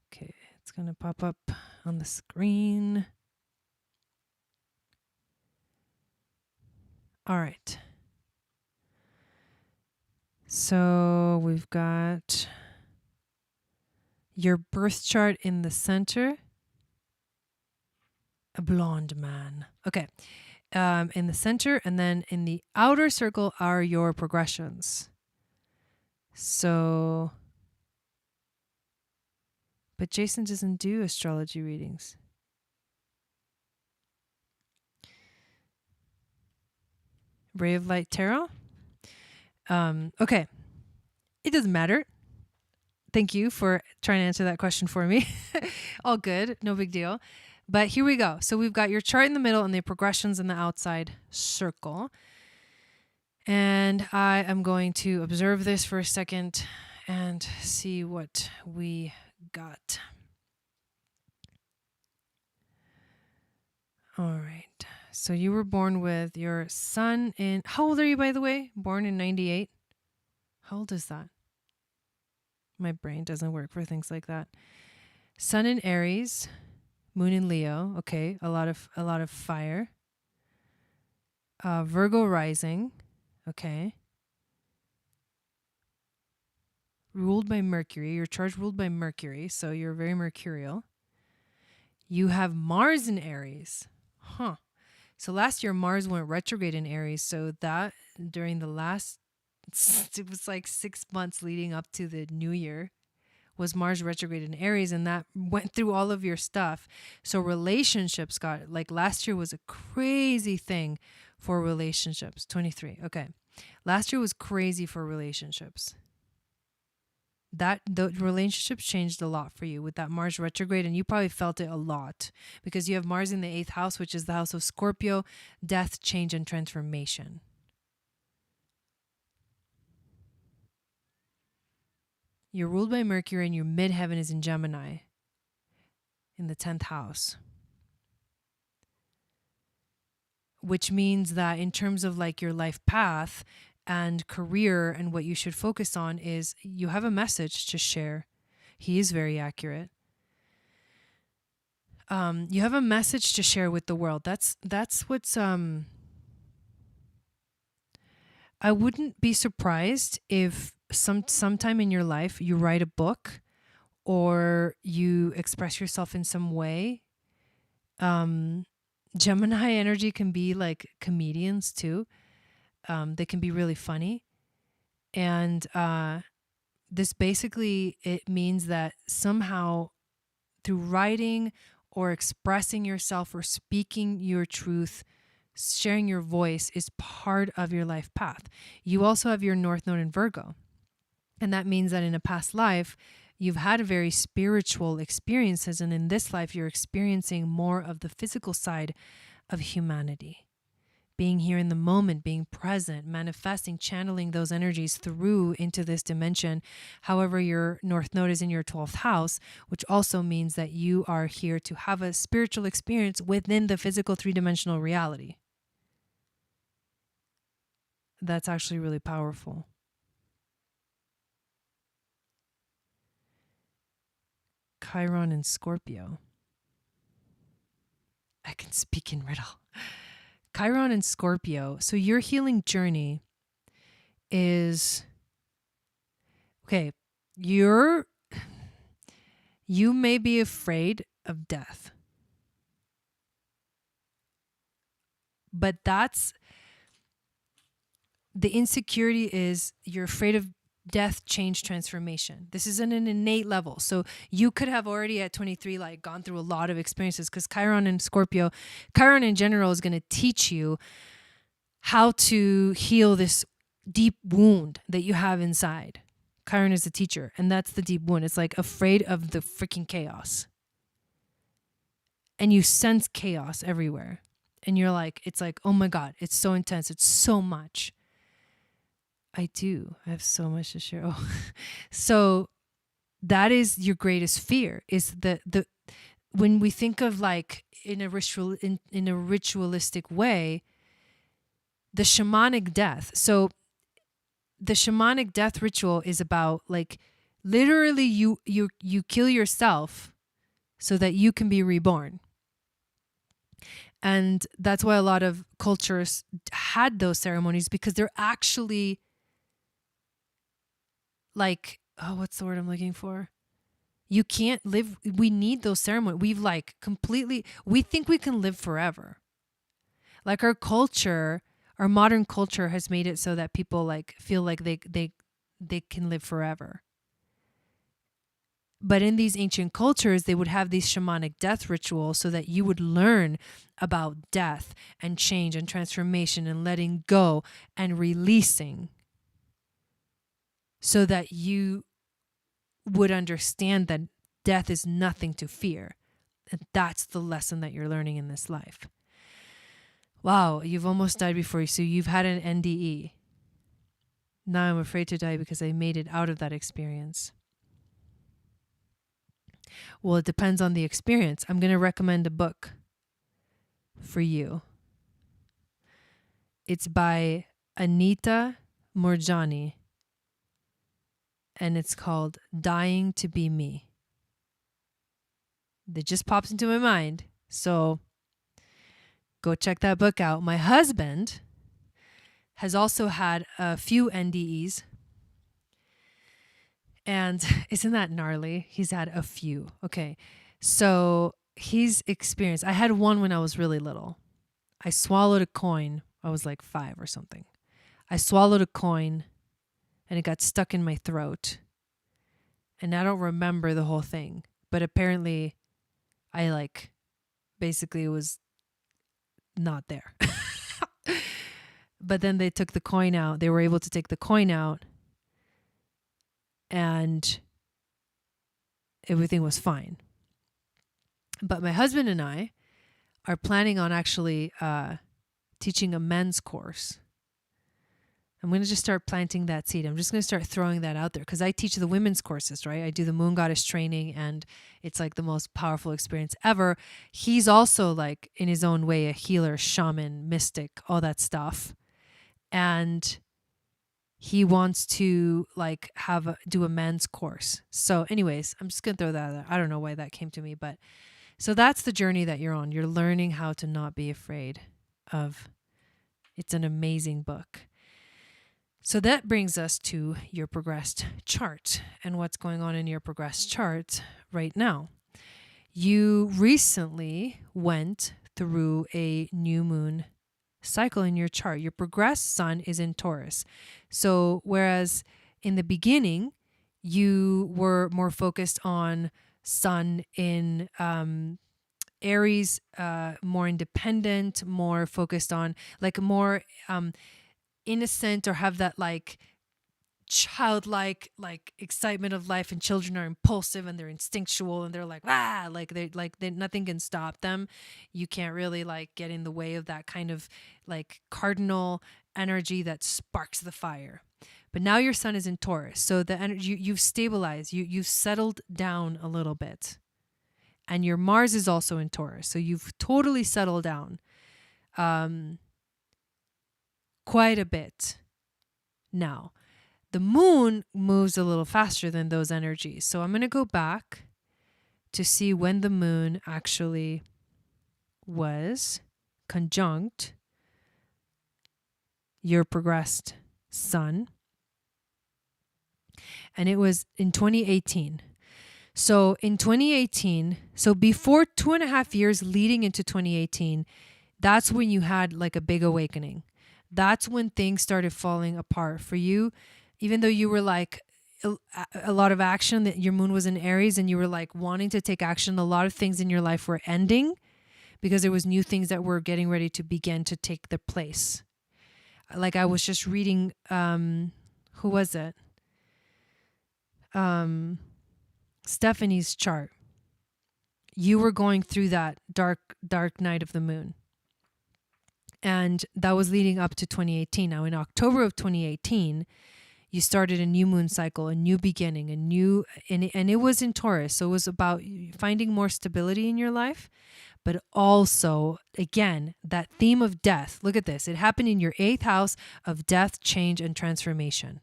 Okay, it's going to pop up on the screen. All right. So we've got your birth chart in the center. A blonde man. Okay. In the center, and then in the outer circle are your progressions. So, but Jason doesn't do astrology readings. Ray of Light Tarot. Okay. It doesn't matter. Thank you for trying to answer that question for me. All good. No big deal. But here we go. So we've got your chart in the middle and the progressions in the outside circle. And I am going to observe this for a second and see what we got. All right. So you were born with your sun in... How old are you, by the way? Born in 98? How old is that? My brain doesn't work for things like that. Sun in Aries, moon in Leo. Okay, a lot of fire. Virgo rising. Okay. Ruled by Mercury. Your chart's ruled by Mercury, so you're very mercurial. You have Mars in Aries. Huh. So last year Mars went retrograde in Aries, so that during the last, it was like 6 months leading up to the new year, was Mars retrograde in Aries, and that went through all of your stuff. So relationships got, like, last year was a crazy thing for relationships. 23. Okay. Last year was crazy for relationships. That the relationships changed a lot for you with that Mars retrograde, and you probably felt it a lot because you have Mars in the 8th house, which is the house of Scorpio, death, change, and transformation. You're ruled by Mercury, and your midheaven is in Gemini in the 10th house. Which means that in terms of like your life path and career and what you should focus on is you have a message to share. He is very accurate. You have a message to share with the world. That's what's I wouldn't be surprised if sometime in your life you write a book or you express yourself in some way. Gemini energy can be like comedians too. They can be really funny. And this basically, it means that somehow through writing or expressing yourself or speaking your truth, sharing your voice is part of your life path. You also have your North Node in Virgo. And that means that in a past life, you've had very spiritual experiences. And in this life, you're experiencing more of the physical side of humanity. Being here in the moment, being present, manifesting, channeling those energies through into this dimension. However, your North Node is in your 12th house, which also means that you are here to have a spiritual experience within the physical three-dimensional reality. That's actually really powerful. Chiron and Scorpio. I can speak in riddle. Chiron and Scorpio. So your healing journey is, okay, you may be afraid of death. But that's, the insecurity is you're afraid of death, change, transformation. This is an innate level. So you could have already at 23 like gone through a lot of experiences, because Chiron and Scorpio, Chiron in general is going to teach you how to heal this deep wound that you have inside. Chiron is a teacher, and that's the deep wound. It's like afraid of the freaking chaos. And you sense chaos everywhere. And you're like, it's like, oh my God, it's so intense. It's so much. I do. I have so much to share. Oh. So that is your greatest fear, is the when we think of like in a ritualistic way, the shamanic death. So the shamanic death ritual is about like literally you kill yourself so that you can be reborn. And that's why a lot of cultures had those ceremonies, because they're actually like, oh, what's the word I'm looking for? You can't live. We need those ceremonies. We've like completely, we think we can live forever. Like our culture, our modern culture has made it so that people like feel like they can live forever. But in these ancient cultures, they would have these shamanic death rituals so that you would learn about death and change and transformation and letting go and releasing, so that you would understand that death is nothing to fear. And that's the lesson that you're learning in this life. Wow, you've almost died before you. So you've had an NDE. Now I'm afraid to die because I made it out of that experience. Well, it depends on the experience. I'm going to recommend a book for you. It's by Anita Moorjani, and it's called Dying to Be Me. That just pops into my mind. So go check that book out. My husband has also had a few NDEs. And isn't that gnarly? He's had a few. Okay. So he's experienced, I had one when I was really little. I swallowed a coin. I was like 5 or something. I swallowed a coin and it got stuck in my throat. And I don't remember the whole thing, but apparently I like basically was not there. But then they took the coin out. They were able to take the coin out and everything was fine. But my husband and I are planning on actually teaching a men's course. I'm going to just start planting that seed. I'm just going to start throwing that out there because I teach the women's courses, right? I do the moon goddess training and it's like the most powerful experience ever. He's also like in his own way, a healer, shaman, mystic, all that stuff. And he wants to like do a men's course. So anyways, I'm just going to throw that out there. I don't know why that came to me, but so that's the journey that you're on. You're learning how to not be afraid of. It's an amazing book. So that brings us to your progressed chart and what's going on in your progressed chart right now. You recently went through a new moon cycle in your chart. Your progressed sun is in Taurus. So whereas in the beginning, you were more focused on sun in Aries, more independent, more focused on like more innocent or have that like childlike like excitement of life, and children are impulsive and they're instinctual and they're like they nothing can stop them. You can't really like get in the way of that kind of like cardinal energy that sparks the fire. But now your sun is in Taurus, so the energy you've stabilized, you've settled down a little bit, and your Mars is also in Taurus, so you've totally settled down quite a bit. Now, the moon moves a little faster than those energies. So I'm going to go back to see when the moon actually was conjunct your progressed sun. And it was in 2018. So in 2018, so before 2.5 years leading into 2018, that's when you had like a big awakening. That's when things started falling apart for you, even though you were like a lot of action, that your moon was in Aries and you were like wanting to take action. A lot of things in your life were ending because there was new things that were getting ready to begin to take their place. Like I was just reading, who was it? Stephanie's chart. You were going through that dark night of the moon. And that was leading up to 2018. Now in October of 2018, you started a new moon cycle, a new beginning, and it was in Taurus. So it was about finding more stability in your life, but also, again, that theme of death. Look at this. It happened in your 8th house of death, change, and transformation.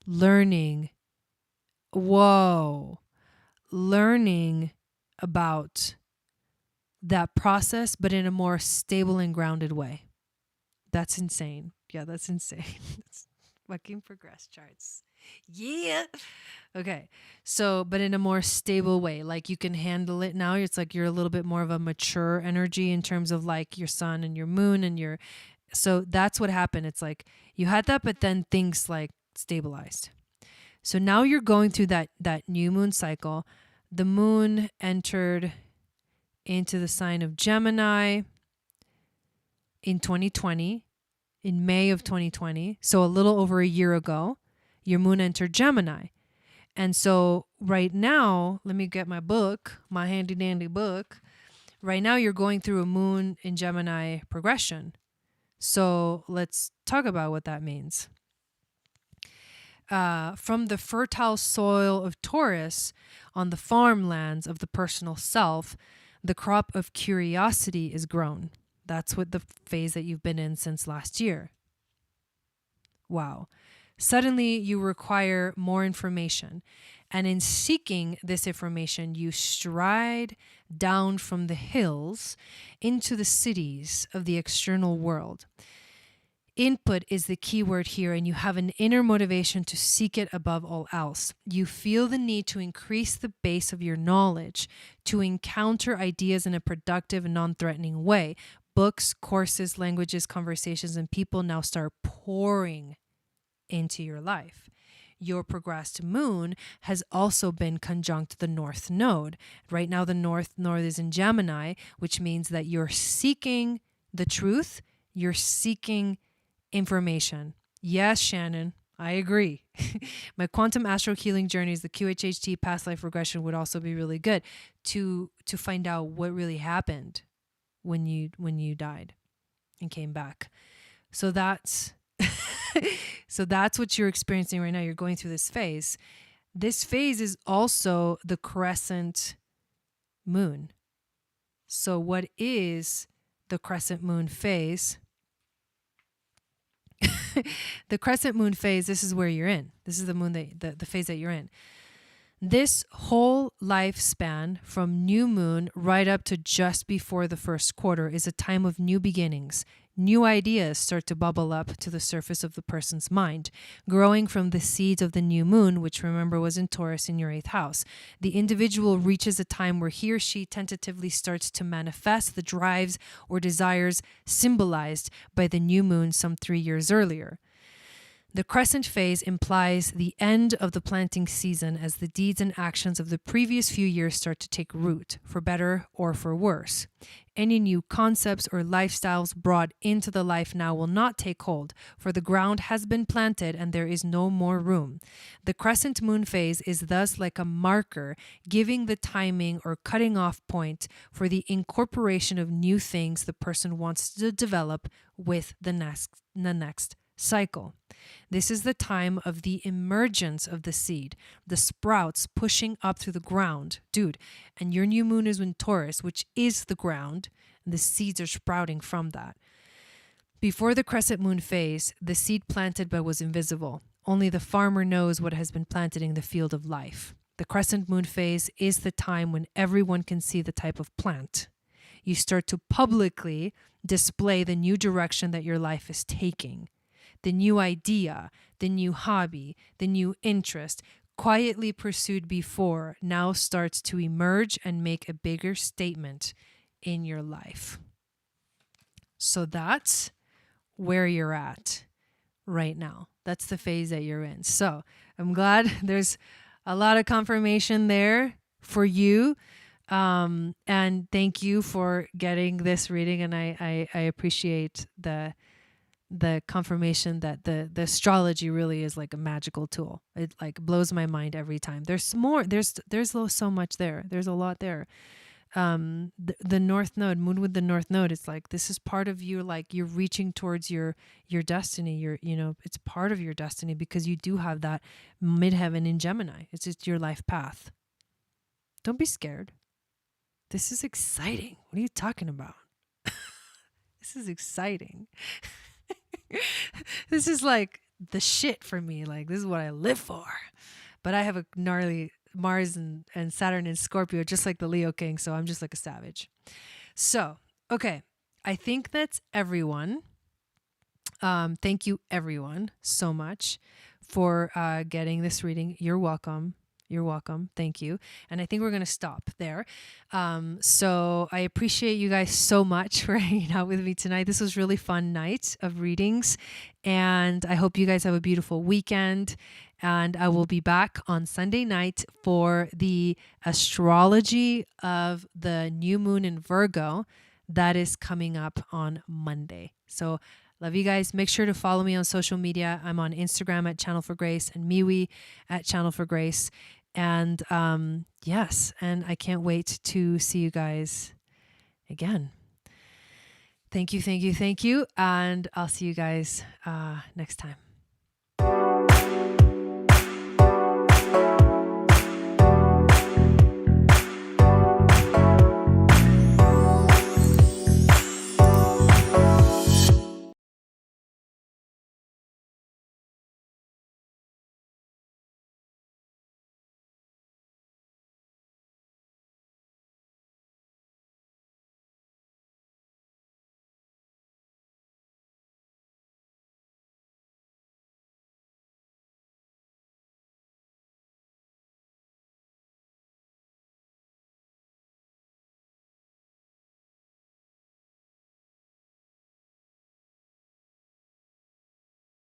Learning about that process, but in a more stable and grounded way. That's insane. Yeah, that's insane. It's fucking progress charts. Yeah. Okay. So, but in a more stable way, like you can handle it now. It's like you're a little bit more of a mature energy in terms of like your sun and your moon and so that's what happened. It's like you had that, but then things like stabilized. So now you're going through that new moon cycle. The moon entered into the sign of Gemini in 2020, in May of 2020. So a little over a year ago, your moon entered Gemini. And so right now, let me get my book, my handy dandy book. Right now you're going through a moon in Gemini progression. So let's talk about what that means. From the fertile soil of Taurus on the farmlands of the personal self, the crop of curiosity is grown. That's what the phase that you've been in since last year. Wow. Suddenly you require more information. And in seeking this information, you stride down from the hills into the cities of the external world. Input is the key word here, and you have an inner motivation to seek it above all else. You feel the need to increase the base of your knowledge, to encounter ideas in a productive and non-threatening way. Books, courses, languages, conversations, and people now start pouring into your life. your progressed moon has also been conjunct the North Node. Right now, the North Node is in Gemini, which means that you're seeking the truth, you're seeking information. Yes, Shannon, I agree. My quantum astral healing journeys, the QHHT past life regression would also be really good to find out what really happened when you died and came back. So that's what you're experiencing right now. You're going through this phase. This phase is also the crescent moon. So what is the crescent moon phase? The crescent moon phase, this is where you're in. This is the moon the phase that you're in. This whole lifespan from new moon right up to just before the first quarter is a time of new beginnings. New ideas start to bubble up to the surface of the person's mind, growing from the seeds of the new moon, which remember was in Taurus in your 8th house. The individual reaches a time where he or she tentatively starts to manifest the drives or desires symbolized by the new moon some 3 years earlier. The crescent phase implies the end of the planting season as the deeds and actions of the previous few years start to take root, for better or for worse. Any new concepts or lifestyles brought into the life now will not take hold, for the ground has been planted and there is no more room. The crescent moon phase is thus like a marker, giving the timing or cutting off point for the incorporation of new things the person wants to develop with the next cycle. This is the time of the emergence of the seed, the sprouts pushing up through the ground. Dude, and your new moon is in Taurus, which is the ground, and the seeds are sprouting from that. Before the crescent moon phase, the seed planted but was invisible. Only the farmer knows what has been planted in the field of life. The crescent moon phase is the time when everyone can see the type of plant. You start to publicly display the new direction that your life is taking. The new idea, the new hobby, the new interest, quietly pursued before, now starts to emerge and make a bigger statement in your life. So that's where you're at right now. That's the phase that you're in. So I'm glad there's a lot of confirmation there for you. And thank you for getting this reading. And I appreciate the confirmation that the astrology really is like a magical tool. It like blows my mind every time. There's more, there's so much there. There's a lot there. The North Node, moon with the North Node, it's like, this is part of you, like you're reaching towards your destiny. It's part of your destiny because you do have that midheaven in Gemini. It's just your life path. Don't be scared. This is exciting. What are you talking about? This is exciting. This is like the shit for me. Like, this is what I live for. But I have a gnarly Mars and Saturn in Scorpio, just like the Leo King. So I'm just like a savage. So, okay. I think that's everyone. Thank you, everyone, so much for getting this reading. You're welcome. You're welcome. Thank you. And I think we're going to stop there. So I appreciate you guys so much for hanging out with me tonight. This was a really fun night of readings. And I hope you guys have a beautiful weekend. And I will be back on Sunday night for the astrology of the new moon in Virgo that is coming up on Monday. So love you guys. Make sure to follow me on social media. I'm on Instagram at Channel for Grace and MeWe at Channel for Grace. And yes, and I can't wait to see you guys again. Thank you. And I'll see you guys next time.